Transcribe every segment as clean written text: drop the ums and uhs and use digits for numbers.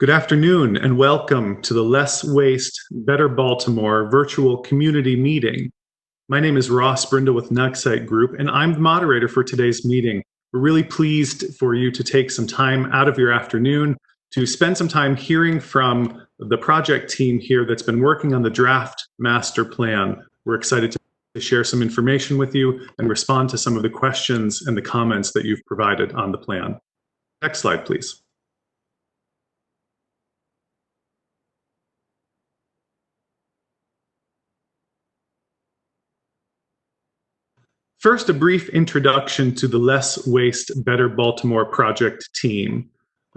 Good afternoon and welcome to the Less Waste, Better Baltimore virtual community meeting. My name is Ross Brindle with Nugsite Group and I'm the moderator for today's meeting. We're really pleased for you to take some time out of your afternoon to spend some time hearing from the project team here that's been working on the draft master plan. We're excited to share some information with you and respond to some of the questions and the comments that you've provided on the plan. Next slide, please. First, a brief introduction to the Less Waste, Better Baltimore project team.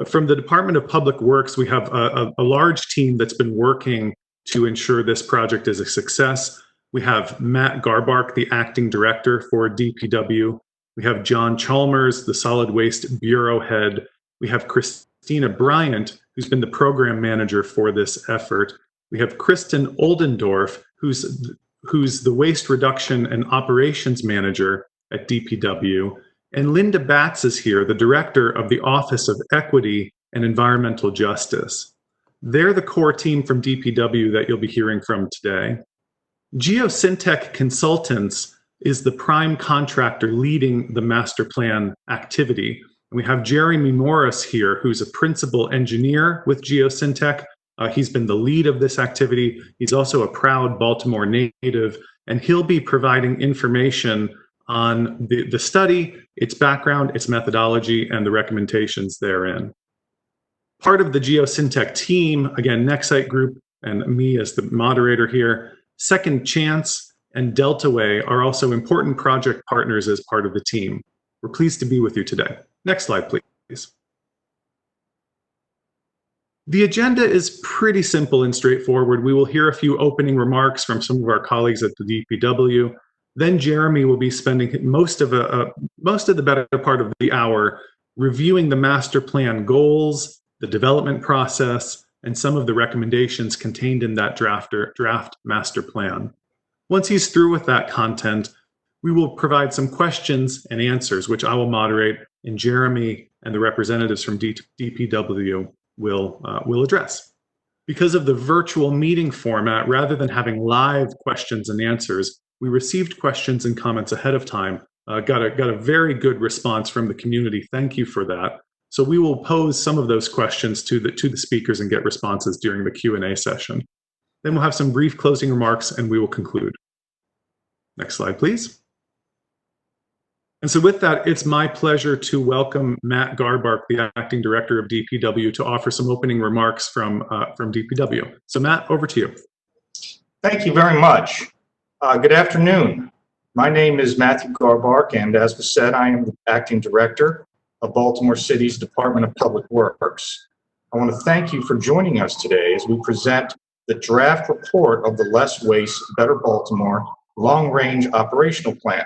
From the Department of Public Works, we have a large team that's been working to ensure this project is a success. We have Matt Garbark, the acting director for DPW. We have John Chalmers, the Solid Waste Bureau head. We have Christina Bryant, who's been the program manager for this effort. We have Kristen Oldendorf, who's the Waste Reduction and Operations Manager at DPW. And Linda Batts is here, the Director of the Office of Equity and Environmental Justice. They're the core team from DPW that you'll be hearing from today. Geosyntec Consultants is the prime contractor leading the master plan activity. And we have Jeremy Morris here, who's a principal engineer with Geosyntec. He's been the lead of this activity. He's also a proud Baltimore native, and he'll be providing information on the study, its background, its methodology, and the recommendations therein. Part of the Geosyntec team, again, Nugsite Group and me as the moderator here, Second Chance and Deltaway are also important project partners as part of the team. We're pleased to be with you today. Next slide, please. The agenda is pretty simple and straightforward. We will hear a few opening remarks from some of our colleagues at the DPW. Then Jeremy will be spending most of the better part of the hour reviewing the master plan goals, the development process, and some of the recommendations contained in that draft master plan. Once he's through with that content, we will provide some questions and answers, which I will moderate, and Jeremy and the representatives from DPW will address. Because of the virtual meeting format, rather than having live questions and answers, we received questions and comments ahead of time. Got a very good response from the community. Thank you for that. So we will pose some of those questions to the speakers and get responses during the Q&A session. Then we'll have some brief closing remarks and we will conclude. Next slide, please. And so with that, it's my pleasure to welcome Matt Garbark, the acting director of DPW, to offer some opening remarks from DPW. So Matt, over to you. Thank you very much. Good afternoon. My name is Matthew Garbark, and as was said, I am the acting director of Baltimore City's Department of Public Works. I want to thank you for joining us today as we present the draft report of the Less Waste, Better Baltimore long-range operational plan.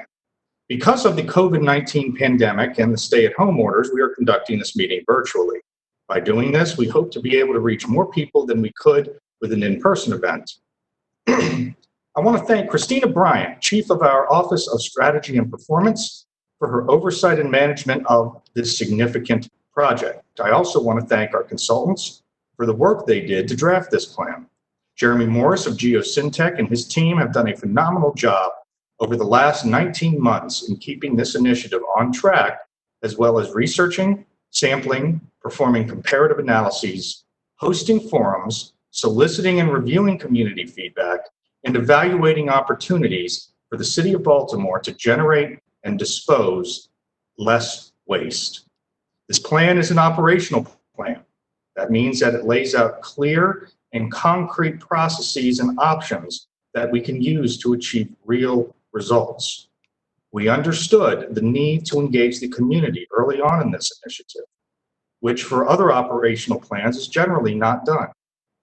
Because of the COVID-19 pandemic and the stay-at-home orders, we are conducting this meeting virtually. By doing this, we hope to be able to reach more people than we could with an in-person event. I want to thank Christina Bryant, Chief of our Office of Strategy and Performance, for her oversight and management of this significant project. I also want to thank our consultants for the work they did to draft this plan. Jeremy Morris of Geosyntec and his team have done a phenomenal job over the last 19 months in keeping this initiative on track, as well as researching, sampling, performing comparative analyses, hosting forums, soliciting and reviewing community feedback, and evaluating opportunities for the City of Baltimore to generate and dispose less waste. This plan is an operational plan. That means that it lays out clear and concrete processes and options that we can use to achieve real results. We understood the need to engage the community early on in this initiative, which for other operational plans is generally not done.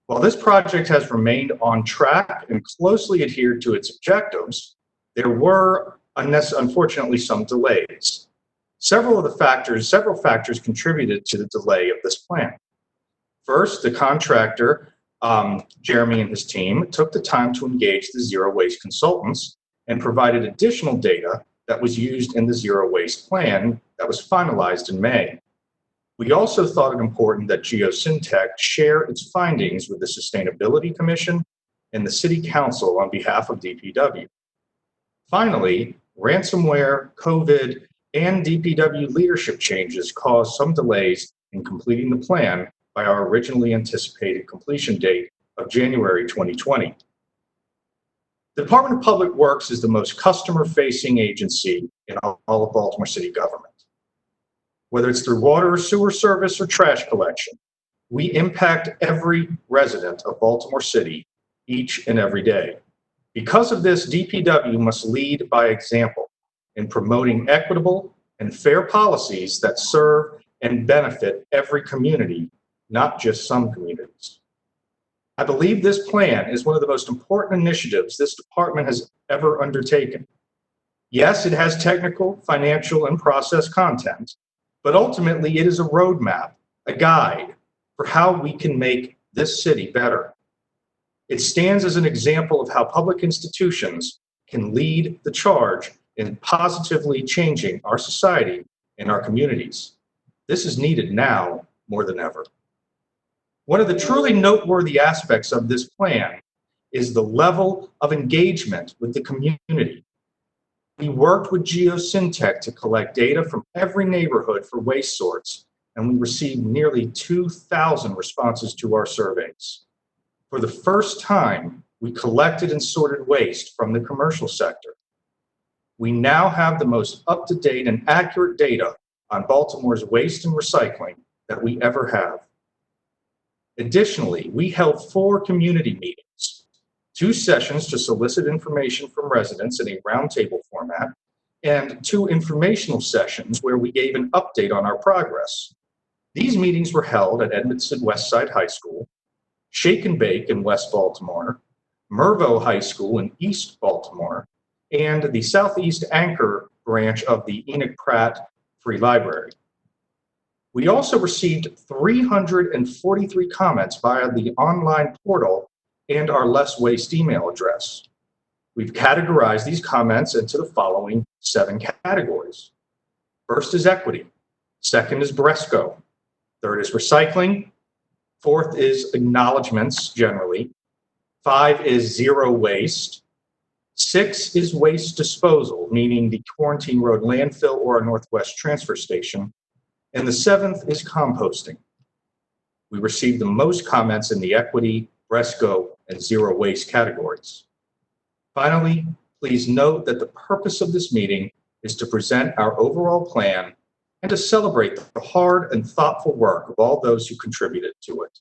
While this project has remained on track and closely adhered to its objectives, there were unfortunately some delays. Several factors contributed to the delay of this plan. First, the contractor, Jeremy and his team, took the time to engage the zero waste consultants and provided additional data that was used in the zero waste plan that was finalized in May. We also thought it important that Geosyntec share its findings with the Sustainability Commission and the City Council on behalf of DPW. Finally, ransomware, COVID, and DPW leadership changes caused some delays in completing the plan by our originally anticipated completion date of January 2020. The Department of Public Works is the most customer-facing agency in all of Baltimore City government. Whether it's through water or sewer service or trash collection, we impact every resident of Baltimore City each and every day. Because of this, DPW must lead by example in promoting equitable and fair policies that serve and benefit every community, not just some communities. I believe this plan is one of the most important initiatives this department has ever undertaken. Yes, it has technical, financial, and process content, but ultimately it is a roadmap, a guide for how we can make this city better. It stands as an example of how public institutions can lead the charge in positively changing our society and our communities. This is needed now more than ever. One of the truly noteworthy aspects of this plan is the level of engagement with the community. We worked with Geosyntec to collect data from every neighborhood for waste sorts, and we received nearly 2,000 responses to our surveys. For the first time, we collected and sorted waste from the commercial sector. We now have the most up-to-date and accurate data on Baltimore's waste and recycling that we ever have. Additionally, we held 4 community meetings, 2 sessions to solicit information from residents in a roundtable format, and 2 informational sessions where we gave an update on our progress. These meetings were held at Edmondson Westside High School, Shake and Bake in West Baltimore, Mervo High School in East Baltimore, and the Southeast Anchor branch of the Enoch Pratt Free Library. We also received 343 comments via the online portal and our Less Waste email address. We've categorized these comments into the following 7 categories. First is equity. Second is Bresco. Third is recycling. Fourth is acknowledgements generally. 5 is zero waste. 6 is waste disposal, meaning the Quarantine Road landfill or our Northwest transfer station. And the 7th is composting. We received the most comments in the equity, Bresco, and zero waste categories. Finally, please note that the purpose of this meeting is to present our overall plan and to celebrate the hard and thoughtful work of all those who contributed to it.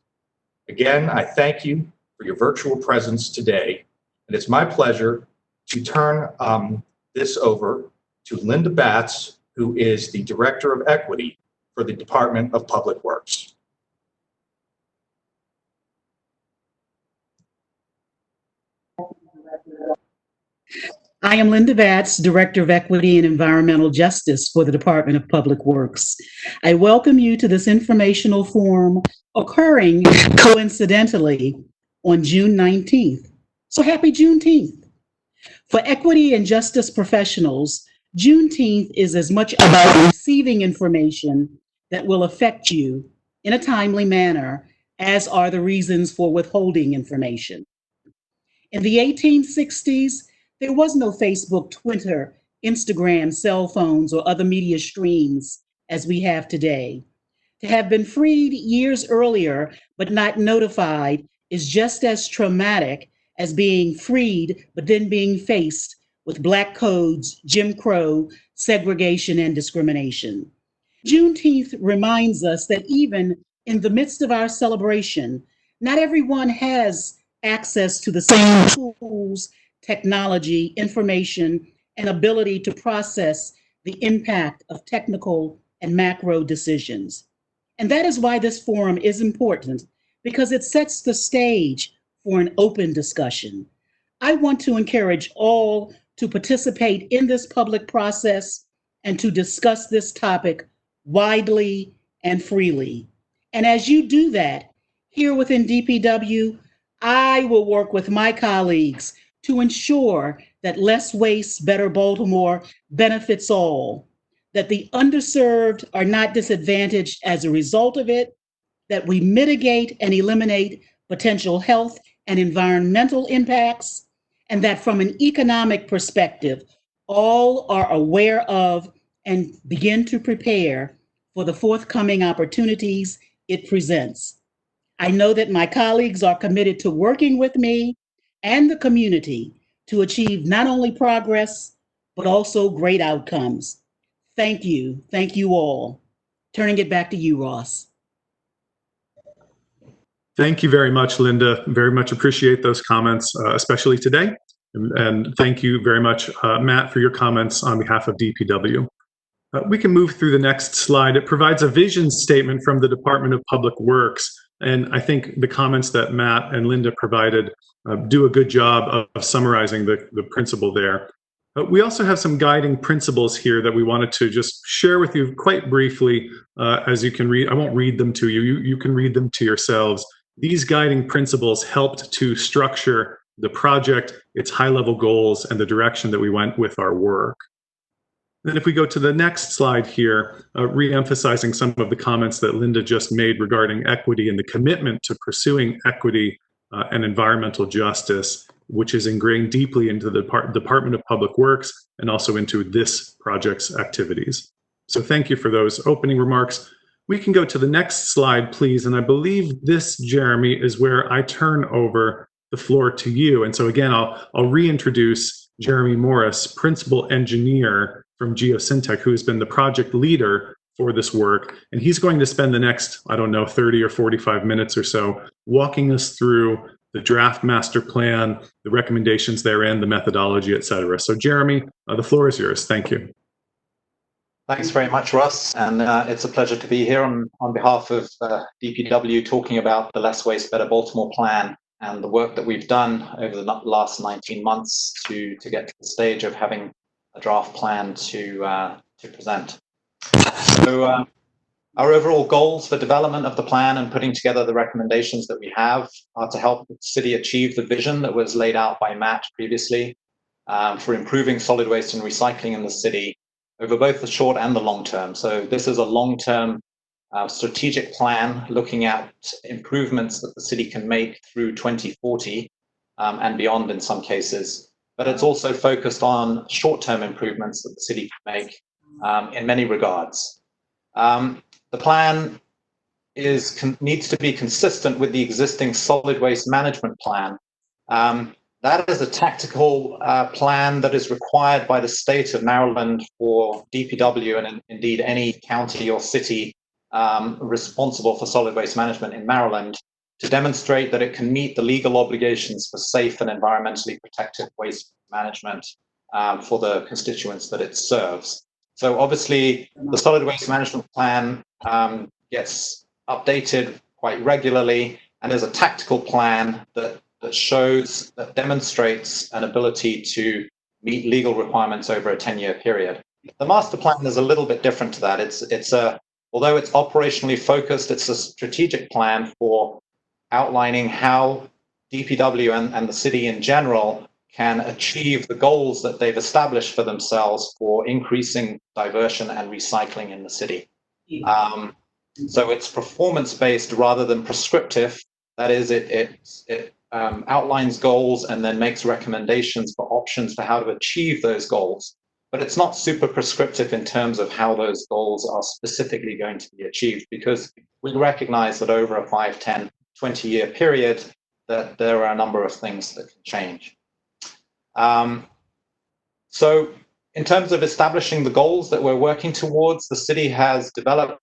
Again, I thank you for your virtual presence today, and it's my pleasure to turn this over to Linda Batts, who is the Director of Equity for the Department of Public Works. I am Linda Batts, Director of Equity and Environmental Justice for the Department of Public Works. I welcome you to this informational forum occurring coincidentally on June 19th. So happy Juneteenth. For equity and justice professionals, Juneteenth is as much about receiving information that will affect you in a timely manner as are the reasons for withholding information. In the 1860s, there was no Facebook, Twitter, Instagram, cell phones, or other media streams as we have today. To have been freed years earlier but not notified is just as traumatic as being freed but then being faced with Black codes, Jim Crow, segregation, and discrimination. Juneteenth reminds us that even in the midst of our celebration, not everyone has access to the same tools, technology, information, and ability to process the impact of technical and macro decisions. And that is why this forum is important, because it sets the stage for an open discussion. I want to encourage all to participate in this public process and to discuss this topic widely and freely. And as you do that, here within DPW, I will work with my colleagues to ensure that less waste, better Baltimore benefits all. that the underserved are not disadvantaged as a result of it, that we mitigate and eliminate potential health and environmental impacts, and that from an economic perspective, all are aware of and begin to prepare for the forthcoming opportunities it presents. I know that my colleagues are committed to working with me and the community to achieve not only progress, but also great outcomes. Thank you. Thank you all. Turning it back to you, Ross. Thank you very much, Linda. Very much appreciate those comments, especially today. And thank you very much, Matt, for your comments on behalf of DPW. We can move through the next slide. It provides a vision statement from the Department of Public Works. And I think the comments that Matt and Linda provided do a good job of summarizing the principle there. We also have some guiding principles here that we wanted to just share with you quite briefly, as you can read. I won't read them to you. You can read them to yourselves. These guiding principles helped to structure the project, its high-level goals, and the direction that we went with our work. Then if we go to the next slide here, re-emphasizing some of the comments that Linda just made regarding equity and the commitment to pursuing equity and environmental justice, which is ingrained deeply into the Department of Public Works and also into this project's activities. So thank you for those opening remarks. We can go to the next slide, please. And I believe this, Jeremy, is where I turn over the floor to you. And so again, I'll reintroduce Jeremy Morris, Principal Engineer from Geosyntec, who has been the project leader for this work. And he's going to spend the next, 30 or 45 minutes or so walking us through the draft master plan, the recommendations therein, the methodology, et cetera. So Jeremy, the floor is yours. Thank you. Thanks very much, Russ. And it's a pleasure to be here on behalf of DPW talking about the Less Waste, Better Baltimore plan and the work that we've done over the last 19 months to get to the stage of having a draft plan to present. So our overall goals for development of the plan and putting together the recommendations that we have are to help the city achieve the vision that was laid out by Matt previously for improving solid waste and recycling in the city over both the short and the long term. So this is a long-term strategic plan looking at improvements that the city can make through 2040 and beyond in some cases. But it's also focused on short-term improvements that the city can make in many regards. The plan needs to be consistent with the existing solid waste management plan. That is a tactical plan that is required by the state of Maryland for DPW and indeed any county or city responsible for solid waste management in Maryland to demonstrate that it can meet the legal obligations for safe and environmentally protected waste management for the constituents that it serves. So obviously the solid waste management plan gets updated quite regularly and is a tactical plan that demonstrates an ability to meet legal requirements over a 10-year period. The master plan is a little bit different to that. Although it's operationally focused, it's a strategic plan for outlining how DPW and the city in general can achieve the goals that they've established for themselves for increasing diversion and recycling in the city. So it's performance-based rather than prescriptive. That is, it outlines goals and then makes recommendations for options for how to achieve those goals. But it's not super prescriptive in terms of how those goals are specifically going to be achieved, because we recognize that over a 5, 10, 20-year period, that there are a number of things that can change. So in terms of establishing the goals that we're working towards, the city has developed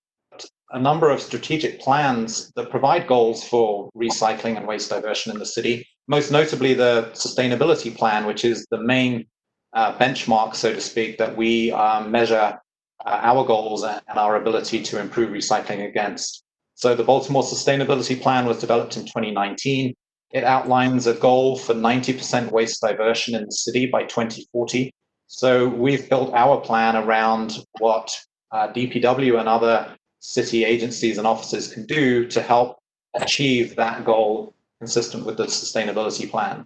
a number of strategic plans that provide goals for recycling and waste diversion in the city, most notably the sustainability plan, which is the main benchmark, so to speak, that we measure our goals and our ability to improve recycling against. So the Baltimore Sustainability Plan was developed in 2019. It outlines a goal for 90% waste diversion in the city by 2040. So we've built our plan around what DPW and other city agencies and offices can do to help achieve that goal consistent with the sustainability plan.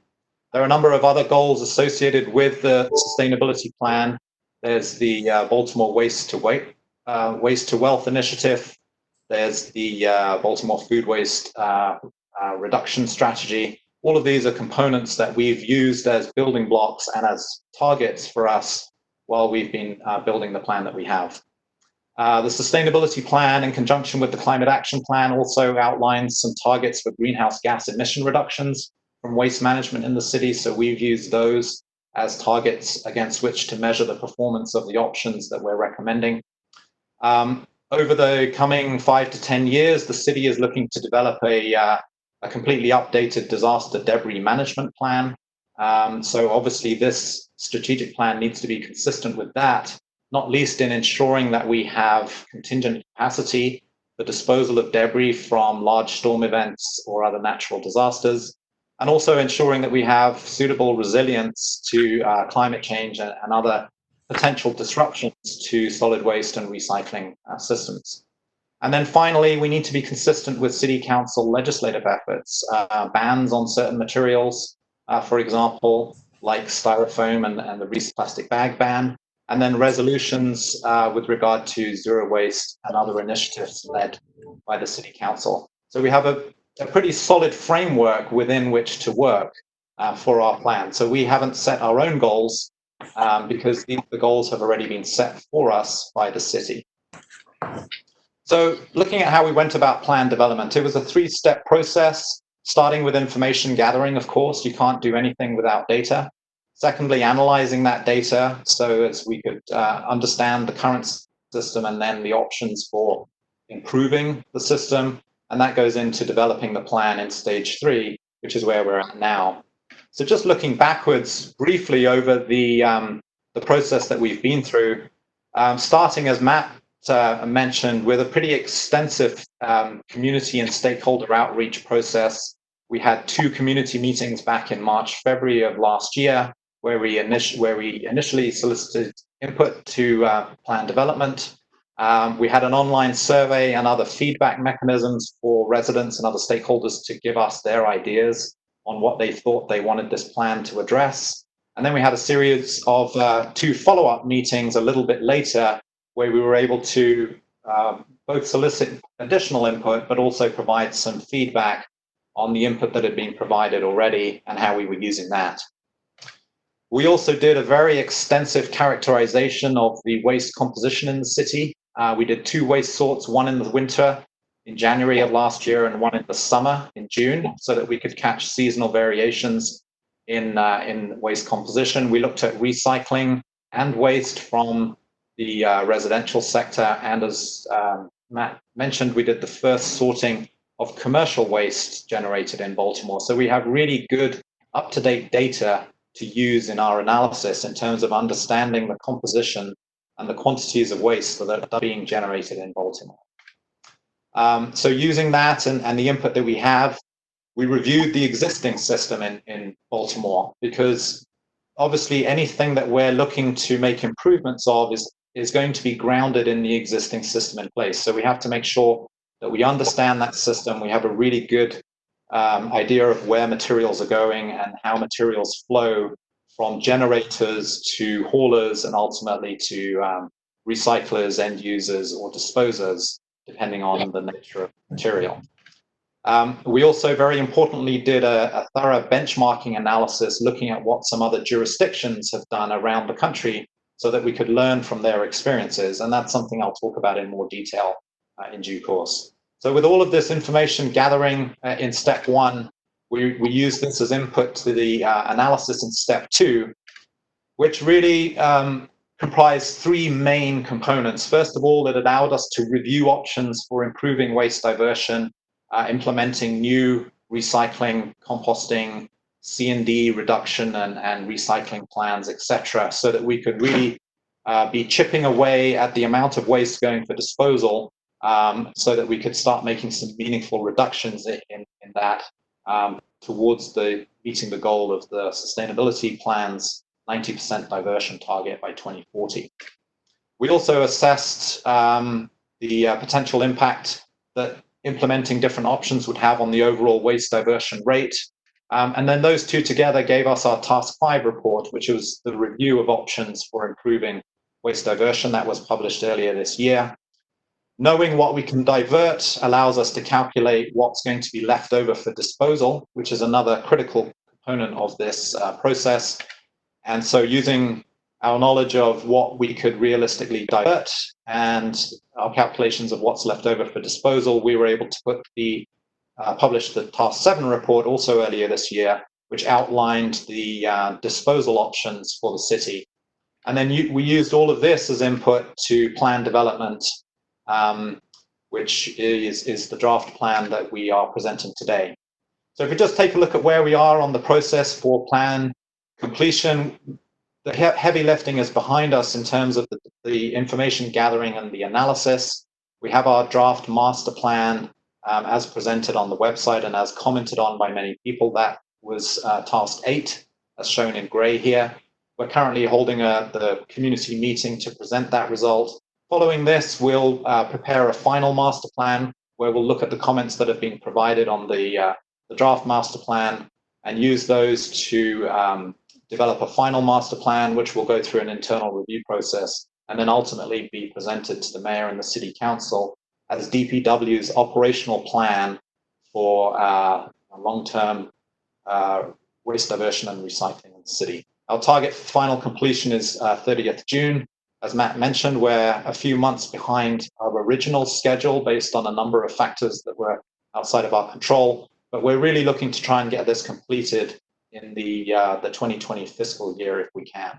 There are a number of other goals associated with the sustainability plan. There's the Baltimore Waste to Wealth initiative. There's the Baltimore Food Waste Reduction Strategy. All of these are components that we've used as building blocks and as targets for us while we've been building the plan that we have. The sustainability plan, in conjunction with the climate action plan, also outlines some targets for greenhouse gas emission reductions from waste management in the city. So we've used those as targets against which to measure the performance of the options that we're recommending. Over the coming 5 to 10 years, the city is looking to develop a completely updated disaster debris management plan. So obviously this strategic plan needs to be consistent with that, not least in ensuring that we have contingent capacity for disposal of debris from large storm events or other natural disasters, and also ensuring that we have suitable resilience to climate change and other potential disruptions to solid waste and recycling systems. And then finally, we need to be consistent with City Council legislative efforts, bans on certain materials, for example, like styrofoam and the reused plastic bag ban, and then resolutions with regard to zero waste and other initiatives led by the City Council. So we have a pretty solid framework within which to work for our plan. So we haven't set our own goals because the goals have already been set for us by the city. So looking at how we went about plan development, it was a 3-step process, starting with information gathering, of course. You can't do anything without data. Secondly, analyzing that data so as we could understand the current system and then the options for improving the system. And that goes into developing the plan in stage 3, which is where we're at now. So just looking backwards briefly over the process that we've been through, starting as Matt mentioned, with a pretty extensive community and stakeholder outreach process. We had 2 community meetings back in March, February of last year, where we initially solicited input to plan development. We had an online survey and other feedback mechanisms for residents and other stakeholders to give us their ideas on what they thought they wanted this plan to address. And then we had a series of 2 follow-up meetings a little bit later, where we were able to both solicit additional input, but also provide some feedback on the input that had been provided already and how we were using that. We also did a very extensive characterization of the waste composition in the city. We did 2 waste sorts, one in the winter in January of last year and one in the summer in June, so that we could catch seasonal variations in waste composition. We looked at recycling and waste from the residential sector, and as Matt mentioned, we did the first sorting of commercial waste generated in Baltimore. So we have really good up-to-date data to use in our analysis in terms of understanding the composition and the quantities of waste that are being generated in Baltimore. So using that and the input that we have, we reviewed the existing system in Baltimore, because obviously anything that we're looking to make improvements of is going to be grounded in the existing system in place. So we have to make sure that we understand that system. We have a really good idea of where materials are going and how materials flow from generators to haulers and ultimately to recyclers, end users, or disposers, depending on the nature of the material. We also, very importantly, did a thorough benchmarking analysis looking at what some other jurisdictions have done around the country so that we could learn from their experiences. And that's something I'll talk about in more detail in due course. So with all of this information gathering in step 1, we use this as input to the analysis in step 2, which really comprised 3 main components. First of all, it allowed us to review options for improving waste diversion, implementing new recycling, composting, C&D reduction and recycling plans, etc., so that we could really be chipping away at the amount of waste going for disposal, so that we could start making some meaningful reductions in that towards meeting the goal of the sustainability plan's 90% diversion target by 2040. We also assessed the potential impact that implementing different options would have on the overall waste diversion rate. And then those 2 together gave us our Task 5 report, which was the review of options for improving waste diversion that was published earlier this year. Knowing what we can divert allows us to calculate what's going to be left over for disposal, which is another critical component of this process. And so using our knowledge of what we could realistically divert and our calculations of what's left over for disposal, we were able to publish the Task 7 report also earlier this year, which outlined the disposal options for the city. And then we used all of this as input to plan development, which is the draft plan that we are presenting today. So if we just take a look at where we are on the process for plan completion, the heavy lifting is behind us in terms of the information gathering and the analysis. We have our draft master plan as presented on the website and as commented on by many people. That was task 8, as shown in gray here. We're currently holding the community meeting to present that result. Following this, we'll prepare a final master plan where we'll look at the comments that have been provided on the draft master plan and use those to develop a final master plan, which will go through an internal review process and then ultimately be presented to the mayor and the city council as DPW's operational plan for long-term waste diversion and recycling in the city. Our target for final completion is 30th June. As Matt mentioned, we're a few months behind our original schedule based on a number of factors that were outside of our control, but we're really looking to try and get this completed in the 2020 fiscal year if we can.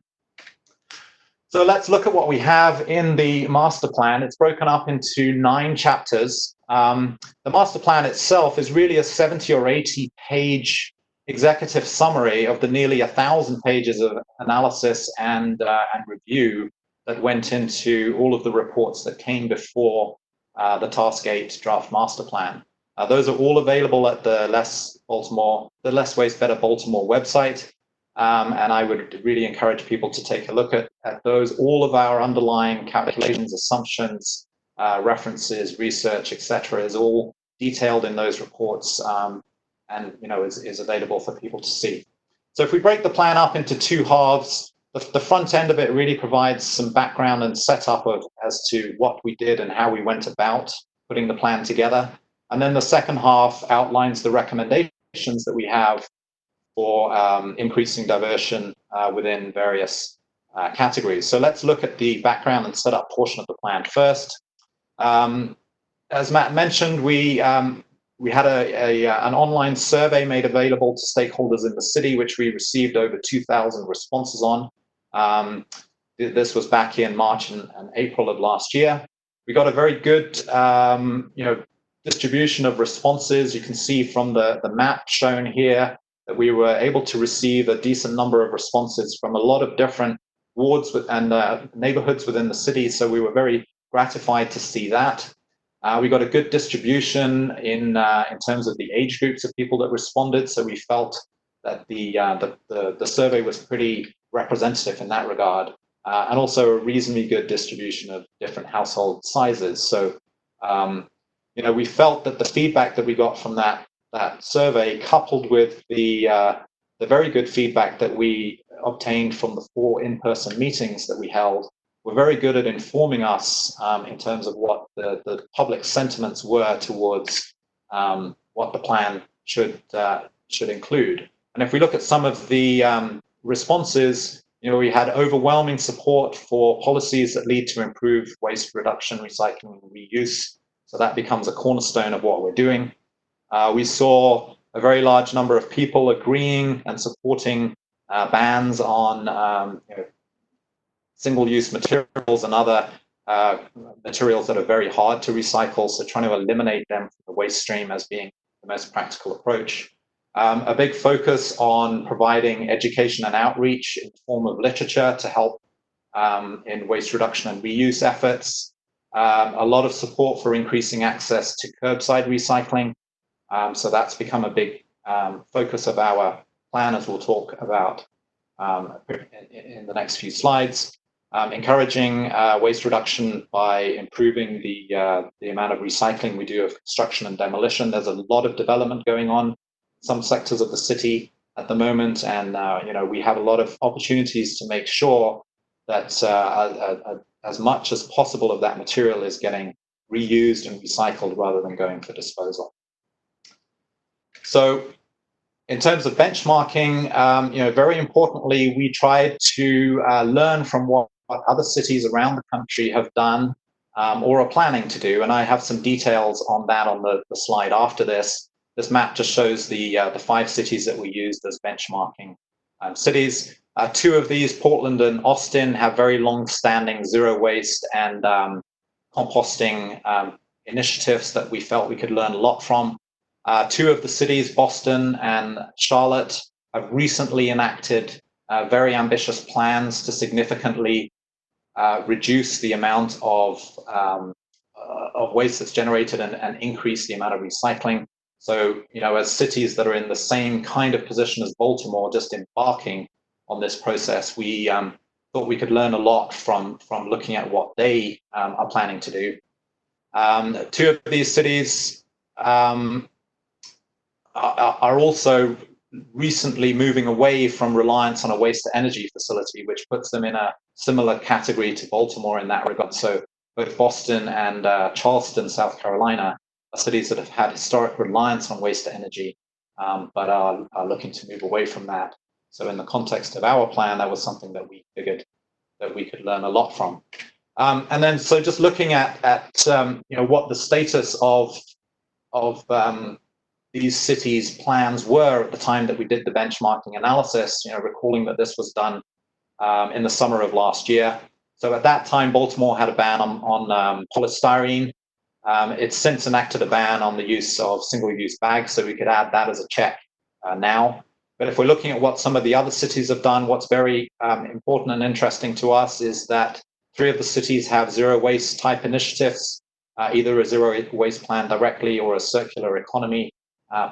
So let's look at what we have in the master plan. It's broken up into 9 chapters. The master plan itself is really a 70 or 80 page executive summary of the nearly 1,000 pages of analysis and review that went into all of the reports that came before the Task 8 draft master plan. Those are all available at the Less Waste Better Baltimore website. And I would really encourage people to take a look at those. All of our underlying calculations, assumptions, references, research, etc., is all detailed in those reports and is available for people to see. So if we break the plan up into 2 halves, the front end of it really provides some background and setup as to what we did and how we went about putting the plan together. And then the second half outlines the recommendations that we have for increasing diversion within various categories. So let's look at the background and setup portion of the plan first. As Matt mentioned, we had an online survey made available to stakeholders in the city, which we received over 2,000 responses on. This was back in March and April of last year. We got a very good distribution of responses. You can see from the map shown here that we were able to receive a decent number of responses from a lot of different wards and neighborhoods within the city. So we were very gratified to see that. We got a good distribution in terms of the age groups of people that responded. So we felt that the survey was pretty representative in that regard, and also a reasonably good distribution of different household sizes. So we felt that the feedback that we got from that survey, coupled with the very good feedback that we obtained from the 4 in-person meetings that we held, were very good at informing us in terms of what the public sentiments were towards what the plan should include. And if we look at some of the responses, we had overwhelming support for policies that lead to improved waste reduction, recycling, and reuse. So that becomes a cornerstone of what we're doing. We saw a very large number of people agreeing and supporting bans on single-use materials and other materials that are very hard to recycle, so trying to eliminate them from the waste stream as being the most practical approach. A big focus on providing education and outreach in the form of literature to help in waste reduction and reuse efforts. A lot of support for increasing access to curbside recycling. So that's become a big focus of our plan, as we'll talk about in the next few slides. Encouraging waste reduction by improving the amount of recycling we do of construction and demolition. There's a lot of development going on in some sectors of the city at the moment, and we have a lot of opportunities to make sure that as much as possible of that material is getting reused and recycled rather than going for disposal. So in terms of benchmarking, very importantly, we tried to learn from what other cities around the country have done or are planning to do. And I have some details on that on the slide after this. This map just shows the 5 cities that we used as benchmarking cities. 2 of these, Portland and Austin, have very long-standing zero waste and composting initiatives that we felt we could learn a lot from. 2 of the cities, Boston and Charlotte, have recently enacted very ambitious plans to significantly reduce the amount of waste that's generated and increase the amount of recycling. So, as cities that are in the same kind of position as Baltimore, just embarking on this process, we thought we could learn a lot from looking at what they are planning to do. 2 of these cities are also recently moving away from reliance on a waste-to-energy facility, which puts them in a similar category to Baltimore in that regard. So both Boston and Charleston, South Carolina, are cities that have had historic reliance on waste-to-energy, but are looking to move away from that. So in the context of our plan, that was something that we figured that we could learn a lot from. And then, so just looking at what the status of these cities' plans were at the time that we did the benchmarking analysis, recalling that this was done in the summer of last year. So at that time, Baltimore had a ban on polystyrene. It's since enacted a ban on the use of single-use bags, so we could add that as a check now. But if we're looking at what some of the other cities have done, what's very important and interesting to us is that 3 of the cities have zero waste type initiatives, either a zero waste plan directly or a circular economy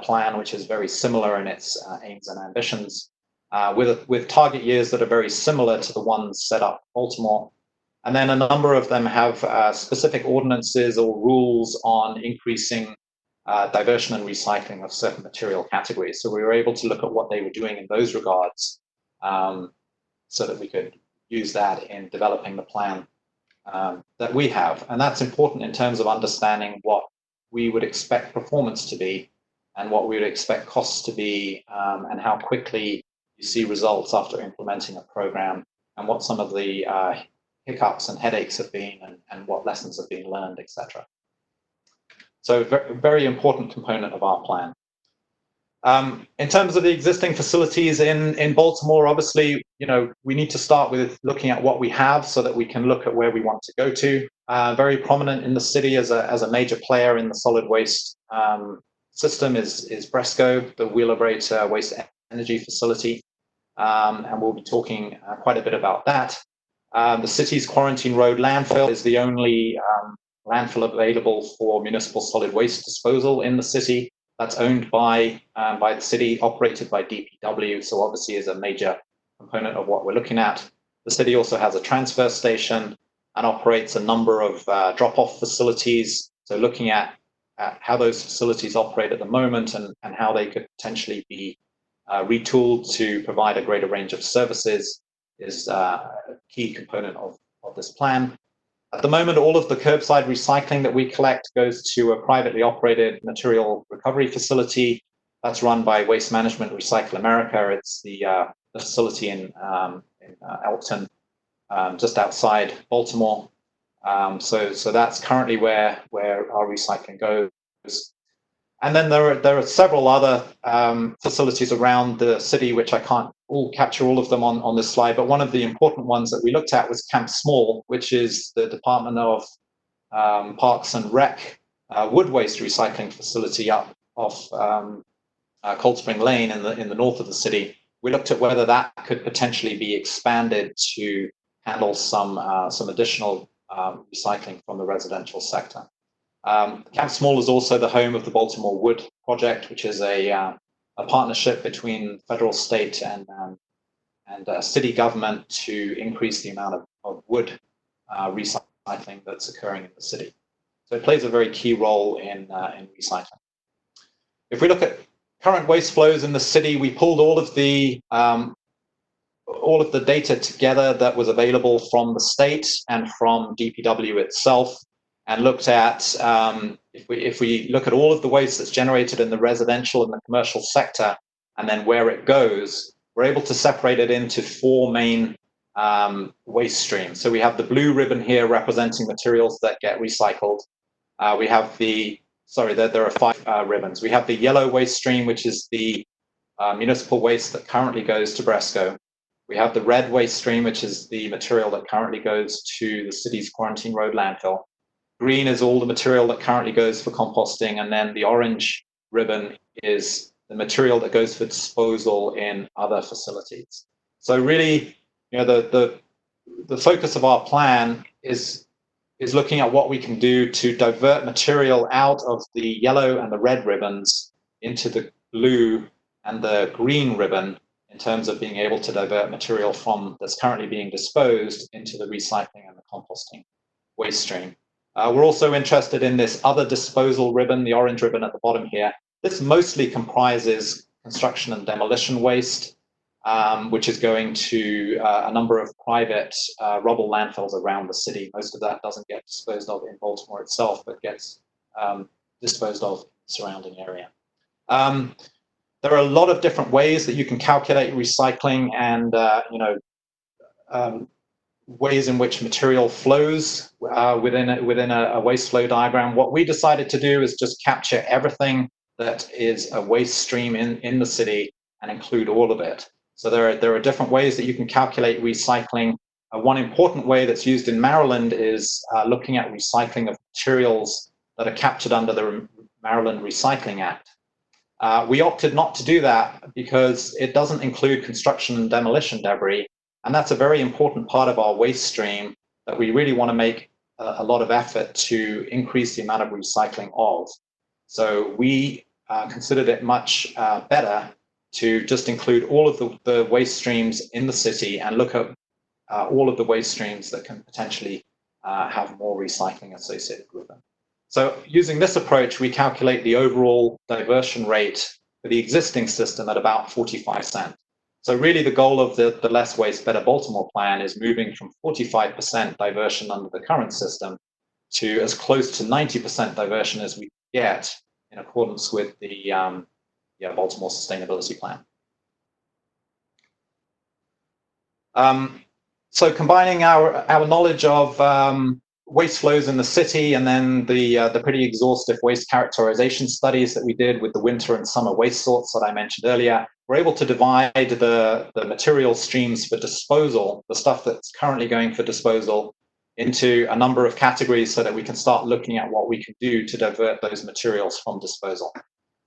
plan, which is very similar in its aims and ambitions, with target years that are very similar to the ones set up in Baltimore. And then a number of them have specific ordinances or rules on increasing diversion and recycling of certain material categories. So we were able to look at what they were doing in those regards so that we could use that in developing the plan that we have. And that's important in terms of understanding what we would expect performance to be and what we would expect costs to be, and how quickly you see results after implementing a program, and what some of the hiccups and headaches have been, and what lessons have been learned, etc. So very important component of our plan. In terms of the existing facilities in Baltimore, obviously, we need to start with looking at what we have so that we can look at where we want to go to. Very prominent in the city as a major player in the solid waste system is Bresco, the Wheelabrator waste energy facility, and we'll be talking quite a bit about that. The city's Quarantine Road landfill is the only landfill available for municipal solid waste disposal in the city. That's owned by the city, operated by DPW, so obviously is a major component of what we're looking at. The city also has a transfer station and operates a number of drop-off facilities. So looking at how those facilities operate at the moment and how they could potentially be retooled to provide a greater range of services is a key component of this plan. At the moment, all of the curbside recycling that we collect goes to a privately operated material recovery facility that's run by Waste Management Recycle America. It's the facility in Elkton, just outside Baltimore. So that's currently where our recycling goes. And then there are several other facilities around the city, which I can't capture all of them on this slide, but one of the important ones that we looked at was Camp Small, which is the Department of Parks and Rec wood waste recycling facility up off Cold Spring Lane in the north of the city. We looked at whether that could potentially be expanded to handle some additional recycling from the residential sector. Camp Small is also the home of the Baltimore Wood Project, which is a partnership between federal, state, and city government to increase the amount of wood recycling that's occurring in the city. So it plays a very key role in recycling. If we look at current waste flows in the city, we pulled all of the all of the data together that was available from the state and from DPW itself, and looked at, if we look at all of the waste that's generated in the residential and the commercial sector, and then where it goes, we're able to separate it into four main waste streams. So we have the blue ribbon here representing materials that get recycled. We have there are five ribbons. We have the yellow waste stream, which is the municipal waste that currently goes to Bresco. We have the red waste stream, which is the material that currently goes to the city's Quarantine Road landfill. Green is all the material that currently goes for composting, and then the orange ribbon is the material that goes for disposal in other facilities. So really, the focus of our plan is looking at what we can do to divert material out of the yellow and the red ribbons into the blue and the green ribbon, in terms of being able to divert material from that's currently being disposed into the recycling and the composting waste stream. We're also interested in this other disposal ribbon, the orange ribbon at the bottom here. This mostly comprises construction and demolition waste, which is going to a number of private rubble landfills around the city. Most of that doesn't get disposed of in Baltimore itself, but gets disposed of in the surrounding area. There are a lot of different ways that you can calculate recycling and ways in which material flows within a waste flow diagram. What we decided to do is just capture everything that is a waste stream in the city and include all of it. So there are different ways that you can calculate recycling. One important way that's used in Maryland is looking at recycling of materials that are captured under the Maryland Recycling Act. We opted not to do that because it doesn't include construction and demolition debris, and that's a very important part of our waste stream that we really want to make a lot of effort to increase the amount of recycling of. So we considered it much better to just include all of the waste streams in the city and look at all of the waste streams that can potentially have more recycling associated with them. So using this approach, we calculate the overall diversion rate for the existing system at about 45 cents. So really the goal of the Less Waste, Better Baltimore plan is moving from 45% diversion under the current system to as close to 90% diversion as we get in accordance with the Baltimore Sustainability Plan. So combining our knowledge of waste flows in the city, and then the pretty exhaustive waste characterization studies that we did with the winter and summer waste sorts that I mentioned earlier, we're able to divide the material streams for disposal, the stuff that's currently going for disposal, into a number of categories so that we can start looking at what we can do to divert those materials from disposal.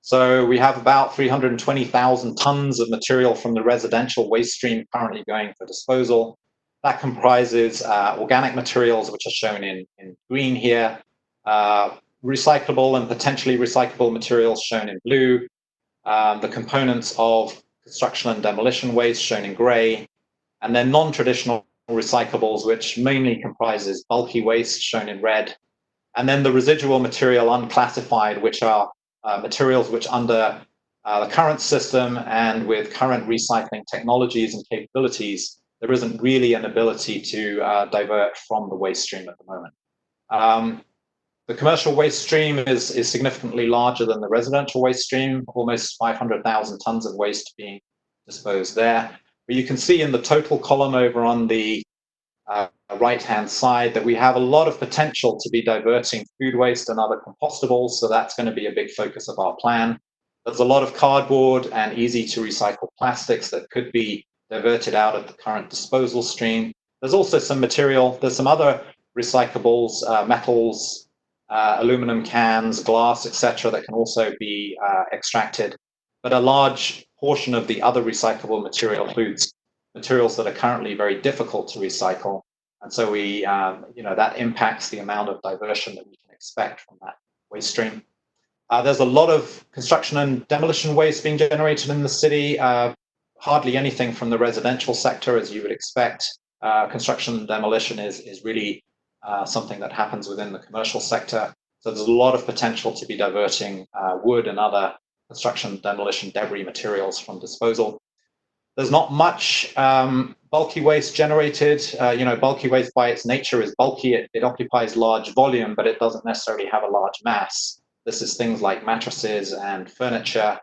So we have about 320,000 tons of material from the residential waste stream currently going for disposal. That comprises organic materials, which are shown in green here, recyclable and potentially recyclable materials shown in blue, the components of construction and demolition waste shown in gray, and then non-traditional recyclables, which mainly comprises bulky waste shown in red, and then the residual material unclassified, which are materials which under the current system and with current recycling technologies and capabilities, there isn't really an ability to divert from the waste stream at the moment. The commercial waste stream is significantly larger than the residential waste stream, almost 500,000 tons of waste being disposed there. But you can see in the total column over on the right-hand side that we have a lot of potential to be diverting food waste and other compostables, so that's going to be a big focus of our plan. There's a lot of cardboard and easy-to-recycle plastics that could be diverted out of the current disposal stream. There's also some material, there's some other recyclables, metals, aluminum cans, glass, etc., that can also be extracted. But a large portion of the other recyclable material includes materials that are currently very difficult to recycle. And so we, that impacts the amount of diversion that we can expect from that waste stream. There's a lot of construction and demolition waste being generated in the city. Hardly anything from the residential sector, as you would expect. Construction and demolition is really something that happens within the commercial sector. So there's a lot of potential to be diverting wood and other construction and demolition debris materials from disposal. There's not much bulky waste generated. Bulky waste by its nature is bulky. It occupies large volume, but it doesn't necessarily have a large mass. This is things like mattresses and furniture,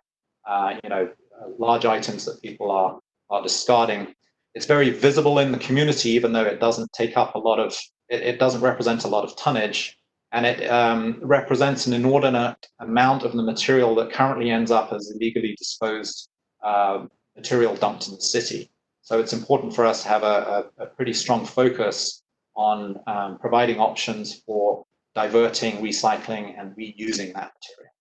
large items that people are discarding. It's very visible in the community, even though it doesn't take up a lot of, it doesn't represent a lot of tonnage, and it represents an inordinate amount of the material that currently ends up as illegally disposed material dumped in the city. So it's important for us to have a pretty strong focus on providing options for diverting, recycling, and reusing that material.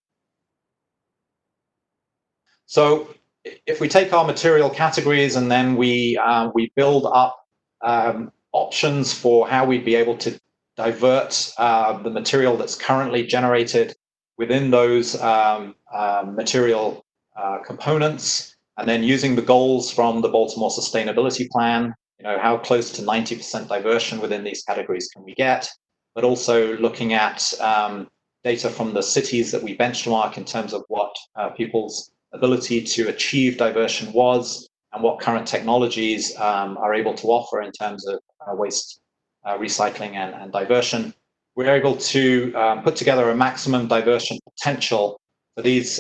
So if we take our material categories and then we build up options for how we'd be able to divert the material that's currently generated within those material components, and then using the goals from the Baltimore Sustainability Plan, how close to 90% diversion within these categories can we get, but also looking at data from the cities that we benchmark in terms of what people's ability to achieve diversion was, and what current technologies are able to offer in terms of waste recycling and diversion. We're able to put together a maximum diversion potential for these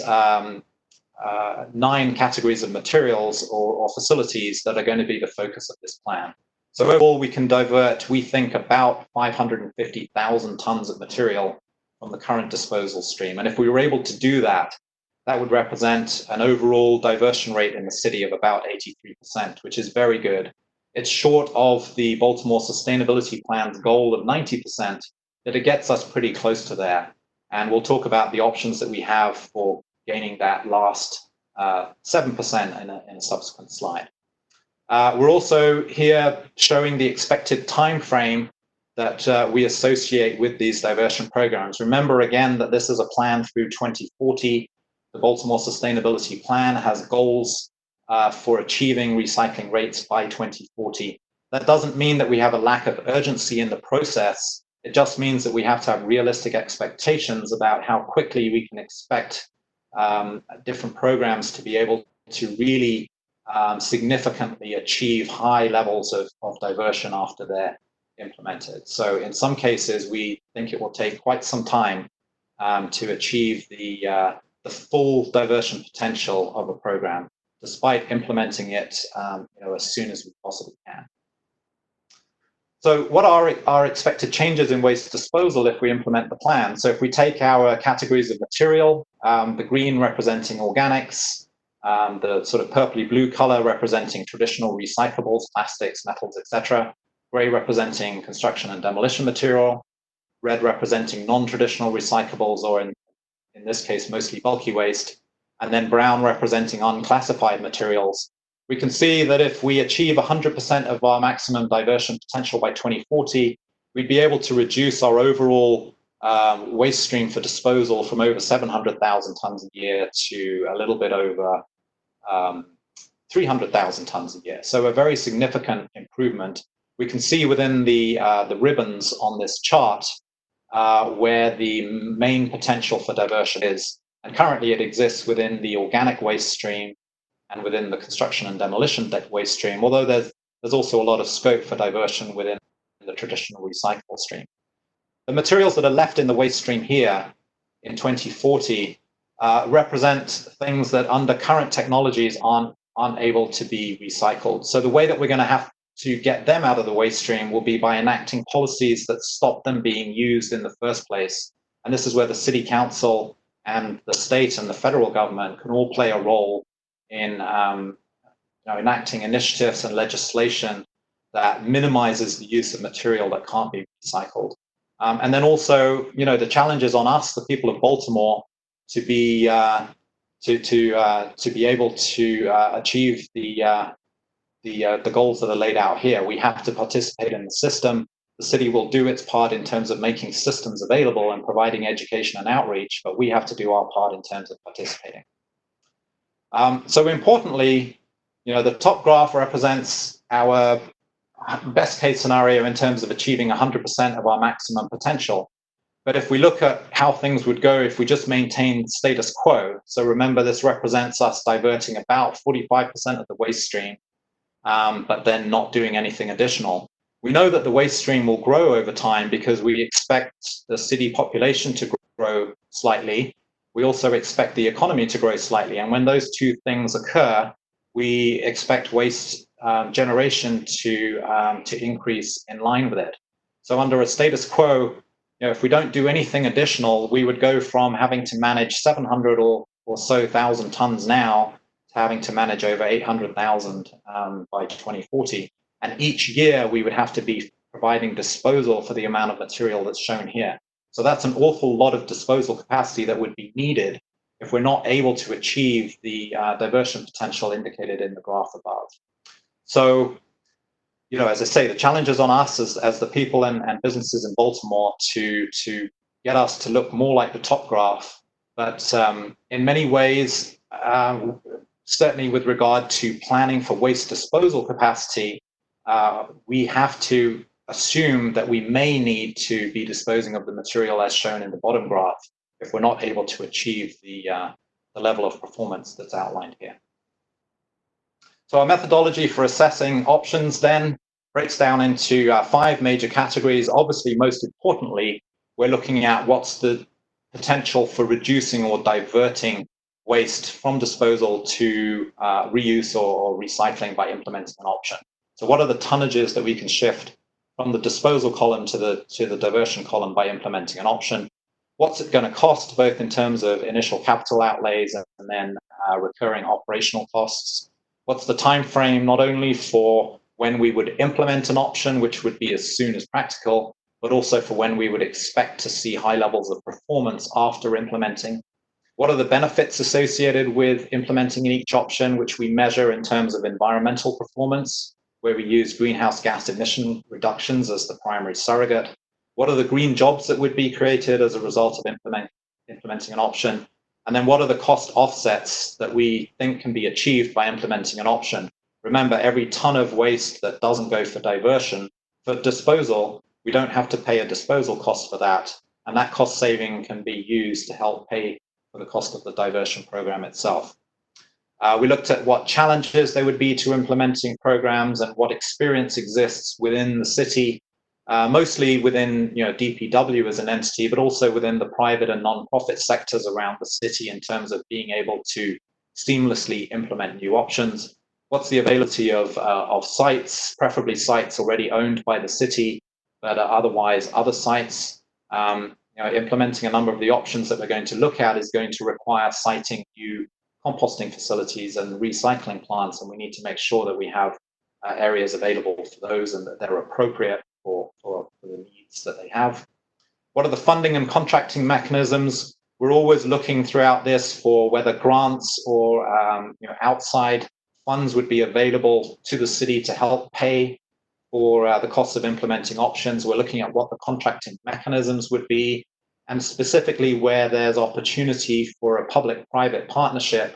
9 categories of materials or facilities that are going to be the focus of this plan. So overall, we can divert, we think, about 550,000 tons of material from the current disposal stream. And if we were able to do that, that would represent an overall diversion rate in the city of about 83%, which is very good. It's short of the Baltimore Sustainability Plan's goal of 90%, but it gets us pretty close to there. And we'll talk about the options that we have for gaining that last 7% in a subsequent slide. We're also here showing the expected time frame that we associate with these diversion programs. Remember again that this is a plan through 2040. The Baltimore Sustainability Plan has goals for achieving recycling rates by 2040. That doesn't mean that we have a lack of urgency in the process. It just means that we have to have realistic expectations about how quickly we can expect different programs to be able to really significantly achieve high levels of diversion after they're implemented. So in some cases, we think it will take quite some time to achieve the full diversion potential of a program, despite implementing it as soon as we possibly can. So what are our expected changes in waste disposal if we implement the plan? So if we take our categories of material, the green representing organics, the sort of purpley blue color representing traditional recyclables, plastics, metals, etc., gray representing construction and demolition material, red representing non-traditional recyclables, or in this case, mostly bulky waste, and then brown representing unclassified materials. We can see that if we achieve 100% of our maximum diversion potential by 2040, we'd be able to reduce our overall waste stream for disposal from over 700,000 tons a year to a little bit over 300,000 tons a year. So a very significant improvement. We can see within the ribbons on this chart where the main potential for diversion is. And currently it exists within the organic waste stream and within the construction and demolition waste stream, although there's also a lot of scope for diversion within the traditional recyclable stream. The materials that are left in the waste stream here in 2040 represent things that under current technologies aren't able to be recycled. So the way that we're going to have to get them out of the waste stream will be by enacting policies that stop them being used in the first place. And this is where the city council and the state and the federal government can all play a role in enacting initiatives and legislation that minimizes the use of material that can't be recycled. And then also, the challenge is on us, the people of Baltimore, to be able to achieve the goals that are laid out here. We have to participate in the system. The city will do its part in terms of making systems available and providing education and outreach, but we have to do our part in terms of participating. So importantly, the top graph represents our best case scenario in terms of achieving 100% of our maximum potential. But if we look at how things would go if we just maintain status quo, so remember this represents us diverting about 45% of the waste stream but then not doing anything additional. We know that the waste stream will grow over time because we expect the city population to grow slightly. We also expect the economy to grow slightly. And when those two things occur, we expect waste generation to increase in line with it. So under a status quo, if we don't do anything additional, we would go from having to manage 700 or so thousand tons now to having to manage over 800,000 by 2040. And each year we would have to be providing disposal for the amount of material that's shown here. So that's an awful lot of disposal capacity that would be needed if we're not able to achieve the diversion potential indicated in the graph above. So, as I say, the challenge is on us as the people and businesses in Baltimore to get us to look more like the top graph. But in many ways, certainly with regard to planning for waste disposal capacity, we have to assume that we may need to be disposing of the material as shown in the bottom graph if we're not able to achieve the level of performance that's outlined here. So our methodology for assessing options then breaks down into 5 major categories. Obviously, most importantly, we're looking at what's the potential for reducing or diverting waste from disposal to reuse or recycling by implementing an option. So what are the tonnages that we can shift from the disposal column to the diversion column by implementing an option? What's it going to cost, both in terms of initial capital outlays and then recurring operational costs? What's the time frame, not only for when we would implement an option, which would be as soon as practical, but also for when we would expect to see high levels of performance after implementing? What are the benefits associated with implementing each option, which we measure in terms of environmental performance, where we use greenhouse gas emission reductions as the primary surrogate? What are the green jobs that would be created as a result of implementing an option? And then what are the cost offsets that we think can be achieved by implementing an option? Remember, every ton of waste that doesn't go for diversion, for disposal, we don't have to pay a disposal cost for that. And that cost saving can be used to help pay for the cost of the diversion program itself. We looked at what challenges there would be to implementing programs and what experience exists within the city, mostly within DPW as an entity, but also within the private and non-profit sectors around the city in terms of being able to seamlessly implement new options. What's the availability of sites, preferably sites already owned by the city, but otherwise other sites? Implementing a number of the options that we're going to look at is going to require siting new composting facilities and recycling plants, and we need to make sure that we have areas available for those and that they're appropriate for the needs that they have. What are the funding and contracting mechanisms? We're always looking throughout this for whether grants or outside funds would be available to the city to help pay for the cost of implementing options. We're looking at what the contracting mechanisms would be, and specifically where there's opportunity for a public-private partnership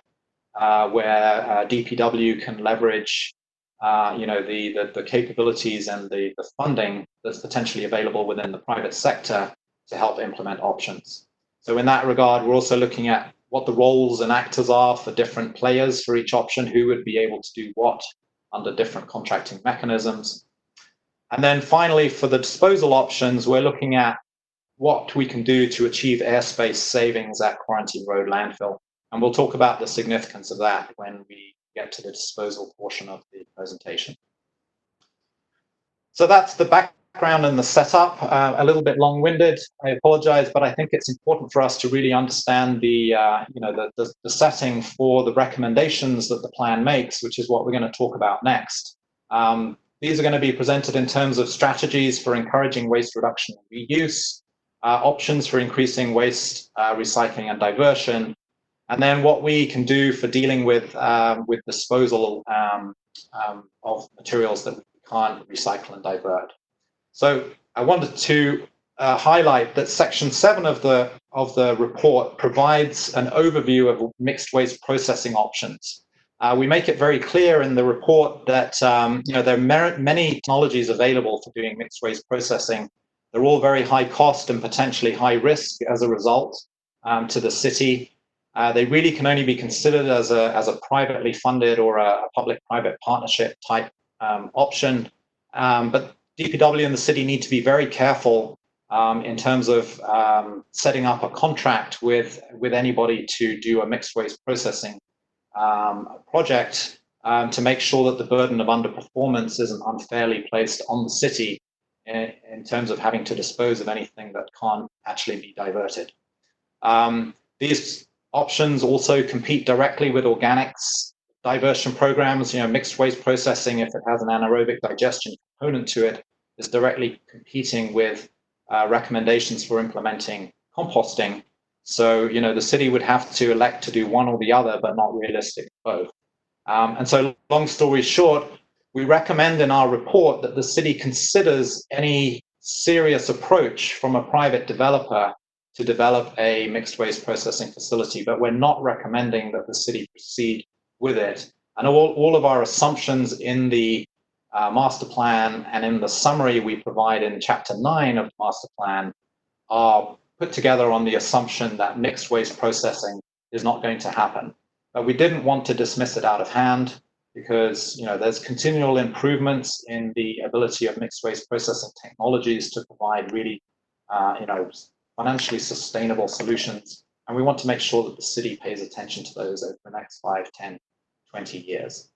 where DPW can leverage the capabilities and the funding that's potentially available within the private sector to help implement options. So in that regard, we're also looking at what the roles and actors are for different players for each option, who would be able to do what under different contracting mechanisms. And then finally, for the disposal options, we're looking at what we can do to achieve airspace savings at Quarantine Road landfill. And we'll talk about the significance of that when we get to the disposal portion of the presentation. So that's the background and the setup. A little bit long-winded, I apologize, but I think it's important for us to really understand the setting for the recommendations that the plan makes, which is what we're going to talk about next. These are going to be presented in terms of strategies for encouraging waste reduction and reuse, options for increasing waste recycling and diversion, and then what we can do for dealing with disposal of materials that we can't recycle and divert. So I wanted to highlight that Section 7 of the report provides an overview of mixed waste processing options. We make it very clear in the report that there are many technologies available for doing mixed waste processing. They're all very high cost and potentially high risk as a result to the city. They really can only be considered as a privately funded or a public-private partnership type option. But DPW and the city need to be very careful in terms of setting up a contract with anybody to do a mixed waste processing project to make sure that the burden of underperformance isn't unfairly placed on the city in terms of having to dispose of anything that can't actually be diverted. These options also compete directly with organics diversion programs. Mixed waste processing, if it has an anaerobic digestion component to it, is directly competing with recommendations for implementing composting. So, the city would have to elect to do one or the other, but not realistic both. And so, long story short, we recommend in our report that the city considers any serious approach from a private developer to develop a mixed waste processing facility, but we're not recommending that the city proceed with it. And all of our assumptions in the master plan and in the summary we provide in Chapter 9 of the master plan are put together on the assumption that mixed waste processing is not going to happen. But we didn't want to dismiss it out of hand because there's continual improvements in the ability of mixed waste processing technologies to provide really financially sustainable solutions. And we want to make sure that the city pays attention to those over the next 5, 10, 20 years.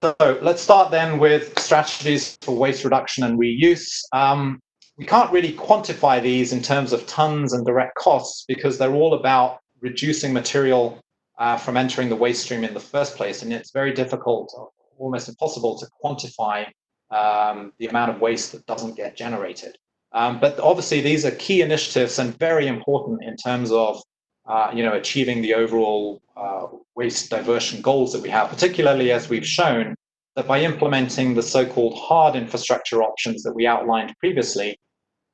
So let's start then with strategies for waste reduction and reuse. We can't really quantify these in terms of tons and direct costs because they're all about reducing material from entering the waste stream in the first place. And it's very difficult, almost impossible, to quantify the amount of waste that doesn't get generated. But obviously, these are key initiatives and very important in terms of achieving the overall waste diversion goals that we have, particularly as we've shown that by implementing the so-called hard infrastructure options that we outlined previously,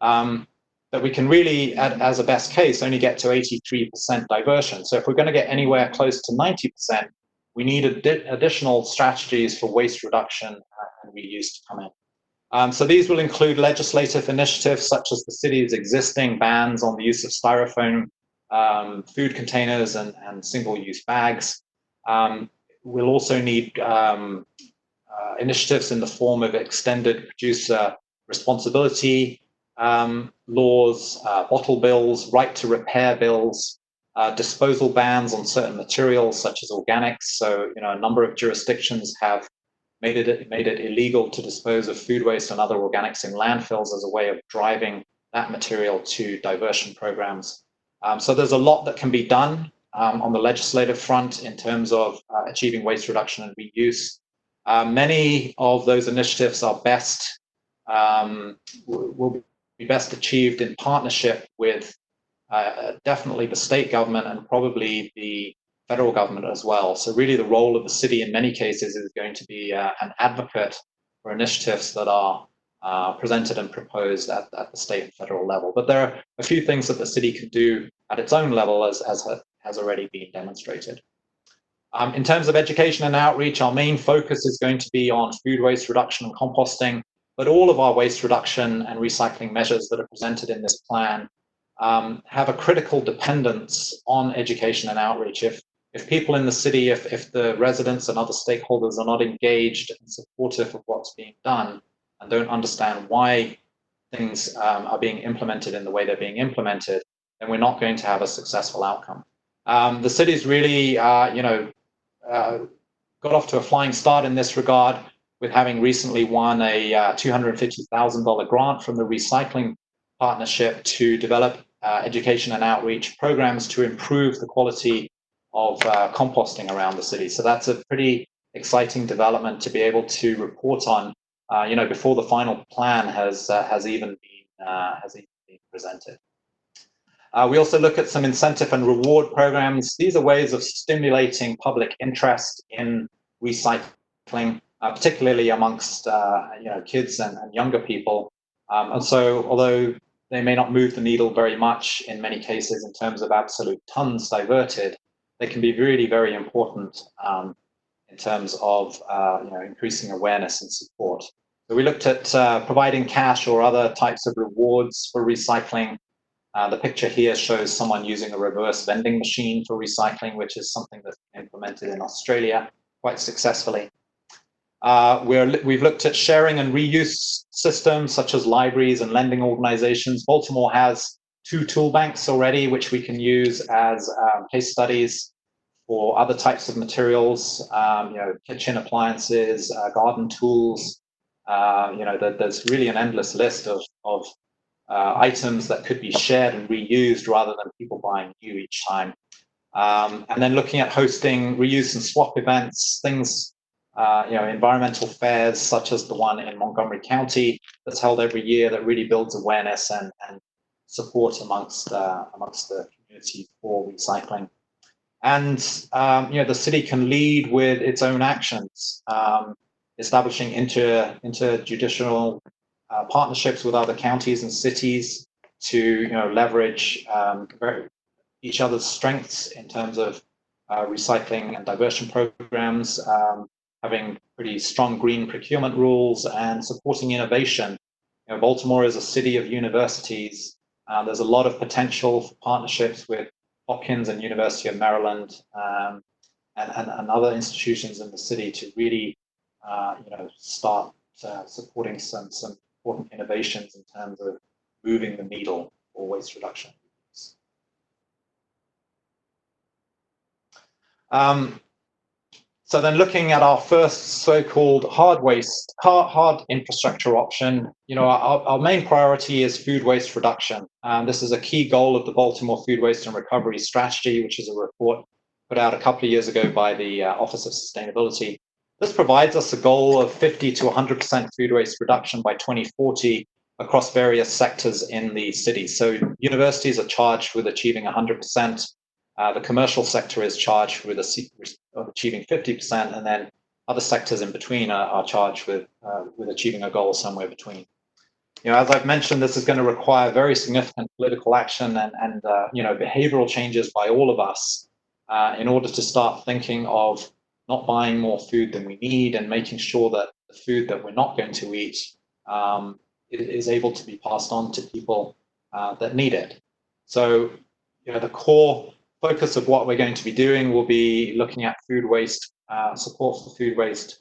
that we can really, as a best case, only get to 83% diversion. So if we're going to get anywhere close to 90%, we need additional strategies for waste reduction and reuse to come in. So these will include legislative initiatives such as the city's existing bans on the use of styrofoam food containers and single-use bags. We'll also need initiatives in the form of extended producer responsibility laws, bottle bills, right to repair bills, disposal bans on certain materials such as organics. So, a number of jurisdictions have made it illegal to dispose of food waste and other organics in landfills as a way of driving that material to diversion programs. So there's a lot that can be done on the legislative front in terms of achieving waste reduction and reuse. Many of those initiatives are will be best achieved in partnership with definitely the state government and probably the federal government as well. So really the role of the city in many cases is going to be an advocate for initiatives that are presented and proposed at the state and federal level. But there are a few things that the city can do at its own level as has already been demonstrated. In terms of education and outreach, our main focus is going to be on food waste reduction and composting, but all of our waste reduction and recycling measures that are presented in this plan have a critical dependence on education and outreach. If people in the city, if the residents and other stakeholders are not engaged and supportive of what's being done and don't understand why things are being implemented in the way they're being implemented, then we're not going to have a successful outcome. The city's really, got off to a flying start in this regard with having recently won a $250,000 grant from the Recycling Partnership to develop education and outreach programs to improve the quality of composting around the city. So that's a pretty exciting development to be able to report on, before the final plan has even been presented. We also look at some incentive and reward programs. These are ways of stimulating public interest in recycling, particularly amongst kids and younger people. And so, although they may not move the needle very much in many cases in terms of absolute tons diverted, they can be really very important in terms of increasing awareness and support. So we looked at providing cash or other types of rewards for recycling. The picture here shows someone using a reverse vending machine for recycling, which is something that's been implemented in Australia quite successfully. We've looked at sharing and reuse systems such as libraries and lending organizations. Baltimore has 2 tool banks already, which we can use as case studies for other types of materials, kitchen appliances, garden tools. There's really an endless list of items that could be shared and reused rather than people buying new each time. And then looking at hosting reuse and swap events, things, environmental fairs such as the one in Montgomery County that's held every year that really builds awareness and support amongst the community for recycling. And the city can lead with its own actions, establishing interjudicial partnerships with other counties and cities to leverage each other's strengths in terms of recycling and diversion programs, having pretty strong green procurement rules, and supporting innovation. Baltimore is a city of universities. There's a lot of potential for partnerships with Hopkins and University of Maryland and other institutions in the city to really, start supporting some important innovations in terms of moving the needle for waste reduction. So then looking at our first so-called hard infrastructure option, our main priority is food waste reduction. This is a key goal of the Baltimore Food Waste and Recovery Strategy, which is a report put out a couple of years ago by the Office of Sustainability. This provides us a goal of 50 to 100% food waste reduction by 2040 across various sectors in the city. So universities are charged with achieving 100%. The commercial sector is charged with achieving 50%, and then other sectors in between are charged with achieving a goal somewhere between. As I've mentioned, this is going to require very significant political action and behavioral changes by all of us in order to start thinking of not buying more food than we need and making sure that the food that we're not going to eat is able to be passed on to people that need it. So, the core focus of what we're going to be doing will be looking at food waste, support for food waste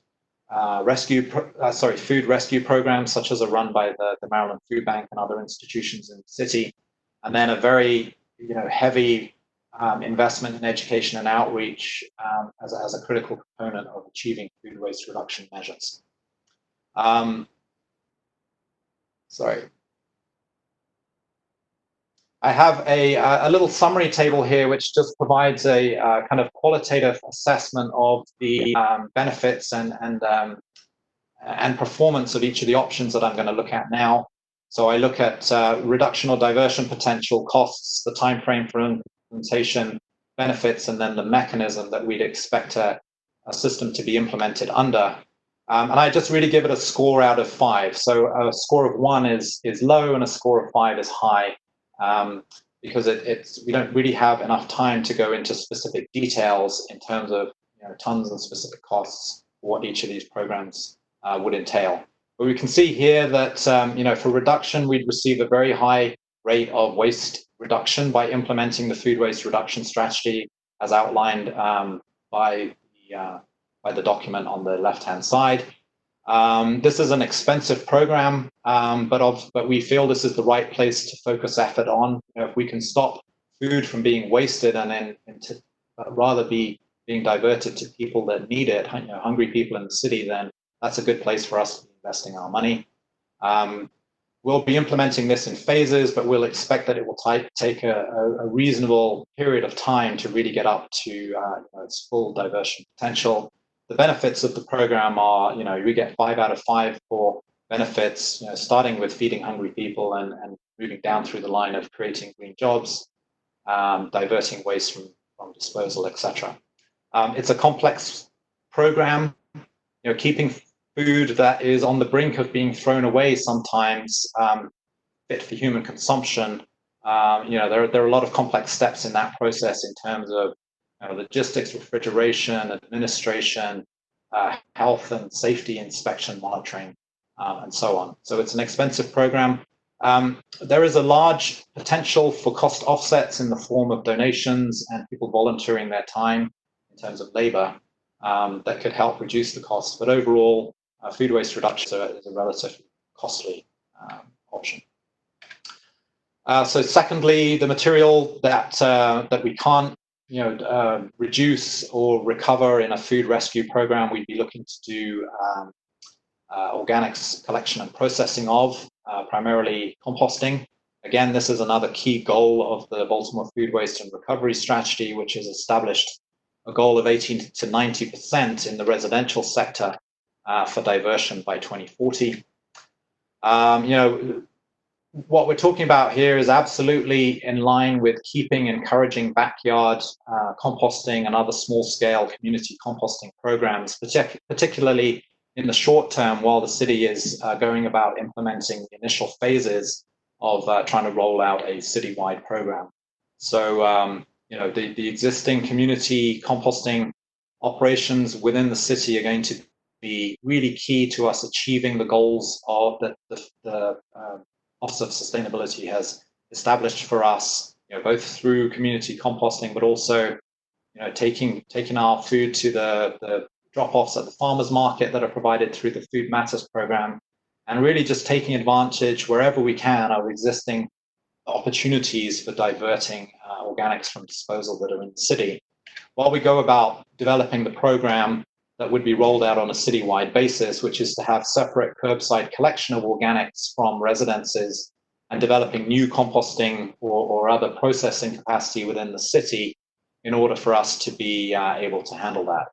food rescue programs, such as are run by the Maryland Food Bank and other institutions in the city, and then a very heavy investment in education and outreach as a critical component of achieving food waste reduction measures. I have a little summary table here, which just provides a kind of qualitative assessment of the benefits and performance of each of the options that I'm going to look at now. So I look at reduction or diversion potential, costs, the time frame for implementation, benefits, and then the mechanism that we'd expect a system to be implemented under. And I just really give it a score out of 5. So a score of 1 is low and a score of 5 is high. Because we don't really have enough time to go into specific details in terms of tons and specific costs for what each of these programs would entail. But we can see here that for reduction, we'd receive a very high rate of waste reduction by implementing the food waste reduction strategy as outlined by the document on the left-hand side. This is an expensive program, but we feel this is the right place to focus effort on. If we can stop food from being wasted and then rather be being diverted to people that need it, hungry people in the city, then that's a good place for us to be investing our money. We'll be implementing this in phases, but we'll expect that it will take a reasonable period of time to really get up to its full diversion potential. The benefits of the program are, we get 5 out of 5 for benefits, starting with feeding hungry people and moving down through the line of creating green jobs, diverting waste from disposal, etc. It's a complex program, keeping food that is on the brink of being thrown away sometimes fit for human consumption. There are a lot of complex steps in that process in terms of logistics, refrigeration, administration, health and safety inspection, monitoring, and so on. So it's an expensive program. There is a large potential for cost offsets in the form of donations and people volunteering their time in terms of labor. that could help reduce the cost. But overall, food waste reduction is a relatively costly option. So secondly, the material that we can't reduce or recover in a food rescue program, we'd be looking to do organics collection and processing of, primarily composting. Again, this is another key goal of the Baltimore Food Waste and Recovery Strategy, which has established a goal of 18 to 90% in the residential sector for diversion by 2040. What we're talking about here is absolutely in line with encouraging backyard composting and other small-scale community composting programs, particularly in the short term while the city is going about implementing the initial phases of trying to roll out a citywide program. So, the existing community composting operations within the city are going to be really key to us achieving the goals of the Office of Sustainability has established for us, both through community composting, but also, taking our food to the drop-offs at the farmers market that are provided through the Food Matters program, and really just taking advantage wherever we can of existing opportunities for diverting organics from disposal that are in the city. While we go about developing the program that would be rolled out on a citywide basis, which is to have separate curbside collection of organics from residences and developing new composting or other processing capacity within the city in order for us to be able to handle that.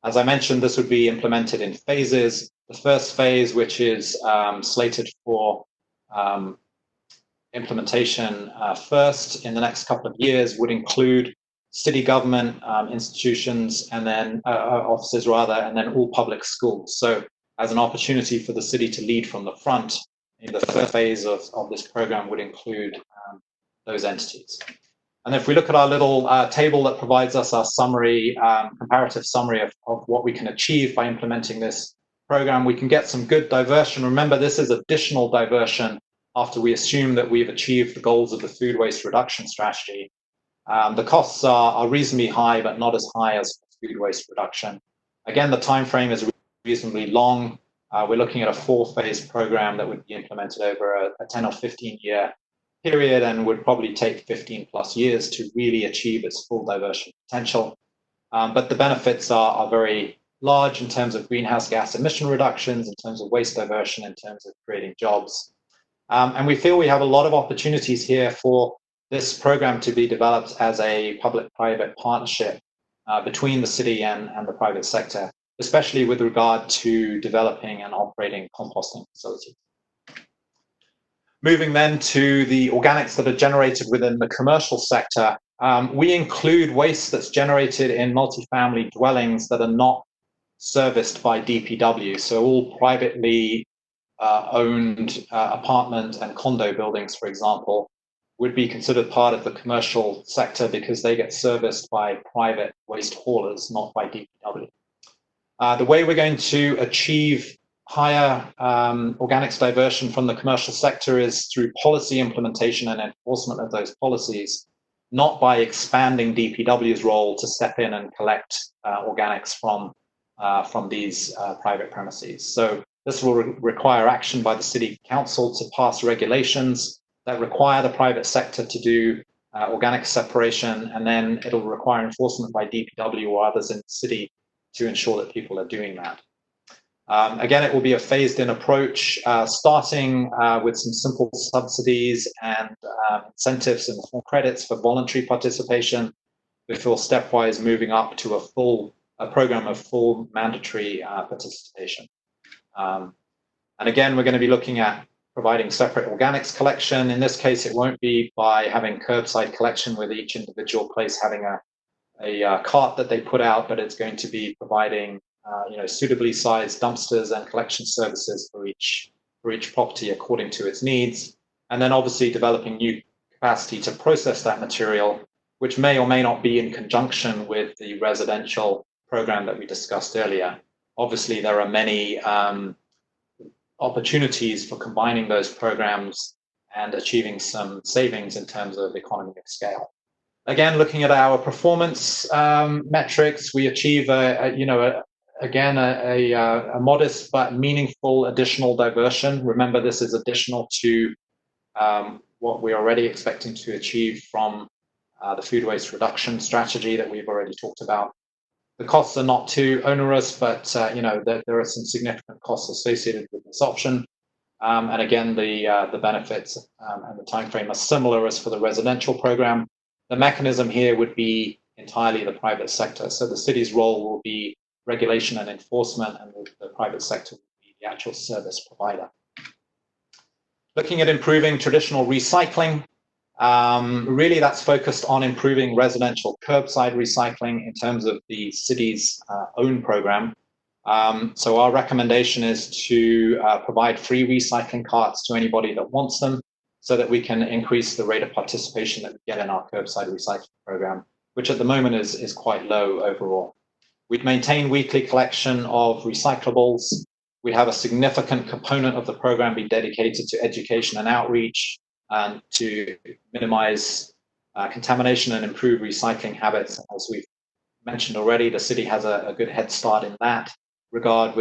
As I mentioned, this would be implemented in phases. The first phase, which is slated for implementation first in the next couple of years, would include city government institutions and then offices rather, and then all public schools. So as an opportunity for the city to lead from the front in the first phase of this program would include those entities. And if we look at our little table that provides us our summary, comparative summary of what we can achieve by implementing this program, we can get some good diversion. Remember, this is additional diversion after we assume that we've achieved the goals of the food waste reduction strategy. The costs are reasonably high, but not as high as food waste reduction. Again, the time frame is reasonably long. We're looking at a 4-phase program that would be implemented over a 10 or 15-year period and would probably take 15 plus years to really achieve its full diversion potential. But the benefits are very large in terms of greenhouse gas emission reductions, in terms of waste diversion, in terms of creating jobs. And we feel we have a lot of opportunities here for this program to be developed as a public-private partnership between the city and the private sector, especially with regard to developing and operating composting facilities. Moving then to the organics that are generated within the commercial sector, we include waste that's generated in multifamily dwellings that are not serviced by DPW. So all privately owned apartment and condo buildings, for example, would be considered part of the commercial sector because they get serviced by private waste haulers, not by DPW. The way we're going to achieve higher organics diversion from the commercial sector is through policy implementation and enforcement of those policies, not by expanding DPW's role to step in and collect organics from these private premises. So this will require action by the City Council to pass regulations that require the private sector to do organic separation, and then it'll require enforcement by DPW or others in the city to ensure that people are doing that. Again, it will be a phased-in approach, starting with some simple subsidies and incentives and small credits for voluntary participation, before stepwise moving up to a program of full mandatory participation. And again, we're going to be looking at providing separate organics collection. In this case, it won't be by having curbside collection with each individual place having a cart that they put out, but it's going to be providing suitably sized dumpsters and collection services for each property according to its needs, and then obviously developing new capacity to process that material, which may or may not be in conjunction with the residential program that we discussed earlier. Obviously, there are many opportunities for combining those programs and achieving some savings in terms of economy of scale. Again, looking at our performance metrics, we achieve a modest but meaningful additional diversion. Remember, this is additional to what we're already expecting to achieve from the food waste reduction strategy that we've already talked about. The costs are not too onerous, but there are some significant costs associated with this option. And again, the benefits and the timeframe are similar as for the residential program. The mechanism here would be entirely the private sector. So the city's role will be regulation and enforcement, and the private sector will be the actual service provider. Looking at improving traditional recycling, really that's focused on improving residential curbside recycling in terms of the city's own program. So our recommendation is to provide free recycling carts to anybody that wants them, so that we can increase the rate of participation that we get in our curbside recycling program, which at the moment is quite low overall. We'd maintain weekly collection of recyclables. We'd have a significant component of the program be dedicated to education and outreach, and to minimize contamination and improve recycling habits. As we've mentioned already, the city has a good head start in that regard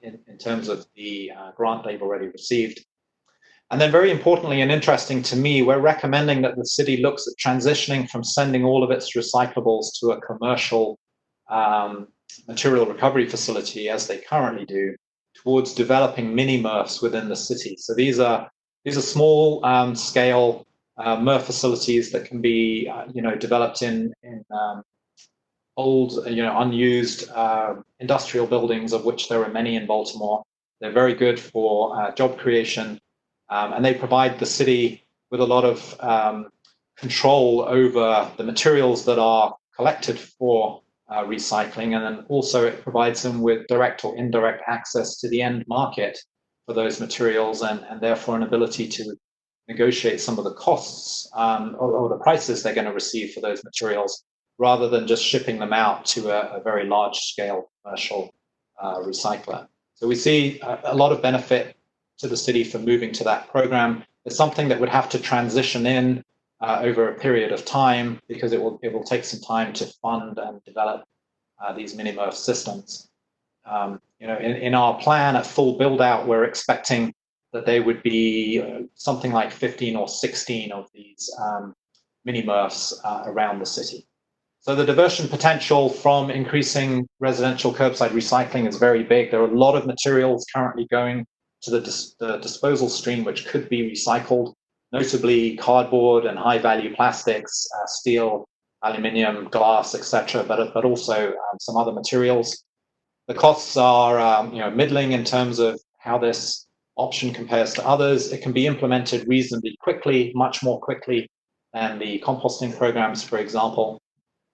in terms of the grant they've already received. And then very importantly and interesting to me, we're recommending that the city looks at transitioning from sending all of its recyclables to a commercial material recovery facility, as they currently do, towards developing mini MRFs within the city. So these are small scale MRF facilities that can be developed in old, unused industrial buildings, of which there are many in Baltimore. They're very good for job creation, and they provide the city with a lot of control over the materials that are collected for recycling, and then also it provides them with direct or indirect access to the end market for those materials, and therefore an ability to negotiate some of the costs or the prices they're going to receive for those materials, rather than just shipping them out to a very large scale commercial recycler. So we see a lot of benefit to the city for moving to that program. It's something that would have to transition in over a period of time, because it will take some time to fund and develop these mini MRF systems. In our plan at full build out, we're expecting that there would be something like 15 or 16 of these mini MRFs around the city. So the diversion potential from increasing residential curbside recycling is very big. There are a lot of materials currently going to the disposal stream which could be recycled, notably cardboard and high-value plastics, steel, aluminium, glass, etc., but also some other materials. The costs are middling in terms of how this option compares to others. It can be implemented reasonably quickly, much more quickly than the composting programs, for example.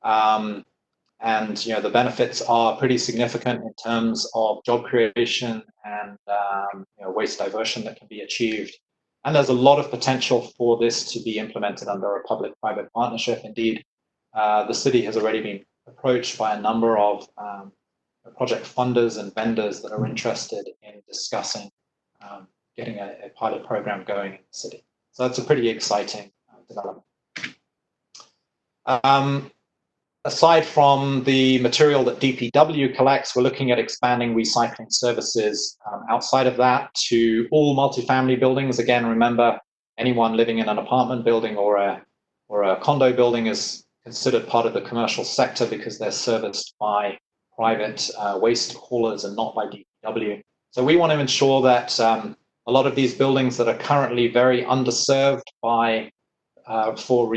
And the benefits are pretty significant in terms of job creation and waste diversion that can be achieved. And there's a lot of potential for this to be implemented under a public-private partnership. Indeed, the city has already been approached by a number of project funders and vendors that are interested in discussing getting a pilot program going in the city. So that's a pretty exciting development. Aside from the material that DPW collects, we're looking at expanding recycling services outside of that to all multifamily buildings. Again, remember, anyone living in an apartment building or a condo building is considered part of the commercial sector, because they're serviced by private waste haulers and not by DPW. So we want to ensure that a lot of these buildings that are currently very underserved for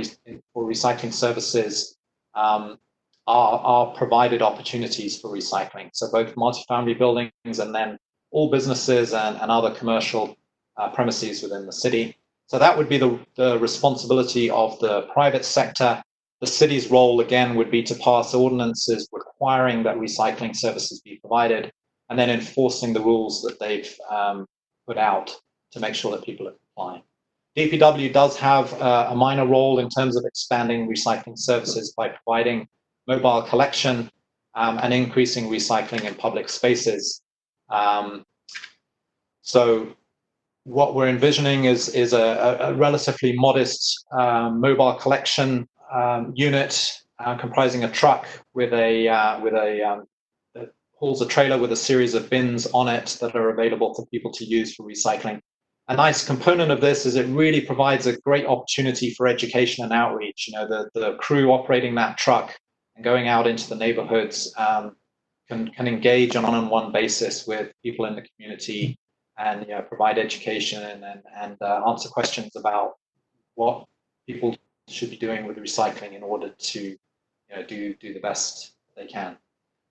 recycling services are provided opportunities for recycling. So both multifamily buildings and then all businesses and other commercial premises within the city. So that would be the responsibility of the private sector. The city's role, again, would be to pass ordinances requiring that recycling services be provided, and then enforcing the rules that they've put out to make sure that people are complying. DPW does have a minor role in terms of expanding recycling services by providing mobile collection and increasing recycling in public spaces. So what we're envisioning is a relatively modest mobile collection unit comprising a truck with that hauls a trailer with a series of bins on it that are available for people to use for recycling. A nice component of this is it really provides a great opportunity for education and outreach. You know, the crew operating that truck and going out into the neighborhoods can engage on an one-on-one basis with people in the community and provide education and answer questions about what people should be doing with recycling in order to do the best they can.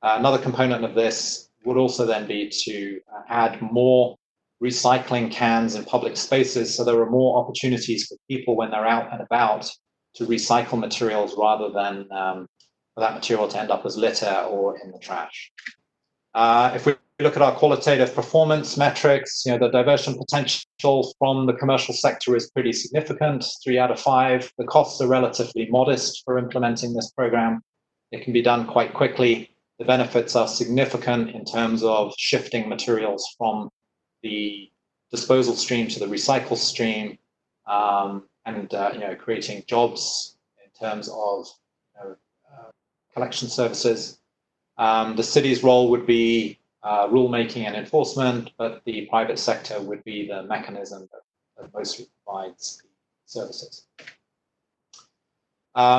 Another component of this would also then be to add more recycling cans in public spaces, so there are more opportunities for people when they're out and about to recycle materials rather than for that material to end up as litter or in the trash. If we look at our qualitative performance metrics, the diversion potential from the commercial sector is pretty significant, 3 out of 5. The costs are relatively modest for implementing this program. It can be done quite quickly. The benefits are significant in terms of shifting materials from the disposal stream to the recycle stream, and creating jobs in terms of collection services. The city's role would be rulemaking and enforcement, but the private sector would be the mechanism that mostly provides the services.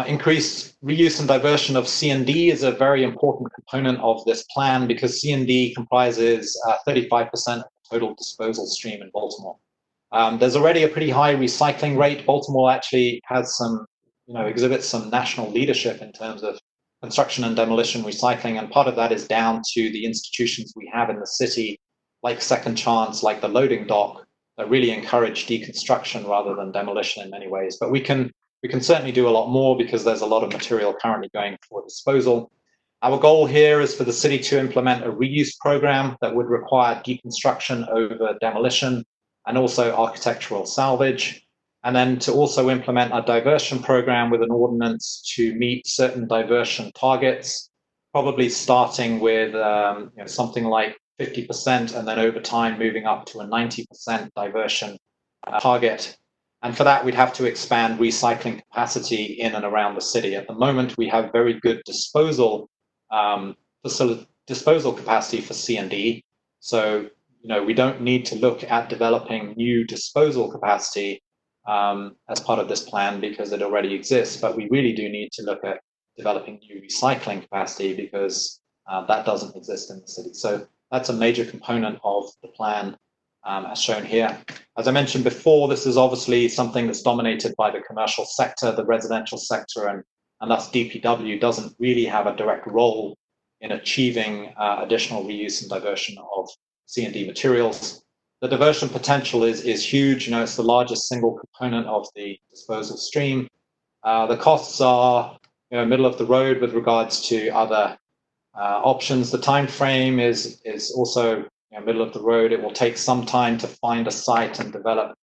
Increased reuse and diversion of C&D is a very important component of this plan because C&D comprises 35% of the total disposal stream in Baltimore. There's already a pretty high recycling rate. Baltimore actually has exhibits some national leadership in terms of construction and demolition recycling, and part of that is down to the institutions we have in the city, like Second Chance, like the loading dock, that really encourage deconstruction rather than demolition in many ways. But we can certainly do a lot more because there's a lot of material currently going for disposal. Our goal here is for the city to implement a reuse program that would require deconstruction over demolition and also architectural salvage, and then to also implement a diversion program with an ordinance to meet certain diversion targets, probably starting with something like 50% and then over time moving up to a 90% diversion target. And for that, we'd have to expand recycling capacity in and around the city. At the moment, we have very good disposal capacity for C&D. So, we don't need to look at developing new disposal capacity as part of this plan because it already exists. But we really do need to look at developing new recycling capacity because that doesn't exist in the city. So that's a major component of the plan. As shown here. As I mentioned before, this is obviously something that's dominated by the commercial sector, the residential sector, and thus DPW doesn't really have a direct role in achieving additional reuse and diversion of C&D materials. The diversion potential is huge. It's the largest single component of the disposal stream. The costs are middle of the road with regards to other options. The time frame is also middle of the road. It will take some time to find a site and develop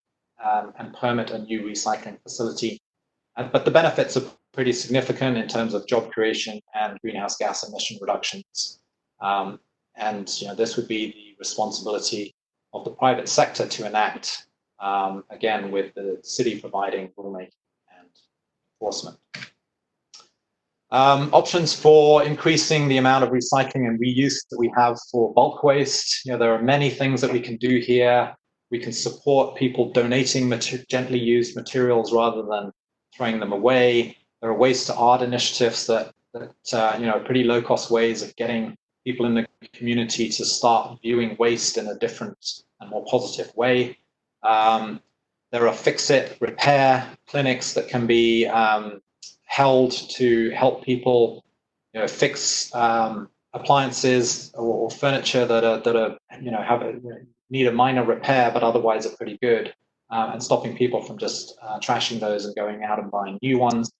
and permit a new recycling facility. But the benefits are pretty significant in terms of job creation and greenhouse gas emission reductions. And this would be the responsibility of the private sector to enact, again, with the city providing rulemaking and enforcement. Options for increasing the amount of recycling and reuse that we have for bulk waste. There are many things that we can do here. We can support people donating gently used materials rather than throwing them away. There are waste to art initiatives that pretty low-cost ways of getting people in the community to start viewing waste in a different and more positive way. There are fix-it, repair clinics that can be held to help people fix appliances or furniture that need a minor repair but otherwise are pretty good, and stopping people from just trashing those and going out and buying new ones.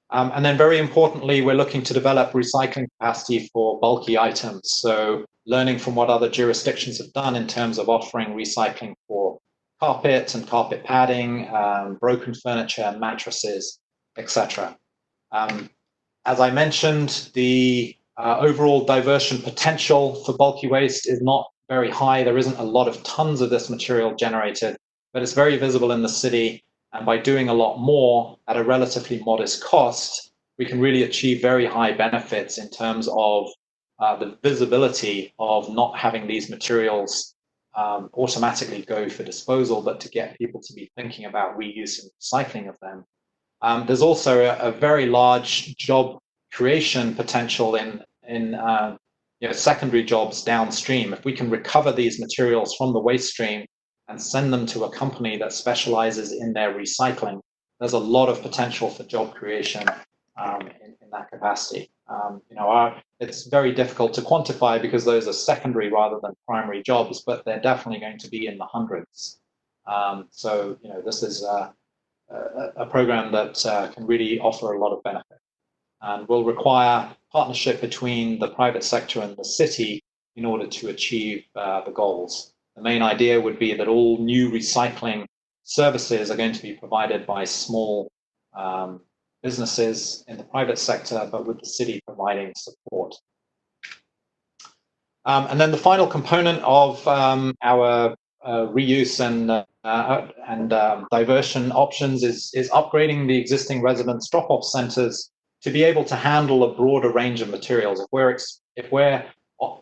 And then very importantly, we're looking to develop recycling capacity for bulky items. So learning from what other jurisdictions have done in terms of offering recycling for carpet and carpet padding, broken furniture, mattresses, etc. As I mentioned, the overall diversion potential for bulky waste is not very high. There isn't a lot of tons of this material generated, but it's very visible in the city. And by doing a lot more at a relatively modest cost, we can really achieve very high benefits in terms of the visibility of not having these materials automatically go for disposal, but to get people to be thinking about reuse and recycling of them. There's also a very large job creation potential in secondary jobs downstream. If we can recover these materials from the waste stream and send them to a company that specializes in their recycling, there's a lot of potential for job creation in that capacity. It's very difficult to quantify because those are secondary rather than primary jobs, but they're definitely going to be in the hundreds. So this is a program that can really offer a lot of benefit, and will require partnership between the private sector and the city in order to achieve the goals. The main idea would be that all new recycling services are going to be provided by small businesses in the private sector, but with the city providing support. And then the final component of our reuse and diversion options is upgrading the existing residence drop-off centers to be able to handle a broader range of materials. If we're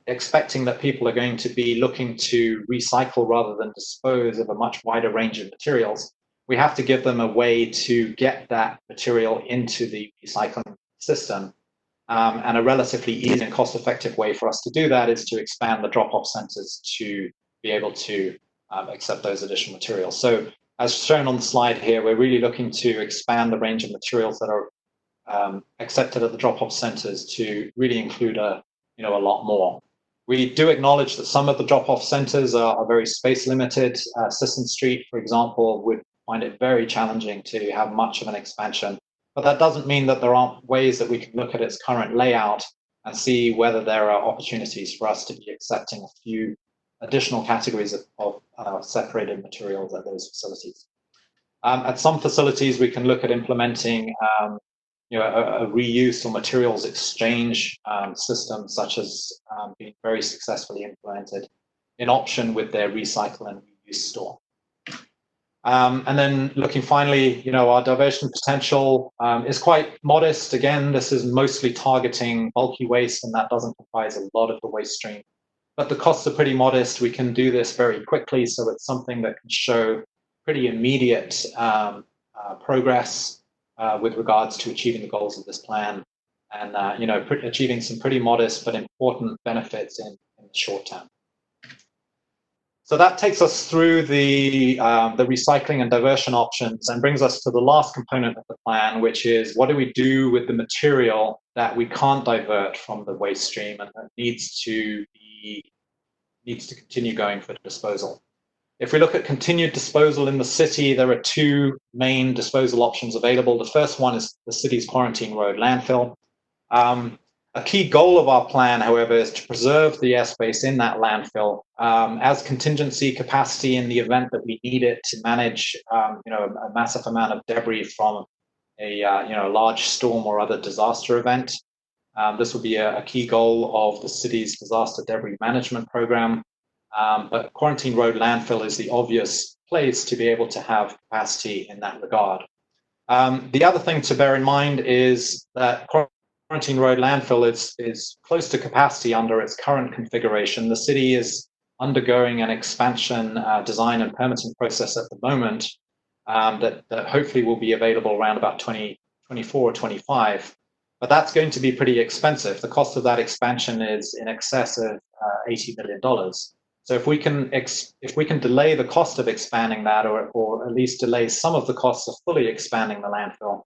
expecting that people are going to be looking to recycle rather than dispose of a much wider range of materials, we have to give them a way to get that material into the recycling system. And a relatively easy and cost-effective way for us to do that is to expand the drop-off centers to be able to accept those additional materials. So as shown on the slide here, we're really looking to expand the range of materials that are accepted at the drop-off centers to really include a lot more. We do acknowledge that some of the drop-off centers are very space limited. Sisson Street, for example, would find it very challenging to have much of an expansion. But that doesn't mean that there aren't ways that we can look at its current layout and see whether there are opportunities for us to be accepting a few additional categories of separated materials at those facilities. At some facilities, we can look at implementing a reuse or materials exchange system, such as being very successfully implemented in option with their recycle and reuse store. And then looking finally, our diversion potential is quite modest. Again, this is mostly targeting bulky waste, and that doesn't comprise a lot of the waste stream. But the costs are pretty modest. We can do this very quickly, so it's something that can show pretty immediate progress with regards to achieving the goals of this plan, and achieving some pretty modest but important benefits in the short term. So that takes us through the recycling and diversion options and brings us to the last component of the plan, which is what do we do with the material that we can't divert from the waste stream and that needs to continue going for disposal. If we look at continued disposal in the city, there are two main disposal options available. The first one is the city's Quarantine Road landfill. A key goal of our plan, however, is to preserve the airspace in that landfill as contingency capacity in the event that we need it to manage a massive amount of debris from a large storm or other disaster event. This would be a key goal of the city's disaster debris management program. But Quarantine Road landfill is the obvious place to be able to have capacity in that regard. The other thing to bear in mind is that Quarantine Road landfill is close to capacity under its current configuration. The city is undergoing an expansion design and permitting process at the moment that hopefully will be available around about 2024 or 25. But that's going to be pretty expensive. The cost of that expansion is in excess of $80 million. So if we can delay the cost of expanding that, or at least delay some of the costs of fully expanding the landfill,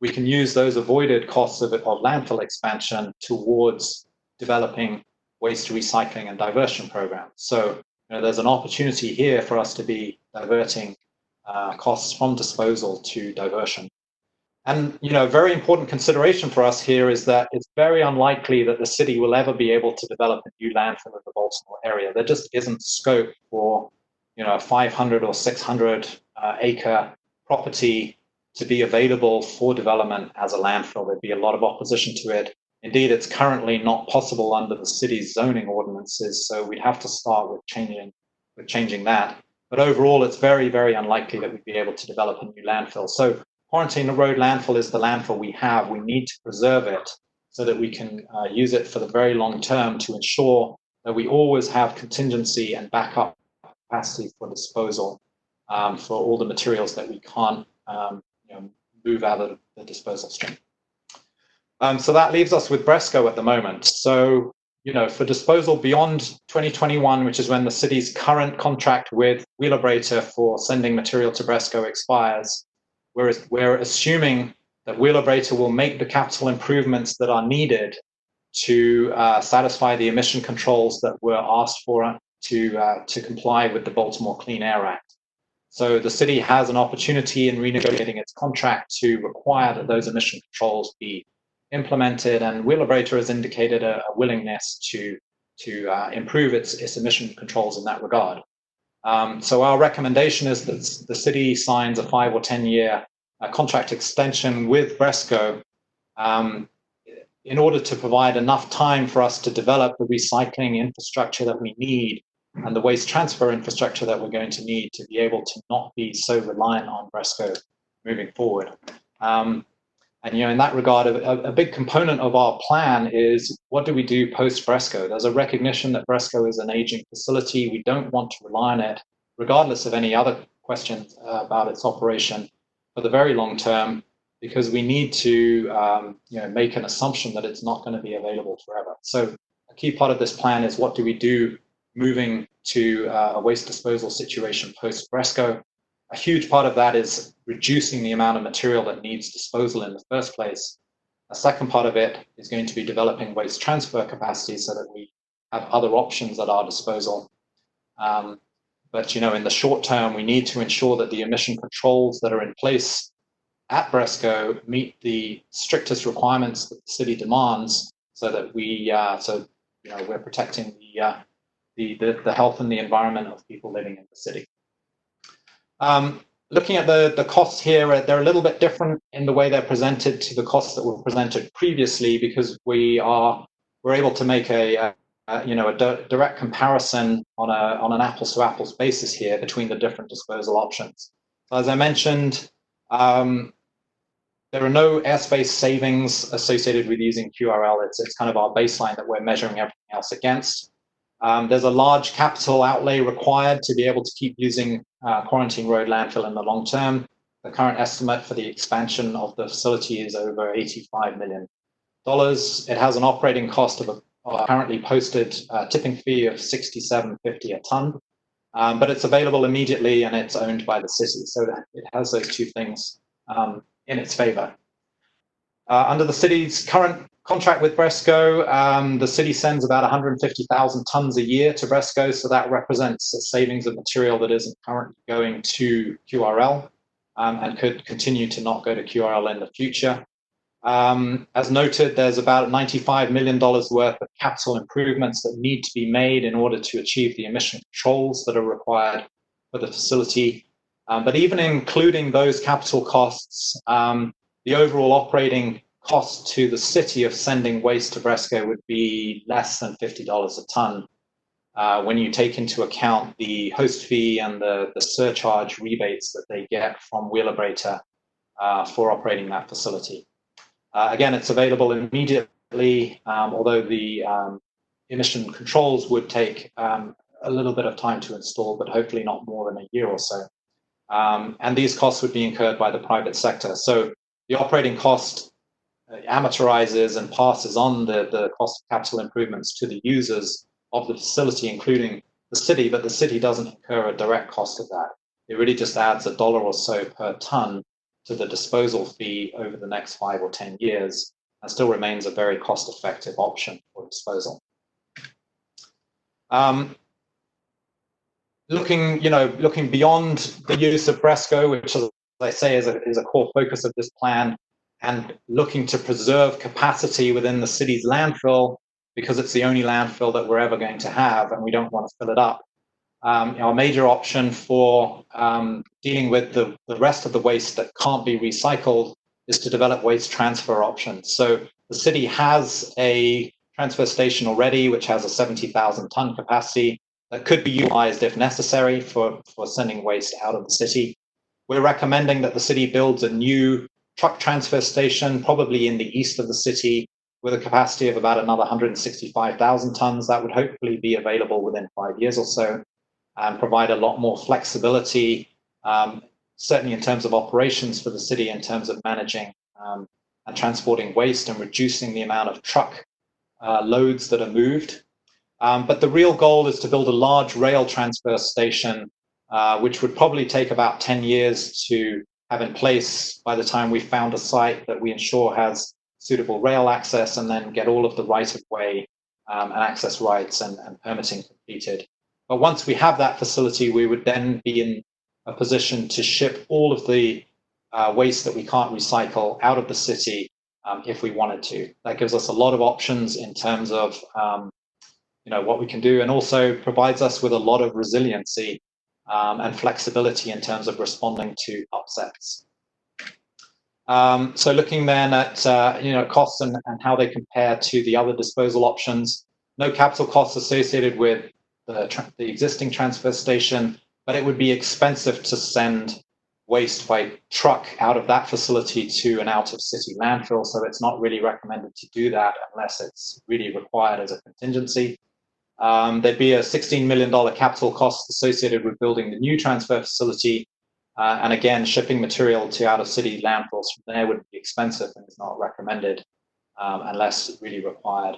we can use those avoided costs of landfill expansion towards developing waste recycling and diversion programs. So there's an opportunity here for us to be diverting costs from disposal to diversion. And a very important consideration for us here is that it's very unlikely that the city will ever be able to develop a new landfill in the Baltimore area. There just isn't scope for a 500 or 600 acre property to be available for development as a landfill. There'd be a lot of opposition to it. Indeed, it's currently not possible under the city's zoning ordinances, so we'd have to start with changing that. But overall, it's very, very unlikely that we'd be able to develop a new landfill. So Quarantine Road landfill is the landfill we have. We need to preserve it so that we can use it for the very long term to ensure that we always have contingency and backup capacity for disposal for all the materials that we can't move out of the disposal stream. So that leaves us with Bresco at the moment. So, for disposal beyond 2021, which is when the city's current contract with Wheelabrator for sending material to Bresco expires, we're assuming that Wheelabrator will make the capital improvements that are needed to satisfy the emission controls that were asked for to comply with the Baltimore Clean Air Act. So the city has an opportunity in renegotiating its contract to require that those emission controls be implemented, and Wheelabrator has indicated a willingness to improve its emission controls in that regard. So our recommendation is that the city signs a 5 or 10 year contract extension with Bresco in order to provide enough time for us to develop the recycling infrastructure that we need and the waste transfer infrastructure that we're going to need to be able to not be so reliant on Bresco moving forward. And in that regard, a big component of our plan is what do we do post-Bresco? There's a recognition that Bresco is an aging facility. We don't want to rely on it, regardless of any other questions about its operation for the very long term, because we need to make an assumption that it's not going to be available forever. So a key part of this plan is what do we do moving to a waste disposal situation post-Bresco. A huge part of that is reducing the amount of material that needs disposal in the first place. A second part of it is going to be developing waste transfer capacity so that we have other options at our disposal. But in the short term, we need to ensure that the emission controls that are in place at Bresco meet the strictest requirements that the city demands, so that we're protecting the health and the environment of people living in the city. Looking at the costs here, they're a little bit different in the way they're presented to the costs that were presented previously, because we're able to make a direct comparison on an apples to apples basis here between the different disposal options. So as I mentioned, there are no airspace savings associated with using QRL. It's kind of our baseline that we're measuring everything else against. There's a large capital outlay required to be able to keep using Quarantine Road landfill in the long term. The current estimate for the expansion of the facility is over $85 million. It has an operating cost of a currently posted tipping fee of $67.50 a ton, but it's available immediately and it's owned by the city. So it has those two things in its favor. Under the city's current contract with Bresco, the city sends about 150,000 tons a year to Bresco, so that represents a savings of material that isn't currently going to QRL and could continue to not go to QRL in the future. As noted, there's about $95 million worth of capital improvements that need to be made in order to achieve the emission controls that are required for the facility. But even including those capital costs, the overall operating cost to the city of sending waste to Bresco would be less than $50 a ton when you take into account the host fee and the surcharge rebates that they get from Wheelabrator for operating that facility. Again, it's available immediately, although the emission controls would take a little bit of time to install, but hopefully not more than a year or so. And these costs would be incurred by the private sector. So the operating cost amortizes and passes on the cost of capital improvements to the users of the facility, including the city, but the city doesn't incur a direct cost of that. It really just adds $1 or so per ton to the disposal fee over the next 5 or 10 years, and still remains a very cost-effective option for disposal. Looking beyond the use of Bresco, which, as I say, is a core focus of this plan, and looking to preserve capacity within the city's landfill, because it's the only landfill that we're ever going to have, and we don't want to fill it up. Our major option for dealing with the rest of the waste that can't be recycled is to develop waste transfer options. So the city has a transfer station already, which has a 70,000 ton capacity that could be utilized if necessary for sending waste out of the city. we're recommending that the city builds a new truck transfer station, probably in the east of the city, with a capacity of about another 165,000 tons. That would hopefully be available within 5 years or so, and provide a lot more flexibility, certainly in terms of operations for the city, in terms of managing and transporting waste and reducing the amount of truck loads that are moved. But the real goal is to build a large rail transfer station, which would probably take about 10 years to have in place by the time we found a site that we ensure has suitable rail access, and then get all of the right-of-way and access rights and permitting completed. But once we have that facility, we would then be in a position to ship all of the waste that we can't recycle out of the city if we wanted to. That gives us a lot of options in terms of what we can do, and also provides us with a lot of resiliency and flexibility in terms of responding to upsets. So looking then at costs and how they compare to the other disposal options, no capital costs associated with the existing transfer station, but it would be expensive to send waste by truck out of that facility to an out-of-city landfill, so it's not really recommended to do that unless it's really required as a contingency. There'd be a $16 million capital cost associated with building the new transfer facility, and again, shipping material to out-of-city landfills from there would be expensive and is not recommended unless really required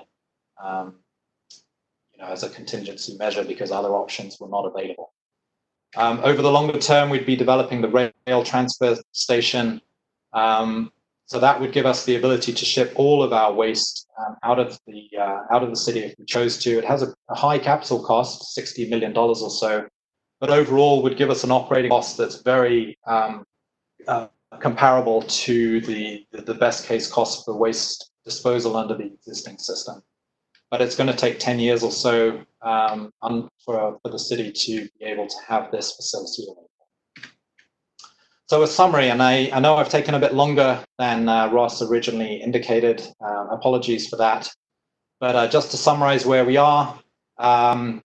as a contingency measure, because other options were not available. Over the longer term, we'd be developing the rail transfer station. So that would give us the ability to ship all of our waste out of the city if we chose to. It has a high capital cost, $60 million or so, but overall would give us an operating cost that's very comparable to the best case cost for waste disposal under the existing system. But it's going to take 10 years or so for the city to be able to have this facility available. So a summary, and I know I've taken a bit longer than Ross originally indicated. Apologies for that. But just to summarize where we are, the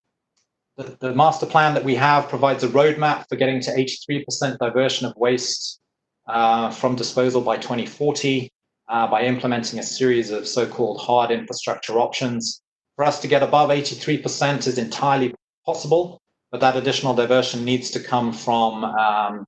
master plan that we have provides a roadmap for getting to 83% diversion of waste from disposal by 2040 by implementing a series of so-called hard infrastructure options. For us to get above 83% is entirely possible, but that additional diversion needs to come from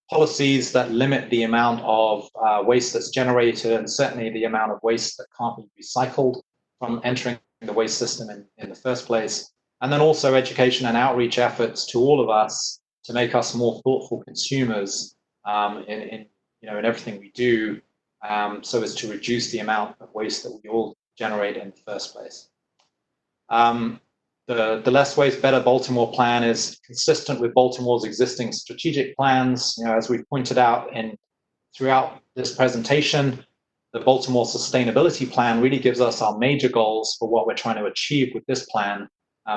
policies that limit the amount of waste that's generated, and certainly the amount of waste that can't be recycled from entering the waste system in the first place. And then also education and outreach efforts to all of us to make us more thoughtful consumers in everything we do, so as to reduce the amount of waste that we all generate in the first place. The Less Waste, Better Baltimore plan is consistent with Baltimore's existing strategic plans. As we've pointed out throughout this presentation, the Baltimore Sustainability Plan really gives us our major goals for what we're trying to achieve with this plan.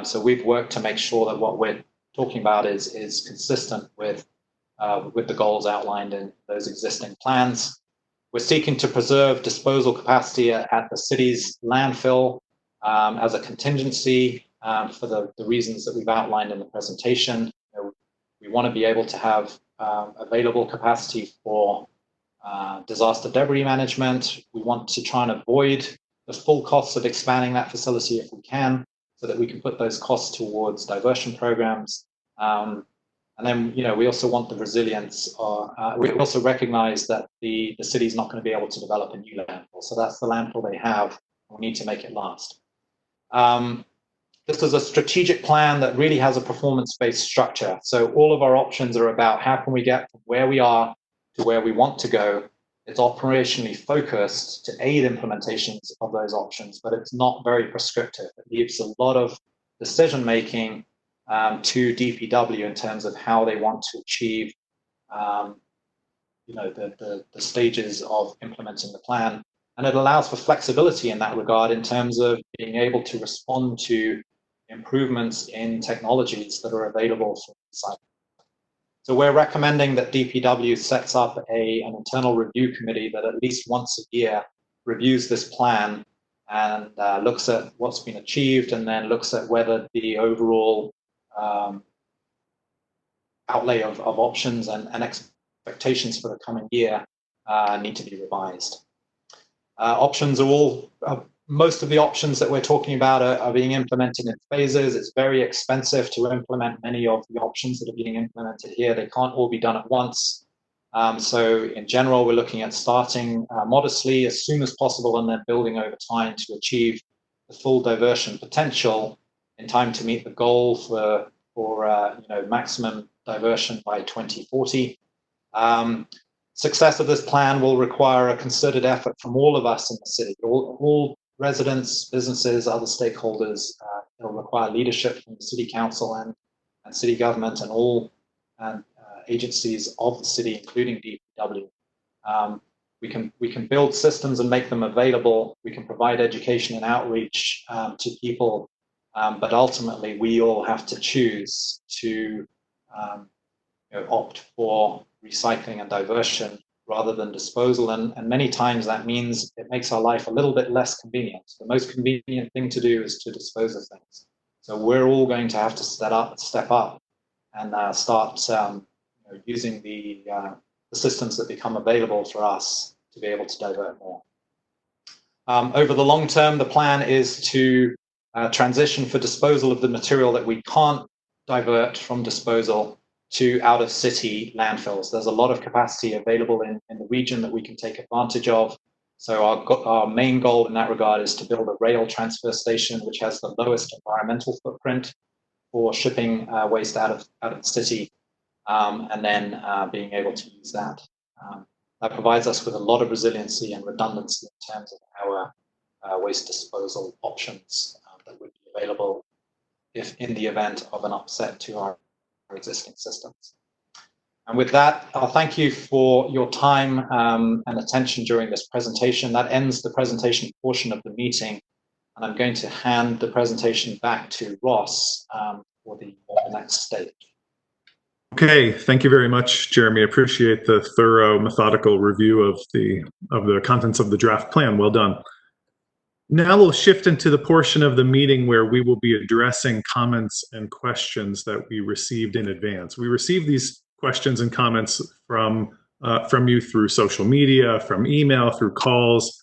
So we've worked to make sure that what we're talking about is consistent with the goals outlined in those existing plans. We're seeking to preserve disposal capacity at the city's landfill as a contingency for the reasons that we've outlined in the presentation. We want to be able to have available capacity for disaster debris management. We want to try and avoid the full costs of expanding that facility if we can, so that we can put those costs towards diversion programs. And then, we also want the resilience. We also recognize that the city is not going to be able to develop a new landfill. So that's the landfill they have. We need to make it last. This is a strategic plan that really has a performance-based structure. So all of our options are about how can we get from where we are to where we want to go. It's operationally focused to aid implementations of those options, but it's not very prescriptive. It leaves a lot of decision-making to DPW in terms of how they want to achieve the stages of implementing the plan. And it allows for flexibility in that regard in terms of being able to respond to improvements in technologies that are available for recycling. So we're recommending that DPW sets up an internal review committee that at least once a year reviews this plan and looks at what's been achieved, and then looks at whether the overall outlay of options and expectations for the coming year need to be revised. Options are all, most of the options that we're talking about are being implemented in phases. It's very expensive to implement many of the options that are being implemented here. They can't all be done at once. So in general, we're looking at starting modestly as soon as possible and then building over time to achieve the full diversion potential in time to meet the goal for maximum diversion by 2040. Success of this plan will require a concerted effort from all of us in the city, all residents, businesses, other stakeholders. It'll require leadership from the city council and city government and all agencies of the city, including DPW. We can build systems and make them available. We can provide education and outreach to people, but ultimately we all have to choose to opt for recycling and diversion rather than disposal. And many times that means it makes our life a little bit less convenient. The most convenient thing to do is to dispose of things. So we're all going to have to step up and start using the systems that become available for us to be able to divert more. Over the long term, the plan is to transition for disposal of the material that we can't divert from disposal to out-of-city landfills. There's a lot of capacity available in the region that we can take advantage of. So our main goal in that regard is to build a rail transfer station which has the lowest environmental footprint for shipping waste out of the city, and then being able to use that. That provides us with a lot of resiliency and redundancy in terms of our waste disposal options that would be available if in the event of an upset to our existing systems. And with that, I'll thank you for your time and attention during this presentation. That ends the presentation portion of the meeting, and I'm going to hand the presentation back to Ross for the next stage. Okay, thank you very much, Jeremy. I appreciate the thorough, methodical review of the contents of the draft plan. Well done. Now we'll shift into the portion of the meeting where we will be addressing comments and questions that we received in advance. We received these questions and comments from you through social media, from email, through calls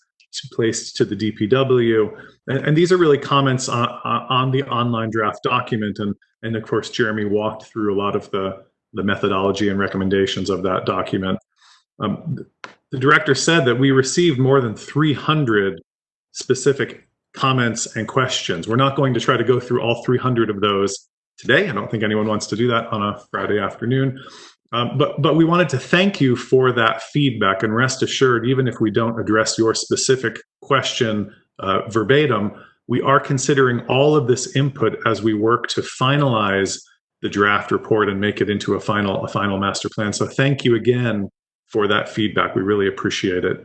placed to the DPW, and these are really comments on the online draft document. And of course, Jeremy walked through a lot of the methodology and recommendations of that document. The director said that we received more than 300 specific comments and questions. We're not going to try to go through all 300 of those today. I don't think anyone wants to do that on a Friday afternoon. But we wanted to thank you for that feedback, and rest assured, even if we don't address your specific question verbatim, we are considering all of this input as we work to finalize the draft report and make it into a final master plan. So thank you again for that feedback. We really appreciate it.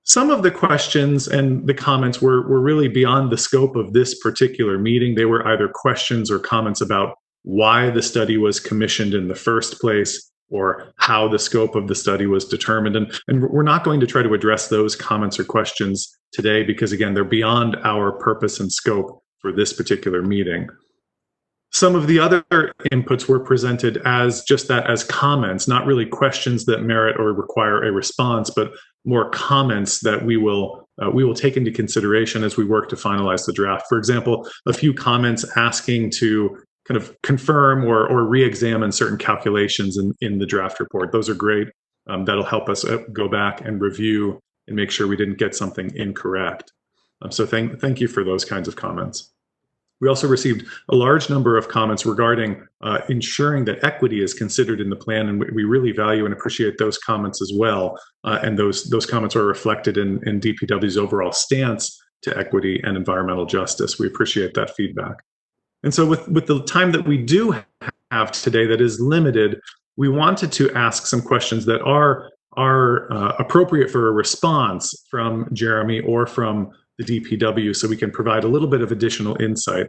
Some of the questions and the comments were really beyond the scope of this particular meeting. They were either questions or comments about why the study was commissioned in the first place, or how the scope of the study was determined. And we're not going to try to address those comments or questions today because, again, they're beyond our purpose and scope for this particular meeting. Some of the other inputs were presented as just that, as comments, not really questions that merit or require a response, but more comments that we will take into consideration as we work to finalize the draft. For example, a few comments asking to kind of confirm or re-examine certain calculations in the draft report. Those are great. That'll help us go back and review and make sure we didn't get something incorrect. So thank you for those kinds of comments. We also received a large number of comments regarding ensuring that equity is considered in the plan, and we really value and appreciate those comments as well. And those comments are reflected in DPW's overall stance to equity and environmental justice. We appreciate that feedback. And so with the time that we do have today that is limited, we wanted to ask some questions that are appropriate for a response from Jeremy or from the DPW, so we can provide a little bit of additional insight.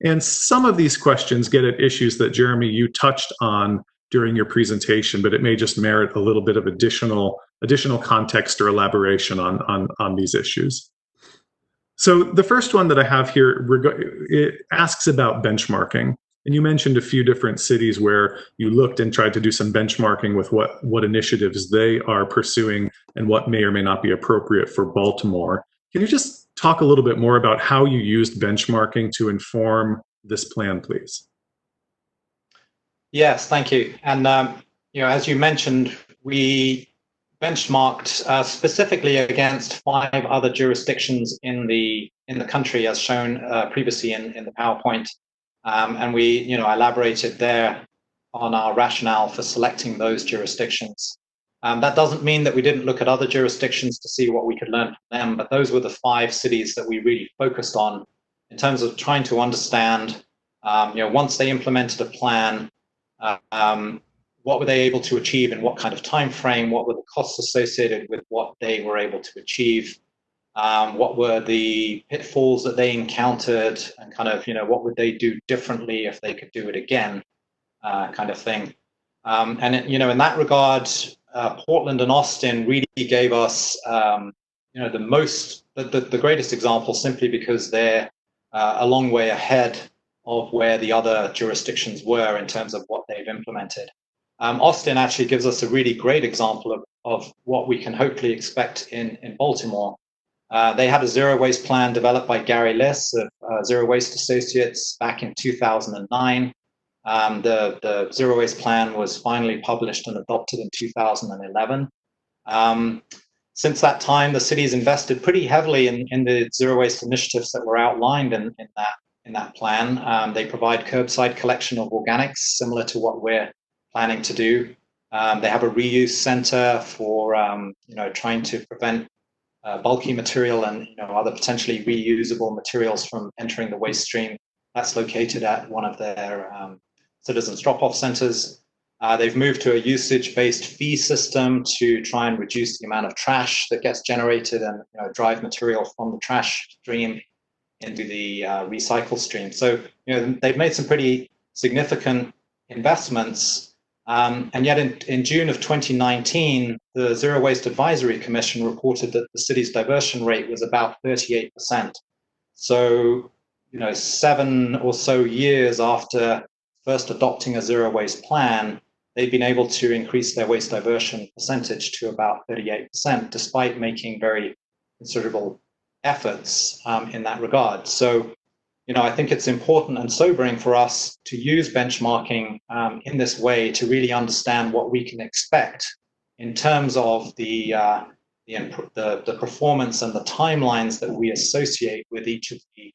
And some of these questions get at issues that, Jeremy, you touched on during your presentation, but it may just merit a little bit of additional context or elaboration on these issues. So the first one that I have here, it asks about benchmarking. And you mentioned a few different cities where you looked and tried to do some benchmarking with what initiatives they are pursuing and what may or may not be appropriate for Baltimore. Can you just talk a little bit more about how you used benchmarking to inform this plan, please? Yes, thank you. And as you mentioned, we benchmarked specifically against 5 other jurisdictions in the country, as shown previously in the PowerPoint, and we elaborated there on our rationale for selecting those jurisdictions. That doesn't mean that we didn't look at other jurisdictions to see what we could learn from them, but those were the 5 cities that we really focused on in terms of trying to understand, once they implemented a plan, what were they able to achieve in what kind of time frame, what were the costs associated with what they were able to achieve, what were the pitfalls that they encountered, and kind of, what would they do differently if they could do it again, kind of thing. And in that regard, Portland and Austin really gave us, the greatest example, simply because they're a long way ahead of where the other jurisdictions were in terms of what they've implemented. Austin actually gives us a really great example of what we can hopefully expect in Baltimore. They had a zero waste plan developed by Gary Liss of Zero Waste Associates back in 2009. The zero waste plan was finally published and adopted in 2011. Since that time, the city's invested pretty heavily in the zero waste initiatives that were outlined in that plan. They provide curbside collection of organics, similar to what we're planning to do. They have a reuse center for trying to prevent bulky material and other potentially reusable materials from entering the waste stream. That's located at one of their citizens drop-off centers. They've moved to a usage-based fee system to try and reduce the amount of trash that gets generated and drive material from the trash stream into the recycle stream. So they've made some pretty significant investments, and yet in June of 2019, the Zero Waste Advisory Commission reported that the city's diversion rate was about 38%. So 7 or so years after first adopting a zero waste plan, they've been able to increase their waste diversion percentage to about 38%, despite making very considerable efforts in that regard. So, I think it's important and sobering for us to use benchmarking in this way to really understand what we can expect in terms of the performance and the timelines that we associate with each of the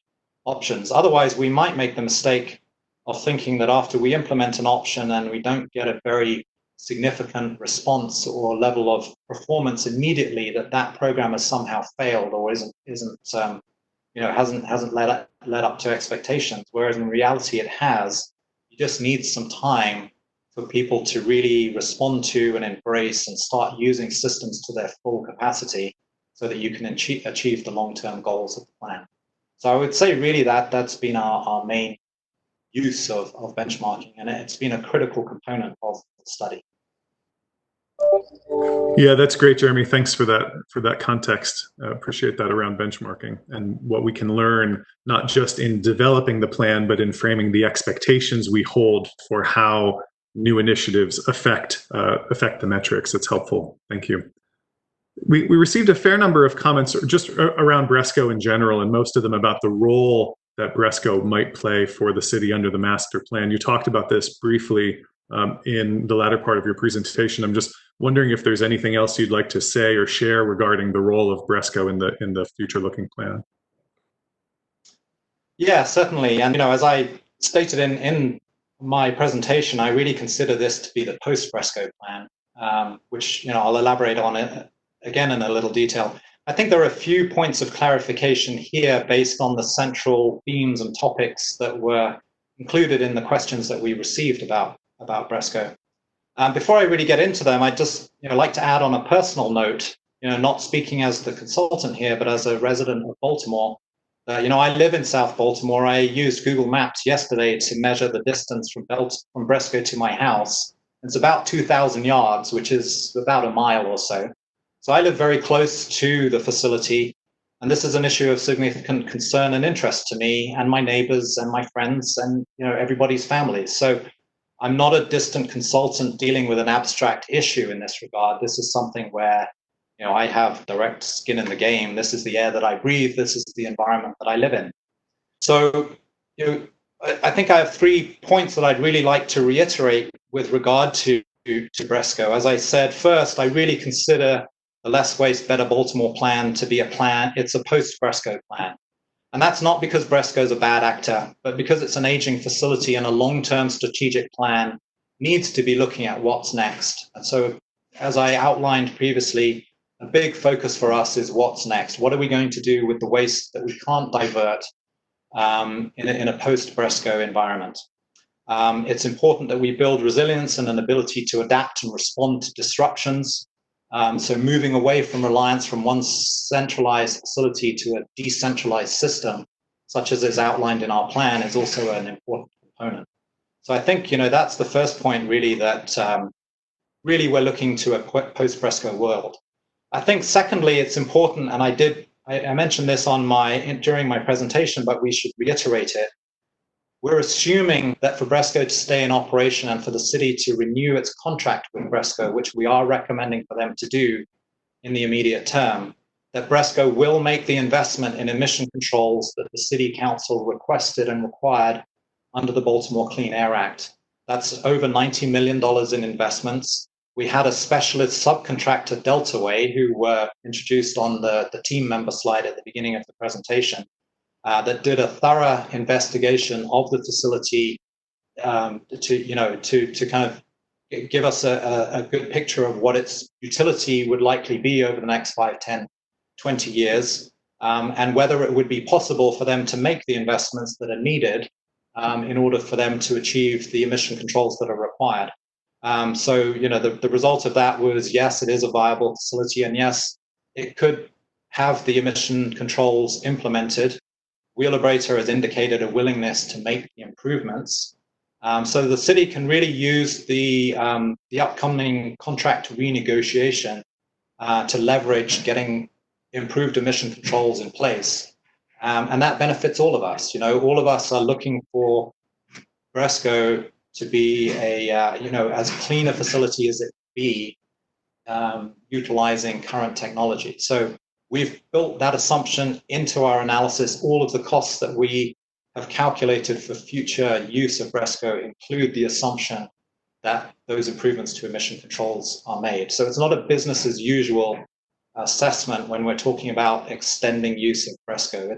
options. Otherwise, we might make the mistake of thinking that after we implement an option and we don't get a very significant response or level of performance immediately, that program has somehow failed or hasn't led up to expectations. Whereas in reality, it has. You just need some time for people to really respond to and embrace and start using systems to their full capacity, so that you can achieve the long-term goals of the plan. So I would say really that's been our main use of benchmarking, and it's been a critical component of the study. Yeah, that's great, Jeremy. Thanks for that context. Appreciate that around benchmarking and what we can learn, not just in developing the plan, but in framing the expectations we hold for how new initiatives affect the metrics. It's helpful. Thank you. We received a fair number of comments just around Bresco in general, and most of them about the role that Bresco might play for the city under the master plan. You talked about this briefly in the latter part of your presentation. I'm just wondering if there's anything else you'd like to say or share regarding the role of Bresco in the future-looking plan. Yeah, certainly. And as I stated in my presentation, I really consider this to be the post-Bresco plan, which I'll elaborate on it again in a little detail. I think there are a few points of clarification here based on the central themes and topics that were included in the questions that we received about Bresco. Before I really get into them, I'd just like to add on a personal note, not speaking as the consultant here, but as a resident of Baltimore. I live in South Baltimore. I used Google Maps yesterday to measure the distance from Bresco to my house. It's about 2,000 yards, which is about a mile or so. So I live very close to the facility, And this is an issue of significant concern and interest to me and my neighbors and my friends and everybody's families. So I'm not a distant consultant dealing with an abstract issue in this regard. This is something where I have direct skin in the game. This is the air that I breathe. This is the environment that I live in. So I think I have 3 points that I'd really like to reiterate with regard to BRESCO. As I said, first, I really consider the Less Waste, Better Baltimore plan to be a plan. It's a post-BRESCO plan. And that's not because BRESCO is a bad actor, but because it's an aging facility and a long-term strategic plan needs to be looking at what's next. And so, as I outlined previously, a big focus for us is what's next. What are we going to do with the waste that we can't divert in a post-BRESCO environment? It's important that we build resilience and an ability to adapt and respond to disruptions. So moving away from reliance from one centralized facility to a decentralized system, such as is outlined in our plan, is also an important component. So I think, that's the first point, really, that really we're looking to a post-BRESCO world. I think, secondly, it's important, and I mentioned this during my presentation, but we should reiterate it. We're assuming that for BRESCO to stay in operation and for the city to renew its contract with BRESCO, which we are recommending for them to do in the immediate term, that BRESCO will make the investment in emission controls that the City Council requested and required under the Baltimore Clean Air Act. That's over $90 million in investments. We had a specialist subcontractor, Deltaway, who were introduced on the team member slide at the beginning of the presentation, that did a thorough investigation of the facility to kind of give us a good picture of what its utility would likely be over the next 5, 10, 20 years, and whether it would be possible for them to make the investments that are needed in order for them to achieve the emission controls that are required. So the result of that was, yes, it is a viable facility, and yes, it could have the emission controls implemented. Wheelabrator has indicated a willingness to make the improvements. So the city can really use the upcoming contract renegotiation to leverage getting improved emission controls in place. And that benefits all of us. All of us are looking for BRESCO to be as clean a facility as it can be, utilizing current technology. So we've built that assumption into our analysis. All of the costs that we have calculated for future use of BRESCO include the assumption that those improvements to emission controls are made. So it's not a business as usual assessment when we're talking about extending use of BRESCO.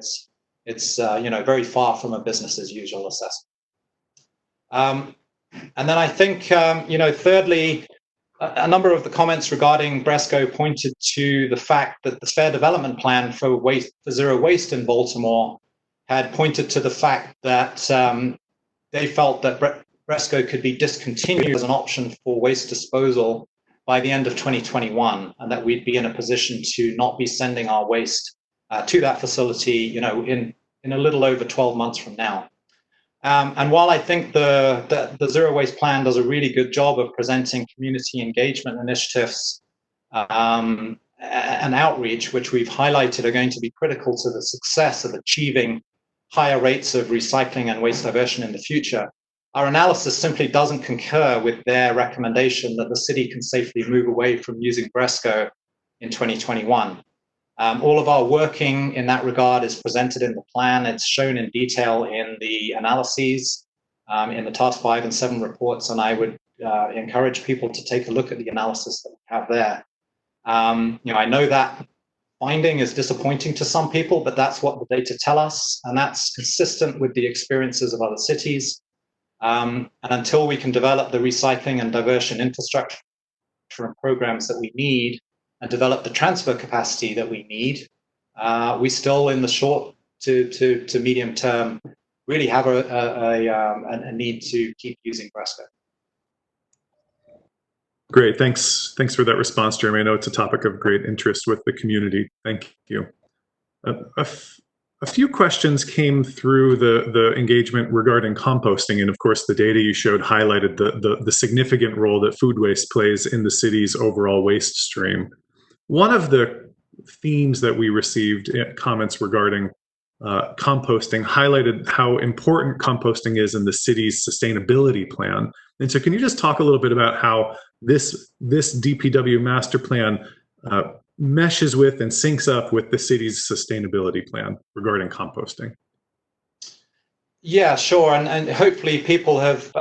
It's very far from a business as usual assessment. And then I think, thirdly, a number of the comments regarding BRESCO pointed to the fact that the Fair Development Plan for zero waste in Baltimore had pointed to the fact that they felt that BRESCO could be discontinued as an option for waste disposal by the end of 2021, and that we'd be in a position to not be sending our waste to that facility, in a little over 12 months from now. And while I think the Zero Waste Plan does a really good job of presenting community engagement initiatives and outreach, which we've highlighted are going to be critical to the success of achieving higher rates of recycling and waste diversion in the future, our analysis simply doesn't concur with their recommendation that the city can safely move away from using BRESCO in 2021. All of our working in that regard is presented in the plan. It's shown in detail in the analyses, in the Task 5 and 7 reports, and I would encourage people to take a look at the analysis that we have there. I know that finding is disappointing to some people, but that's what the data tell us, and that's consistent with the experiences of other cities. And until we can develop the recycling and diversion infrastructure and programs that we need, and develop the transfer capacity that we need, we still, in the short to medium term, really have a need to keep using BRESCO. Great, thanks for that response, Jeremy. I know it's a topic of great interest with the community. Thank you. A few questions came through the engagement regarding composting, and of course the data you showed highlighted the significant role that food waste plays in the city's overall waste stream. One of the themes that we received, comments regarding composting, highlighted how important composting is in the city's sustainability plan. And so can you just talk a little bit about how this DPW master plan meshes with and syncs up with the city's sustainability plan regarding composting? Yeah, sure. And hopefully people have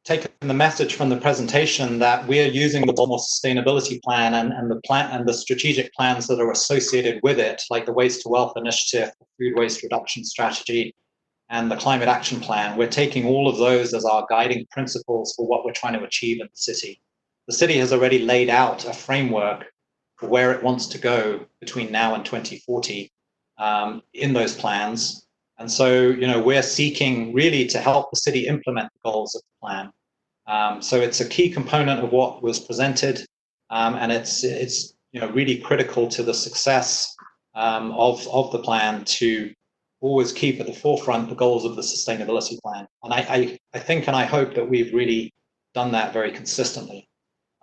taken the message from the presentation that we're using the Baltimore Sustainability Plan and the plan and the strategic plans that are associated with it, like the Waste to Wealth Initiative, the Food Waste Reduction Strategy, and the Climate Action Plan. We're taking all of those as our guiding principles for what we're trying to achieve in the city. The city has already laid out a framework for where it wants to go between now and 2040 in those plans. And so, we're seeking really to help the city implement the goals of the plan. So it's a key component of what was presented, and it's really critical to the success of the plan to always keep at the forefront the goals of the sustainability plan. And I think and I hope that we've really done that very consistently.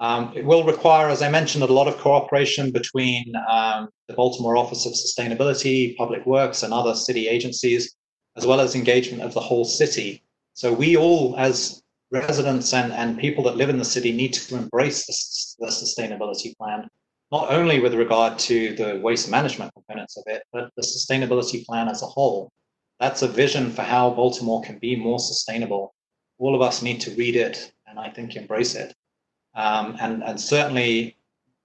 It will require, as I mentioned, a lot of cooperation between the Baltimore Office of Sustainability, Public Works, and other city agencies, as well as engagement of the whole city. So we all, as residents and people that live in the city, need to embrace the sustainability plan, not only with regard to the waste management components of it, but the sustainability plan as a whole. That's a vision for how Baltimore can be more sustainable. All of us need to read it and I think embrace it. And certainly,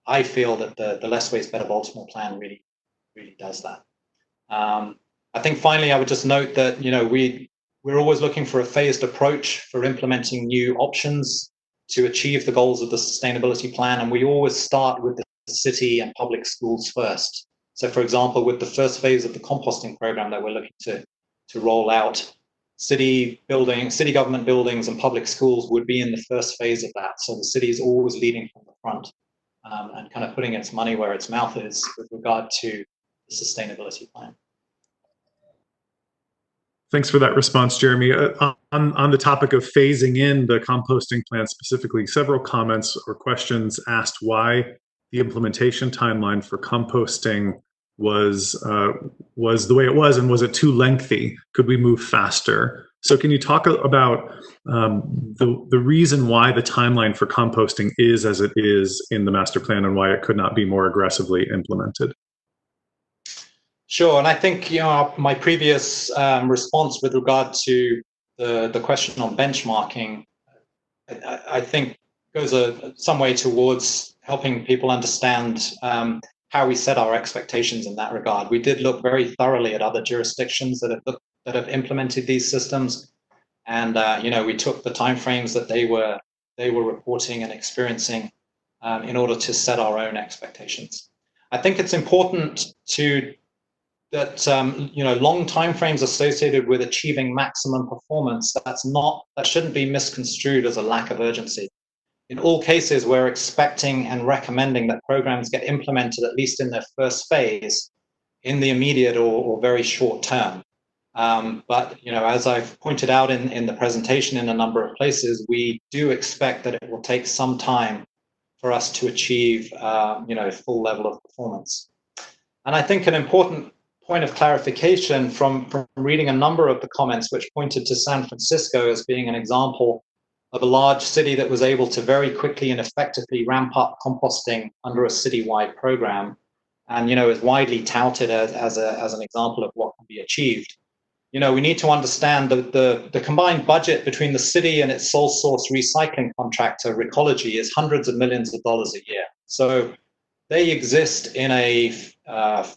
I feel that the Less Waste, Better Baltimore plan really does that. I think finally, I would just note that we're always looking for a phased approach for implementing new options to achieve the goals of the sustainability plan, and we always start with the city and public schools first. So, for example, with the first phase of the composting program that we're looking to roll out, city government buildings and public schools would be in the first phase of that. So the city is always leading from the front and kind of putting its money where its mouth is with regard to the sustainability plan. Thanks for that response, Jeremy. On the topic of phasing in the composting plan specifically, several comments or questions asked why the implementation timeline for composting was the way it was, and was it too lengthy? Could we move faster? So can you talk about the reason why the timeline for composting is as it is in the master plan, and why it could not be more aggressively implemented? Sure, and I think my previous response with regard to the question on benchmarking, I think goes some way towards helping people understand how we set our expectations in that regard. We did look very thoroughly at other jurisdictions that have implemented these systems, and we took the timeframes that they were reporting and experiencing in order to set our own expectations. I think it's important that long timeframes associated with achieving maximum performance, that shouldn't be misconstrued as a lack of urgency. In all cases, we're expecting and recommending that programs get implemented, at least in their first phase, in the immediate or very short term. But as I've pointed out in the presentation in a number of places, we do expect that it will take some time for us to achieve full level of performance. And I think an important point of clarification from reading a number of the comments which pointed to San Francisco as being an example of a large city that was able to very quickly and effectively ramp up composting under a citywide program, and is widely touted as an example of what can be achieved. We need to understand that the combined budget between the city and its sole source recycling contractor, Recology, is hundreds of millions of dollars a year. So they exist in a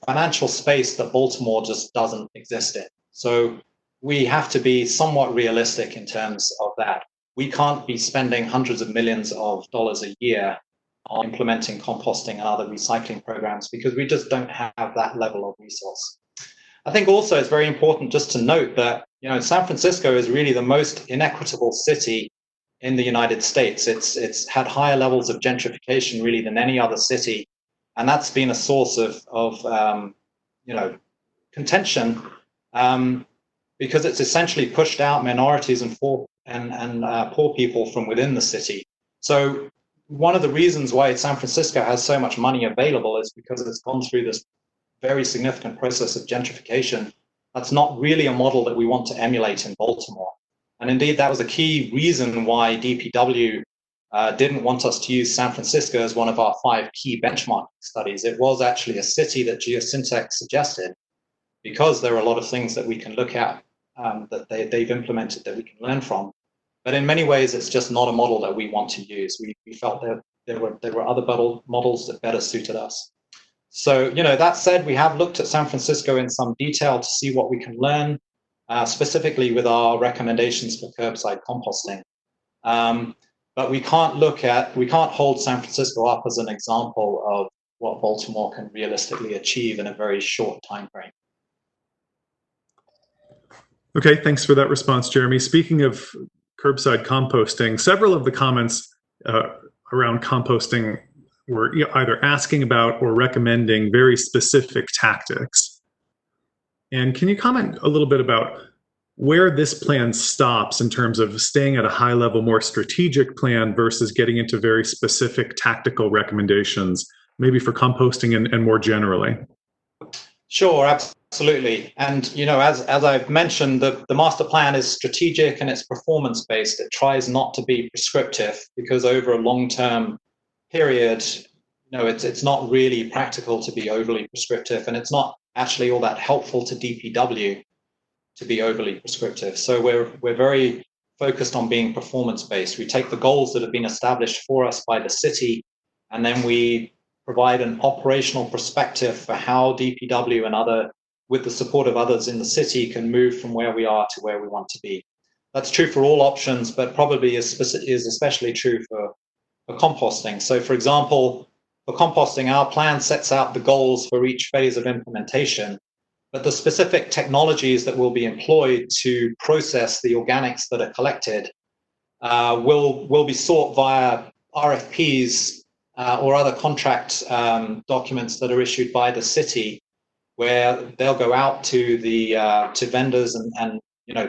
financial space that Baltimore just doesn't exist in. So we have to be somewhat realistic in terms of that. We can't be spending hundreds of millions of dollars a year on implementing composting and other recycling programs because we just don't have that level of resource. I think also it's very important just to note that San Francisco is really the most inequitable city in the United States. It's had higher levels of gentrification really than any other city, and that's been a source of contention because it's essentially pushed out minorities and poor people from within the city. So one of the reasons why San Francisco has so much money available is because it's gone through this very significant process of gentrification. That's not really a model that we want to emulate in Baltimore. And indeed, that was a key reason why DPW didn't want us to use San Francisco as one of our 5 key benchmarking studies. It was actually a city that Geosyntex suggested, because there are a lot of things that we can look at that they've implemented that we can learn from. But in many ways, it's just not a model that we want to use. We felt that there were other models that better suited us. So, that said, we have looked at San Francisco in some detail to see what we can learn, specifically with our recommendations for curbside composting. But we can't hold San Francisco up as an example of what Baltimore can realistically achieve in a very short time frame. Okay, thanks for that response, Jeremy. Speaking of curbside composting, several of the comments around composting were either asking about or recommending very specific tactics. And can you comment a little bit about where this plan stops in terms of staying at a high level, more strategic plan versus getting into very specific tactical recommendations, maybe for composting and more generally? Sure, absolutely. And, as I've mentioned, the master plan is strategic and it's performance-based. It tries not to be prescriptive, because over a long-term period, it's not really practical to be overly prescriptive, and it's not actually all that helpful to DPW to be overly prescriptive. So we're very focused on being performance-based. We take the goals that have been established for us by the city, and then we provide an operational perspective for how DPW and with the support of others in the city, can move from where we are to where we want to be. That's true for all options, but probably is especially true for composting. So, for example, for composting, our plan sets out the goals for each phase of implementation, but the specific technologies that will be employed to process the organics that are collected will be sought via RFPs or other contract documents that are issued by the city, where they'll go out to the to vendors and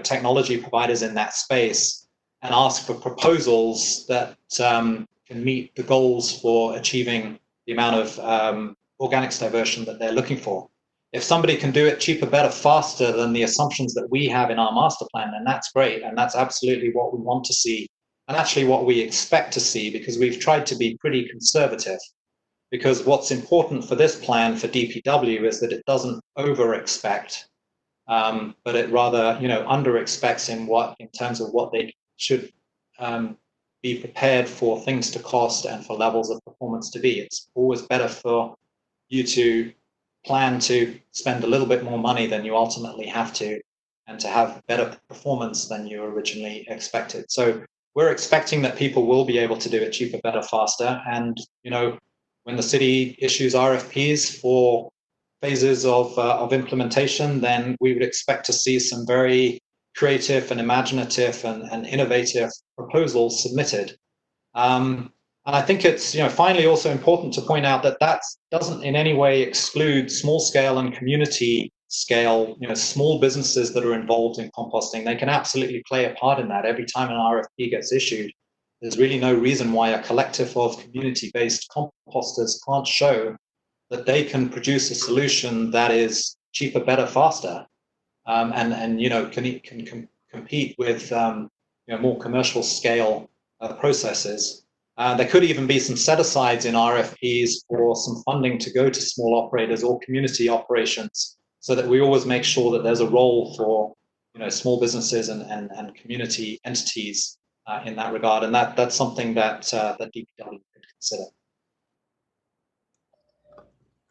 technology providers in that space and ask for proposals that can meet the goals for achieving the amount of organics diversion that they're looking for. If somebody can do it cheaper, better, faster than the assumptions that we have in our master plan, then that's great, and that's absolutely what we want to see, and actually what we expect to see, because we've tried to be pretty conservative. Because what's important for this plan for DPW is that it doesn't over-expect, but it rather under-expects in terms of what they should be prepared for things to cost and for levels of performance to be. It's always better for you to plan to spend a little bit more money than you ultimately have to, and to have better performance than you originally expected. So we're expecting that people will be able to do it cheaper, better, faster. And, when the city issues RFPs for phases of implementation, then we would expect to see some very creative and imaginative and innovative proposals submitted. And I think it's finally also important to point out that that doesn't in any way exclude small scale and community scale, small businesses that are involved in composting. They can absolutely play a part in that. Every time an RFP gets issued, there's really no reason why a collective of community-based composters can't show that they can produce a solution that is cheaper, better, faster, and can compete with more commercial scale processes. There could even be some set-asides in RFPs for some funding to go to small operators or community operations, so that we always make sure that there's a role for small businesses and community entities in that regard, and that's something that DPW could consider.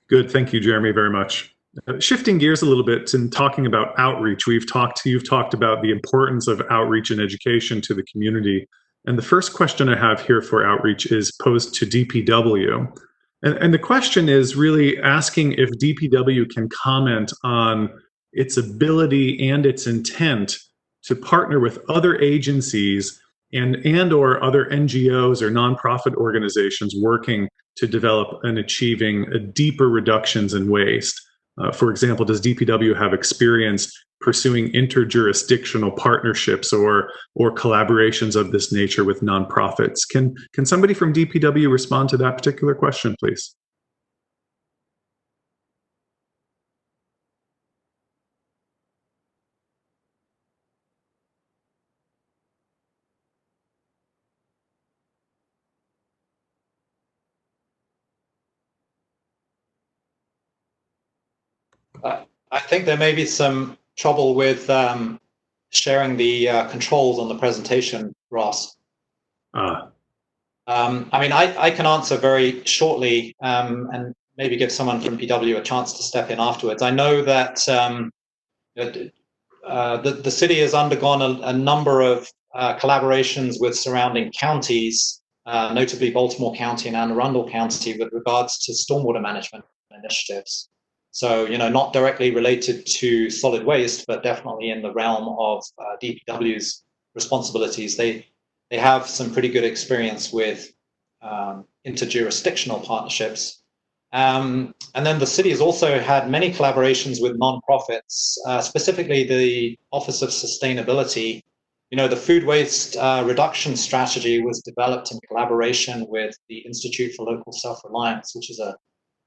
Good, thank you, Jeremy, very much. Shifting gears a little bit and talking about outreach, you've talked about the importance of outreach and education to the community. And the first question I have here for outreach is posed to DPW. And the question is really asking if DPW can comment on its ability and its intent to partner with other agencies and or other NGOs or nonprofit organizations working to develop and achieving deeper reductions in waste. For example, does DPW have experience pursuing interjurisdictional partnerships or collaborations of this nature with nonprofits. Can somebody from DPW respond to that particular question, please? I think there may be some trouble with sharing the controls on the presentation, Ross. I mean, I can answer very shortly and maybe give someone from PW a chance to step in afterwards. I know that the city has undergone a number of collaborations with surrounding counties, notably Baltimore County and Anne Arundel County, with regards to stormwater management initiatives. So, not directly related to solid waste, but definitely in the realm of DPW's responsibilities. They have some pretty good experience with interjurisdictional partnerships. And then the city has also had many collaborations with nonprofits, specifically the Office of Sustainability. The food waste reduction strategy was developed in collaboration with the Institute for Local Self-Reliance, which is a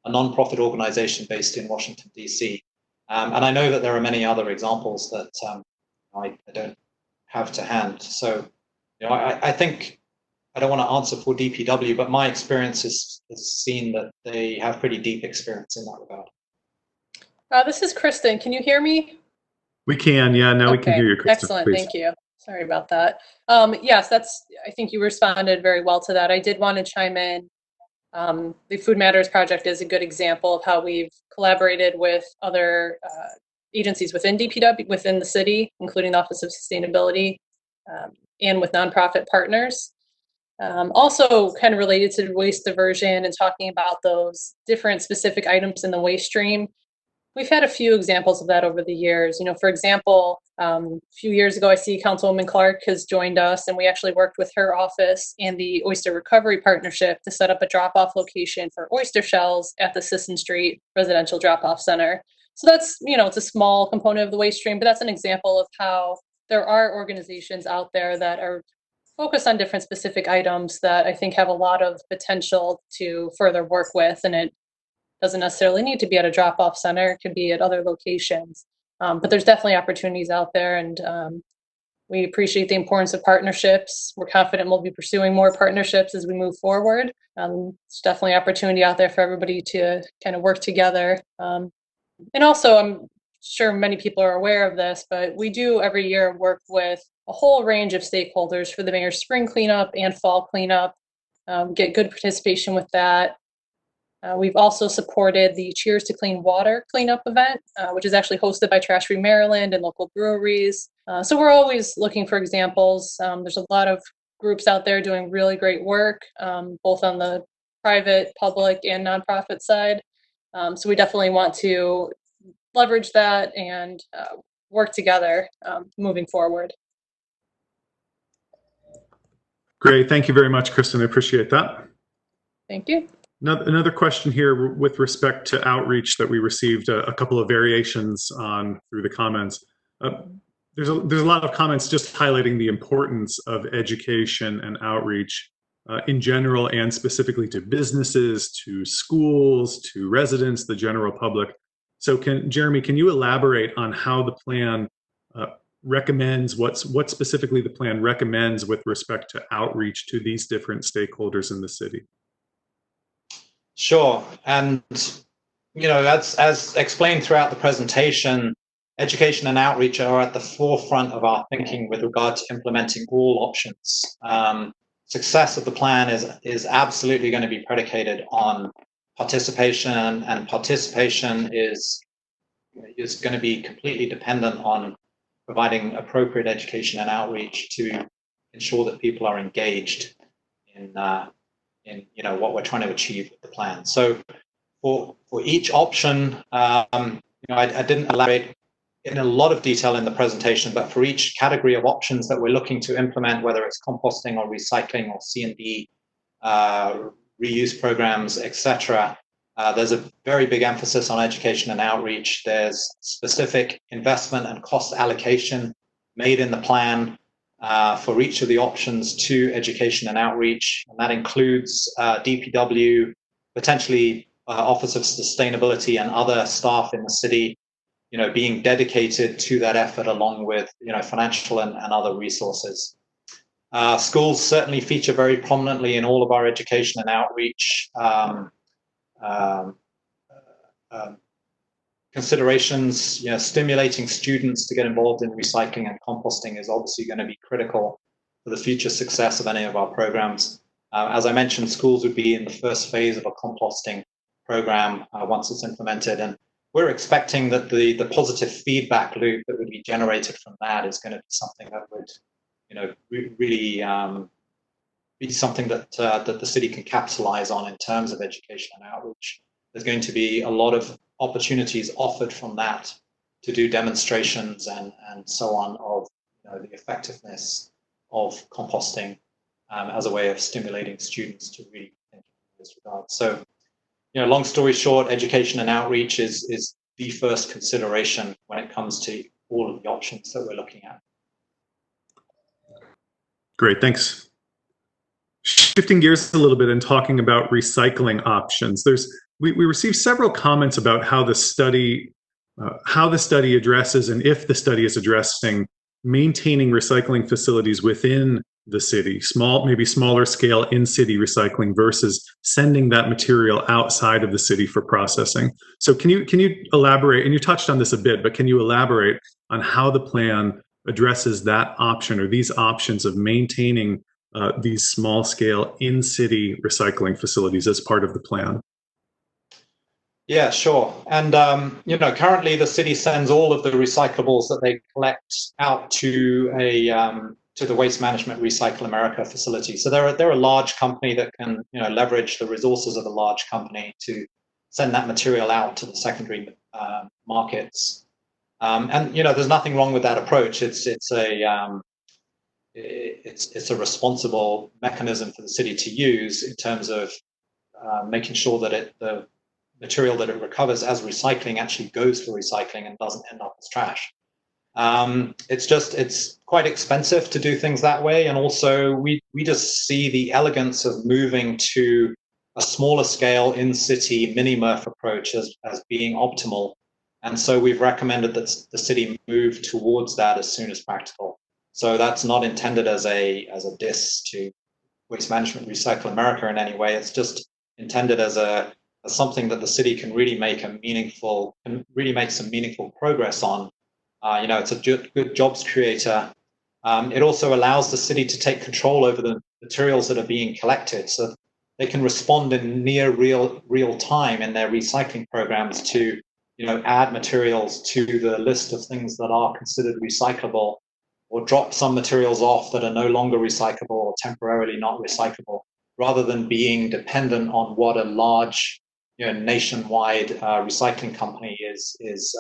nonprofit organization based in Washington, D.C. And I know that there are many other examples that I don't have to hand. So, I think, I don't want to answer for DPW, but my experience has seen that they have pretty deep experience in that regard. This is Kristen. Can you hear me? We can, yeah. Now we can hear you, Kristen. Excellent. Please. Thank you. Sorry about that. Yes, I think you responded very well to that. I did want to chime in. The Food Matters Project is a good example of how we've collaborated with other agencies within DPW, within the city, including the Office of Sustainability, and with nonprofit partners. Also kind of related to waste diversion and talking about those different specific items in the waste stream. We've had a few examples of that over the years. For example, a few years ago, I see Councilwoman Clark has joined us, and we actually worked with her office and the Oyster Recovery Partnership to set up a drop-off location for oyster shells at the Sisson Street Residential Drop-Off Center. So that's, it's a small component of the waste stream, but that's an example of how there are organizations out there that are focused on different specific items that I think have a lot of potential to further work with, and it doesn't necessarily need to be at a drop-off center. It could be at other locations. But there's definitely opportunities out there, and we appreciate the importance of partnerships. We're confident we'll be pursuing more partnerships as we move forward. There's definitely opportunity out there for everybody to kind of work together. And also, I'm sure many people are aware of this, but we do every year work with a whole range of stakeholders for the mayor's spring cleanup and fall cleanup, get good participation with that. We've also supported the Cheers to Clean Water cleanup event, which is actually hosted by Trash Free Maryland and local breweries. So we're always looking for examples. There's a lot of groups out there doing really great work, both on the private, public, and nonprofit side. So we definitely want to leverage that and work together moving forward. Great. Thank you very much, Kristen. I appreciate that. Thank you. Another question here with respect to outreach that we received a couple of variations on through the comments. There's a lot of comments just highlighting the importance of education and outreach in general, and specifically to businesses, to schools, to residents, the general public. So Jeremy, can you elaborate on how the plan recommends, what specifically the plan recommends with respect to outreach to these different stakeholders in the city? Sure. And, as explained throughout the presentation, education and outreach are at the forefront of our thinking with regard to implementing all options. Success of the plan is absolutely going to be predicated on participation, and participation is going to be completely dependent on providing appropriate education and outreach to ensure that people are engaged in what we're trying to achieve with the plan. So for each option, I didn't elaborate in a lot of detail in the presentation, but for each category of options that we're looking to implement, whether it's composting or recycling or C&D, reuse programs, etc., There's a very big emphasis on education and outreach. There's specific investment and cost allocation made in the plan for each of the options to education and outreach, and that includes DPW, potentially Office of Sustainability and other staff in the city, being dedicated to that effort, along with financial and other resources. Schools certainly feature very prominently in all of our education and outreach considerations. Stimulating students to get involved in recycling and composting is obviously going to be critical for the future success of any of our programs. As I mentioned, schools would be in the first phase of a composting program once it's implemented, and we're expecting that the positive feedback loop that would be generated from that is going to be something that would really be something that the city can capitalize on in terms of education and outreach. There's going to be a lot of opportunities offered from that to do demonstrations and so on of the effectiveness of composting as a way of stimulating students to really think in this regard. So, long story short, education and outreach is the first consideration when it comes to all of the options that we're looking at. Great, thanks. Shifting gears a little bit and talking about recycling options, we received several comments about how the study addresses, and if the study is addressing, maintaining recycling facilities within the city, maybe smaller scale in-city recycling versus sending that material outside of the city for processing. So can you elaborate, and you touched on this a bit, but can you elaborate on how the plan addresses that option, or these options of maintaining these small scale in-city recycling facilities as part of the plan? Yeah, sure. And currently the city sends all of the recyclables that they collect out to the Waste Management Recycle America facility. So they're a large company that can leverage the resources of a large company to send that material out to the secondary markets. And there's nothing wrong with that approach. It's a responsible mechanism for the city to use in terms of making sure that the material that it recovers as recycling actually goes for recycling and doesn't end up as trash. It's quite expensive to do things that way, and also we just see the elegance of moving to a smaller scale in-city mini-MRF approach as being optimal, and so we've recommended that the city move towards that as soon as practical. So that's not intended as a diss to Waste Management Recycle America in any way. It's just intended as something that the city can really make some meaningful progress on. It's a good jobs creator. It also allows the city to take control over the materials that are being collected, so they can respond in near real time in their recycling programs to add materials to the list of things that are considered recyclable, or drop some materials off that are no longer recyclable or temporarily not recyclable, rather than being dependent on what a large nationwide recycling company is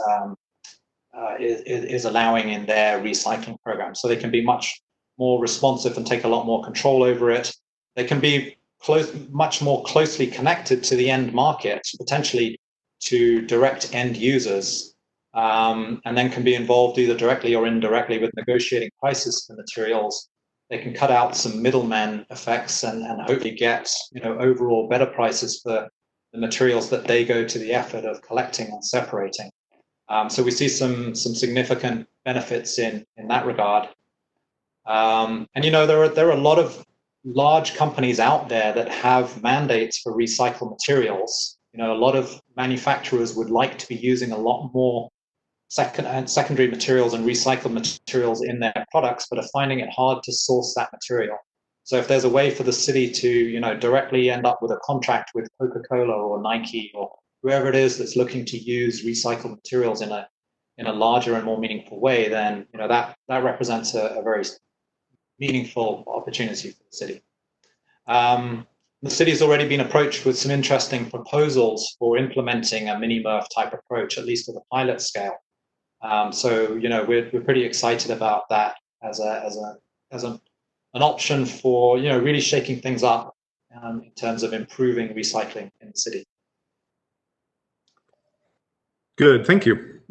allowing in their recycling program. So they can be much more responsive and take a lot more control over it. They can be much more closely connected to the end market, potentially to direct end users, and then can be involved either directly or indirectly with negotiating prices for materials. They can cut out some middleman effects and hopefully get overall better prices for the materials that they go to the effort of collecting and separating. So we see some significant benefits in that regard. And there are a lot of large companies out there that have mandates for recycled materials. A lot of manufacturers would like to be using a lot more secondary materials and recycled materials in their products, but are finding it hard to source that material. So if there's a way for the city to, directly end up with a contract with Coca-Cola or Nike or whoever it is that's looking to use recycled materials in a larger and more meaningful way, then that represents a very meaningful opportunity for the city. The city's already been approached with some interesting proposals for implementing a mini-MRF type approach, at least at a pilot scale. So we're pretty excited about that as an option for really shaking things up in terms of improving recycling in the city. Good, thank you.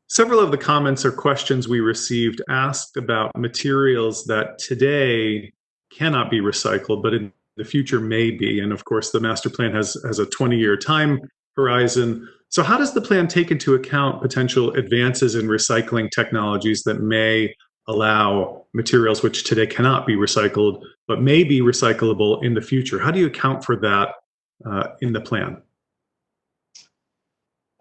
Several of the comments or questions we received asked about materials that today cannot be recycled, but in the future may be. And of course, the master plan has a 20-year time horizon. So how does the plan take into account potential advances in recycling technologies that may allow materials which today cannot be recycled, but may be recyclable in the future? How do you account for that in the plan?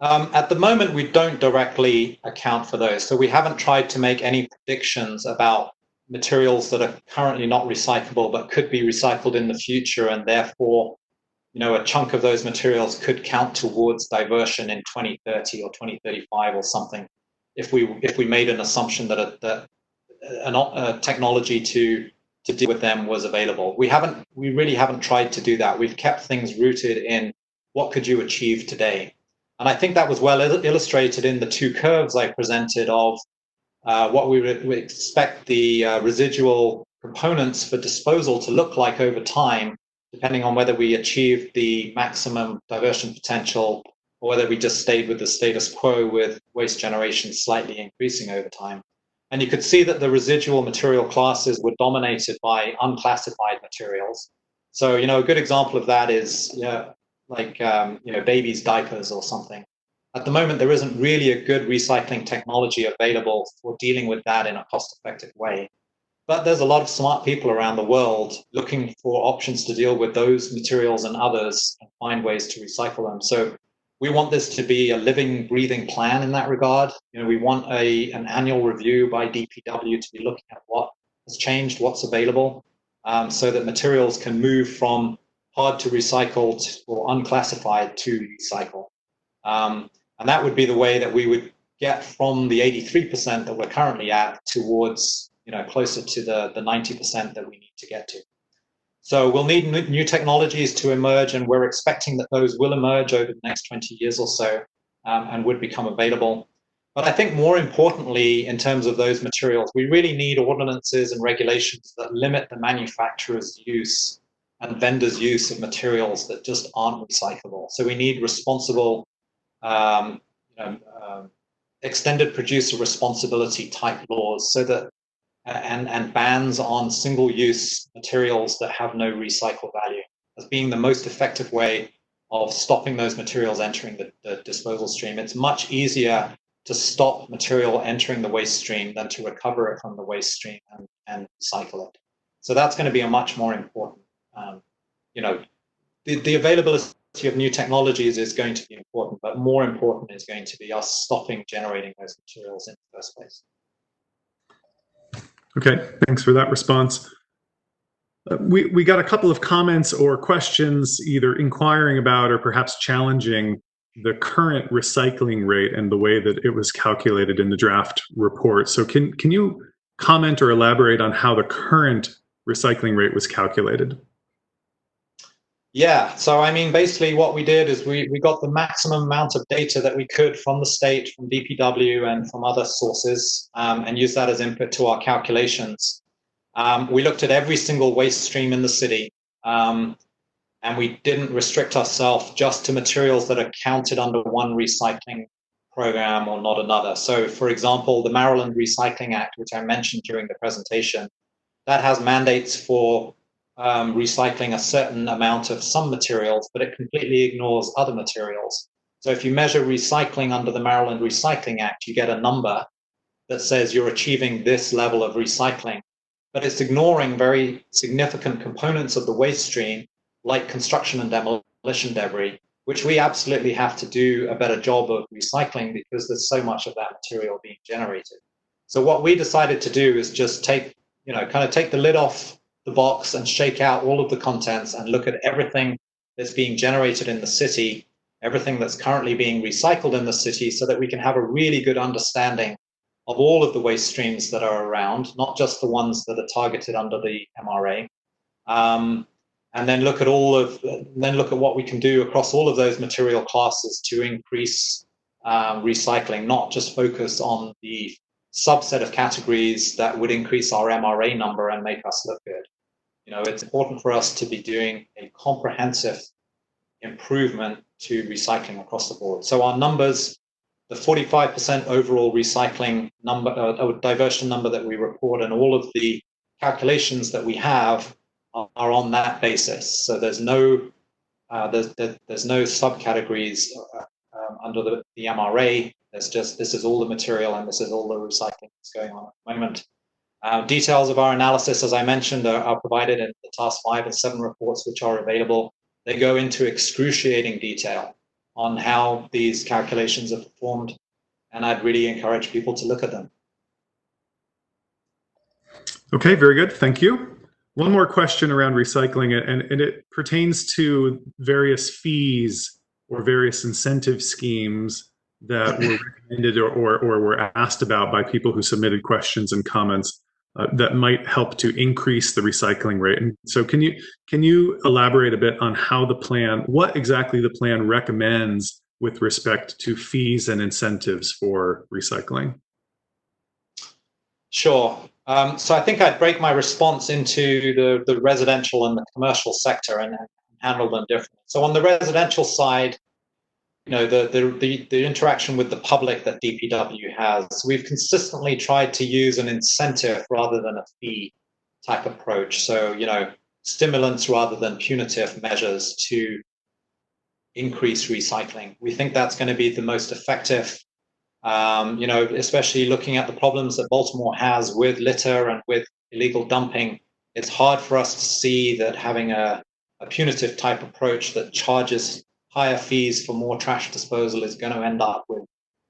At the moment, we don't directly account for those. So we haven't tried to make any predictions about materials that are currently not recyclable but could be recycled in the future, and therefore, a chunk of those materials could count towards diversion in 2030 or 2035 or something. If we made an assumption that a technology to deal with them was available, we really haven't tried to do that. We've kept things rooted in what could you achieve today. And I think that was well illustrated in the two curves I presented of what we would expect the residual components for disposal to look like over time, depending on whether we achieved the maximum diversion potential or whether we just stayed with the status quo with waste generation slightly increasing over time. And you could see that the residual material classes were dominated by unclassified materials. So, a good example of that is babies' diapers or something. At the moment, there isn't really a good recycling technology available for dealing with that in a cost-effective way. But there's a lot of smart people around the world looking for options to deal with those materials and others and find ways to recycle them. So we want this to be a living, breathing plan in that regard. We want an annual review by DPW to be looking at what has changed, what's available, so that materials can move from hard to recycle or unclassified to recycle. And that would be the way that we would get from the 83% that we're currently at towards, closer to the 90% that we need to get to. So we'll need new technologies to emerge, and we're expecting that those will emerge over the next 20 years or so and would become available. But I think more importantly, in terms of those materials, we really need ordinances and regulations that limit the manufacturer's use and vendors' use of materials that just aren't recyclable. So we need responsible, extended producer responsibility type laws, so that and bans on single-use materials that have no recycle value as being the most effective way of stopping those materials entering the disposal stream. It's much easier to stop material entering the waste stream than to recover it from the waste stream and recycle it. So that's going to be a much more important, the availability of new technologies is going to be important, but more important is going to be us stopping generating those materials in the first place. Okay, thanks for that response. We got a couple of comments or questions either inquiring about or perhaps challenging the current recycling rate and the way that it was calculated in the draft report. So can you comment or elaborate on how the current recycling rate was calculated? Yeah, so basically what we did is we got the maximum amount of data that we could from the state, from DPW and from other sources, and used that as input to our calculations. We looked at every single waste stream in the city, and we didn't restrict ourselves just to materials that are counted under one recycling program or not another. So, for example, the Maryland Recycling Act, which I mentioned during the presentation, that has mandates for recycling a certain amount of some materials, but it completely ignores other materials. So if you measure recycling under the Maryland Recycling Act, you get a number that says you're achieving this level of recycling, but it's ignoring very significant components of the waste stream, like construction and demolition debris, which we absolutely have to do a better job of recycling because there's so much of that material being generated. So what we decided to do is just take the lid off the box and shake out all of the contents and look at everything that's being generated in the city, everything that's currently being recycled in the city, so that we can have a really good understanding of all of the waste streams that are around, not just the ones that are targeted under the MRA, and then look at what we can do across all of those material classes to increase recycling, not just focus on the subset of categories that would increase our MRA number and make us look good. It's important for us to be doing a comprehensive improvement to recycling across the board. So our numbers the 45% overall recycling number, diversion number that we report, and all of the calculations that we have are on that basis. So there's no there's no subcategories under the MRA. There's just, this is all the material and this is all the recycling that's going on at the moment. Details of our analysis, as I mentioned, are provided in the Task 5 and 7 reports, which are available. They go into excruciating detail on how these calculations are performed, and I'd really encourage people to look at them. Okay, very good. Thank you. One more question around recycling, and it pertains to various fees or various incentive schemes that were recommended or were asked about by people who submitted questions and comments that might help to increase the recycling rate. And so can you elaborate a bit on how the plan, what exactly the plan recommends with respect to fees and incentives for recycling? Sure. So I think I'd break my response into the residential and the commercial sector and handle them differently. So on the residential side, you know, the interaction with the public that DPW has, we've consistently tried to use an incentive rather than a fee type approach. So, you know, stimulants rather than punitive measures to increase recycling. We think that's going to be the most effective. You know, especially looking at the problems that Baltimore has with litter and with illegal dumping, it's hard for us to see that having a punitive type approach that charges higher fees for more trash disposal is going to end up with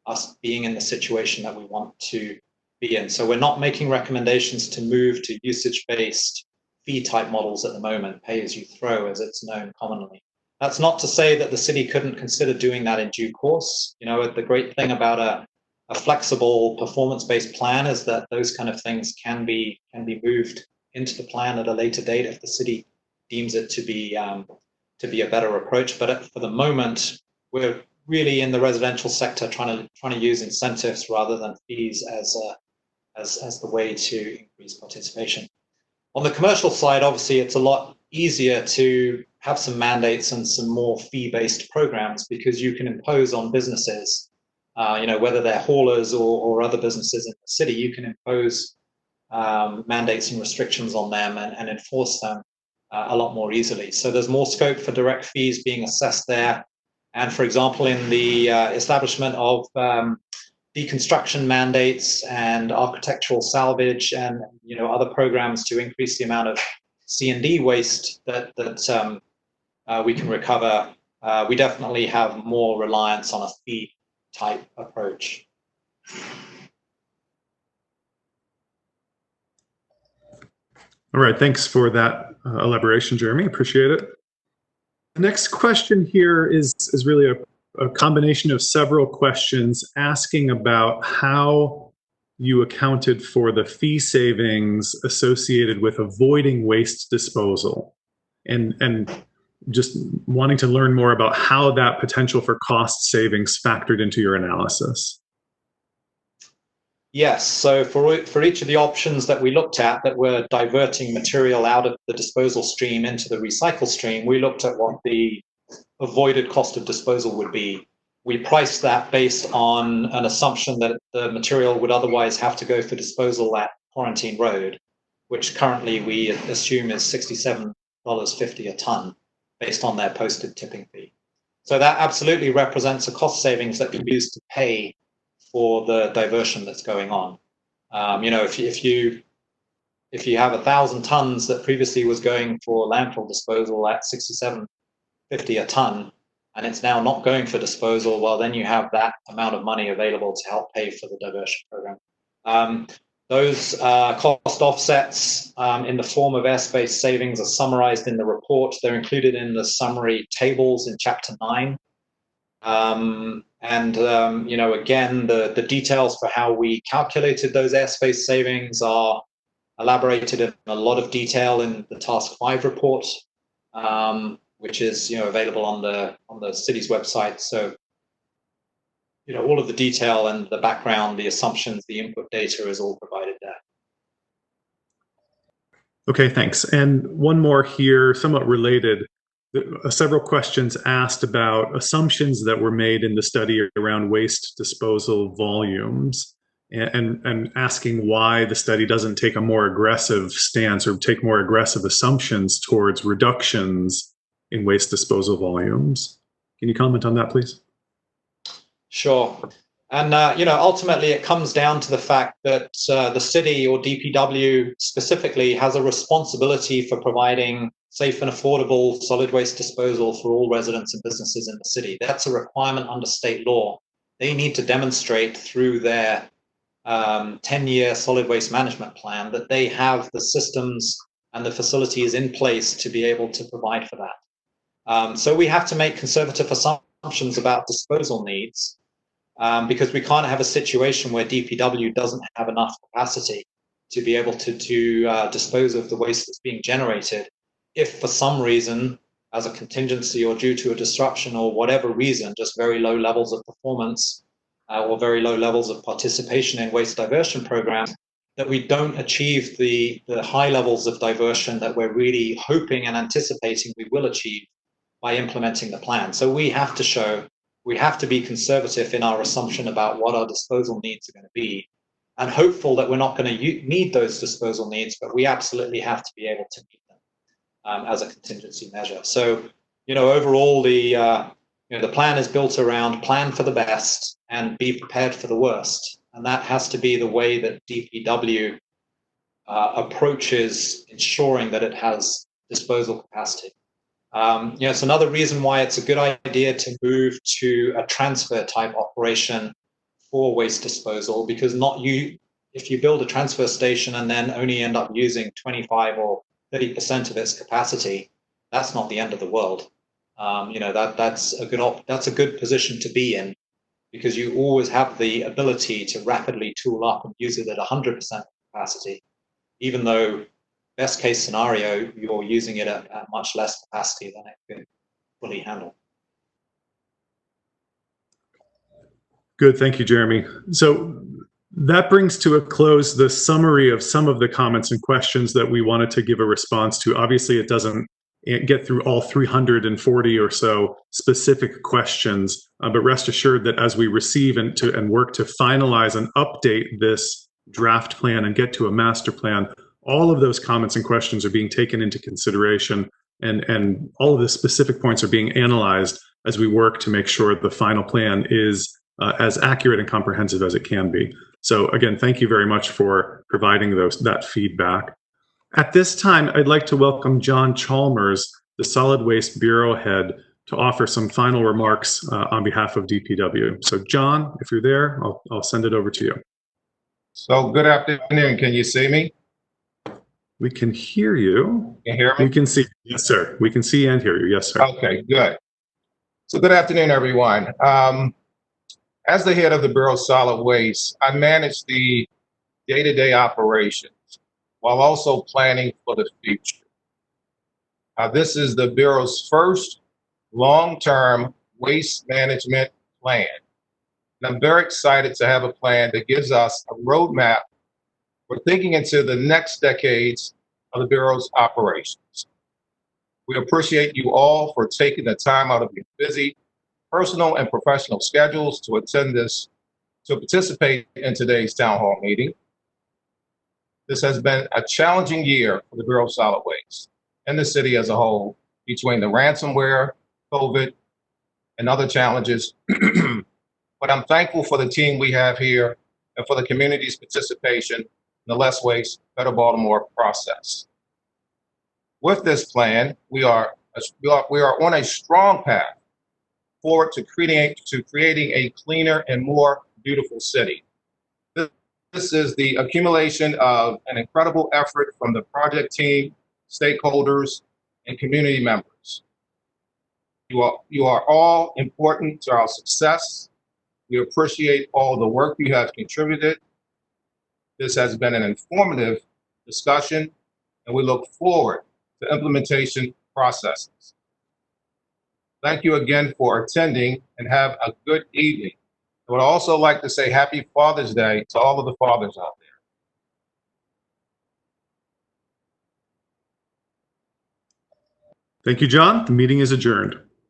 us being in the situation that we want to be in. So we're not making recommendations to move to usage-based fee type models at the moment, pay as you throw as it's known commonly. That's not to say that the city couldn't consider doing that in due course. You know, the great thing about a flexible performance-based plan is that those kind of things can be moved into the plan at a later date if the city deems it to be a better approach. But for the moment, we're really in the residential sector trying to use incentives rather than fees as the way to increase participation. On the commercial side, obviously, it's a lot easier to have some mandates and some more fee-based programs because you can impose on businesses, you know, whether they're haulers or other businesses in the city, you can impose mandates and restrictions on them and enforce them a lot more easily. So there's more scope for direct fees being assessed there. And for example, in the establishment of deconstruction mandates and architectural salvage and, you know, other programs to increase the amount of C&D waste that we can recover, we definitely have more reliance on a fee type approach. All right, thanks for that elaboration, Jeremy. Appreciate it. The next question here is really a combination of several questions asking about how you accounted for the fee savings associated with avoiding waste disposal, and just wanting to learn more about how that potential for cost savings factored into your analysis. Yes, so for each of the options that we looked at that were diverting material out of the disposal stream into the recycle stream, we looked at what the avoided cost of disposal would be. We priced that based on an assumption that the material would otherwise have to go for disposal at Quarantine Road, which currently we assume is $67.50 a ton based on their posted tipping fee. So that absolutely represents a cost savings that can be used to pay for the diversion that's going on. You know, if you have 1,000 tons that previously was going for landfill disposal at $67.50 a ton, and it's now not going for disposal, well, then you have that amount of money available to help pay for the diversion program. Those cost offsets in the form of airspace savings are summarized in the report. They're included in the summary tables in Chapter 9. You know, again, the details for how we calculated those airspace savings are elaborated in a lot of detail in the Task 5 report, which is, you know, available on the city's website. So, you know, all of the detail and the background, the assumptions, the input data is all provided there. Okay, thanks. And one more here, somewhat related. several questions asked about assumptions that were made in the study around waste disposal volumes, and asking why the study doesn't take a more aggressive stance or take more aggressive assumptions towards reductions in waste disposal volumes. Can you comment on that, please? Sure. And, ultimately it comes down to the fact that the city, or DPW specifically, has a responsibility for providing safe and affordable solid waste disposal for all residents and businesses in the city. That's a requirement under state law. They need to demonstrate through their 10-year solid waste management plan that they have the systems and the facilities in place to be able to provide for that. So we have to make conservative assumptions about disposal needs, because we can't have a situation where DPW doesn't have enough capacity to be able to dispose of the waste that's being generated. If for some reason, as a contingency or due to a disruption or whatever reason, just very low levels of performance or very low levels of participation in waste diversion programs, that we don't achieve the high levels of diversion that we're really hoping and anticipating we will achieve by implementing the plan. So we have to be conservative in our assumption about what our disposal needs are going to be, and hopeful that we're not going to need those disposal needs, but we absolutely have to be able to meet them as a contingency measure. So, overall, the plan is built around plan for the best and be prepared for the worst. And that has to be the way that DPW approaches ensuring that it has disposal capacity. It's another reason why it's a good idea to move to a transfer type operation for waste disposal, because if you build a transfer station and then only end up using 25 or 30% of its capacity, that's not the end of the world. That's a good position to be in, because you always have the ability to rapidly tool up and use it at 100% capacity, even though best case scenario, you're using it at much less capacity than it can fully handle. Good, thank you, Jeremy. So that brings to a close the summary of some of the comments and questions that we wanted to give a response to. Obviously, it doesn't get through all 340 or so specific questions, but rest assured that as we receive and work to finalize and update this draft plan and get to a master plan, all of those comments and questions are being taken into consideration, and all of the specific points are being analyzed as we work to make sure the final plan is as accurate and comprehensive as it can be. So again, thank you very much for providing that feedback. At this time, I'd like to welcome John Chalmers, the Solid Waste Bureau Head, to offer some final remarks on behalf of DPW. So John, if you're there, I'll send it over to you. So good afternoon. Can you see me? We can hear you. Can you hear me? We can see. Yes, sir. We can see and hear you. Yes, sir. Okay, good. So good afternoon, everyone. As the head of the Bureau of Solid Waste, I manage the day-to-day operations while also planning for the future. This is the Bureau's first long-term waste management plan. And I'm very excited to have a plan that gives us a roadmap for thinking into the next decades of the Bureau's operations. We appreciate you all for taking the time out of your busy personal and professional schedules to participate in today's town hall meeting. This has been a challenging year for the Bureau of Solid Waste and the city as a whole, between the ransomware, COVID, and other challenges. But I'm thankful for the team we have here and for the community's participation in the Less Waste, Better Baltimore process. With this plan, we are on a strong path forward to creating a cleaner and more beautiful city. This is the accumulation of an incredible effort from the project team, stakeholders, and community members. You are all important to our success. We appreciate all the work you have contributed. This has been an informative discussion, and we look forward to implementation processes. Thank you again for attending, and have a good evening. I would also like to say Happy Father's Day to all of the fathers out there. Thank you, John. The meeting is adjourned.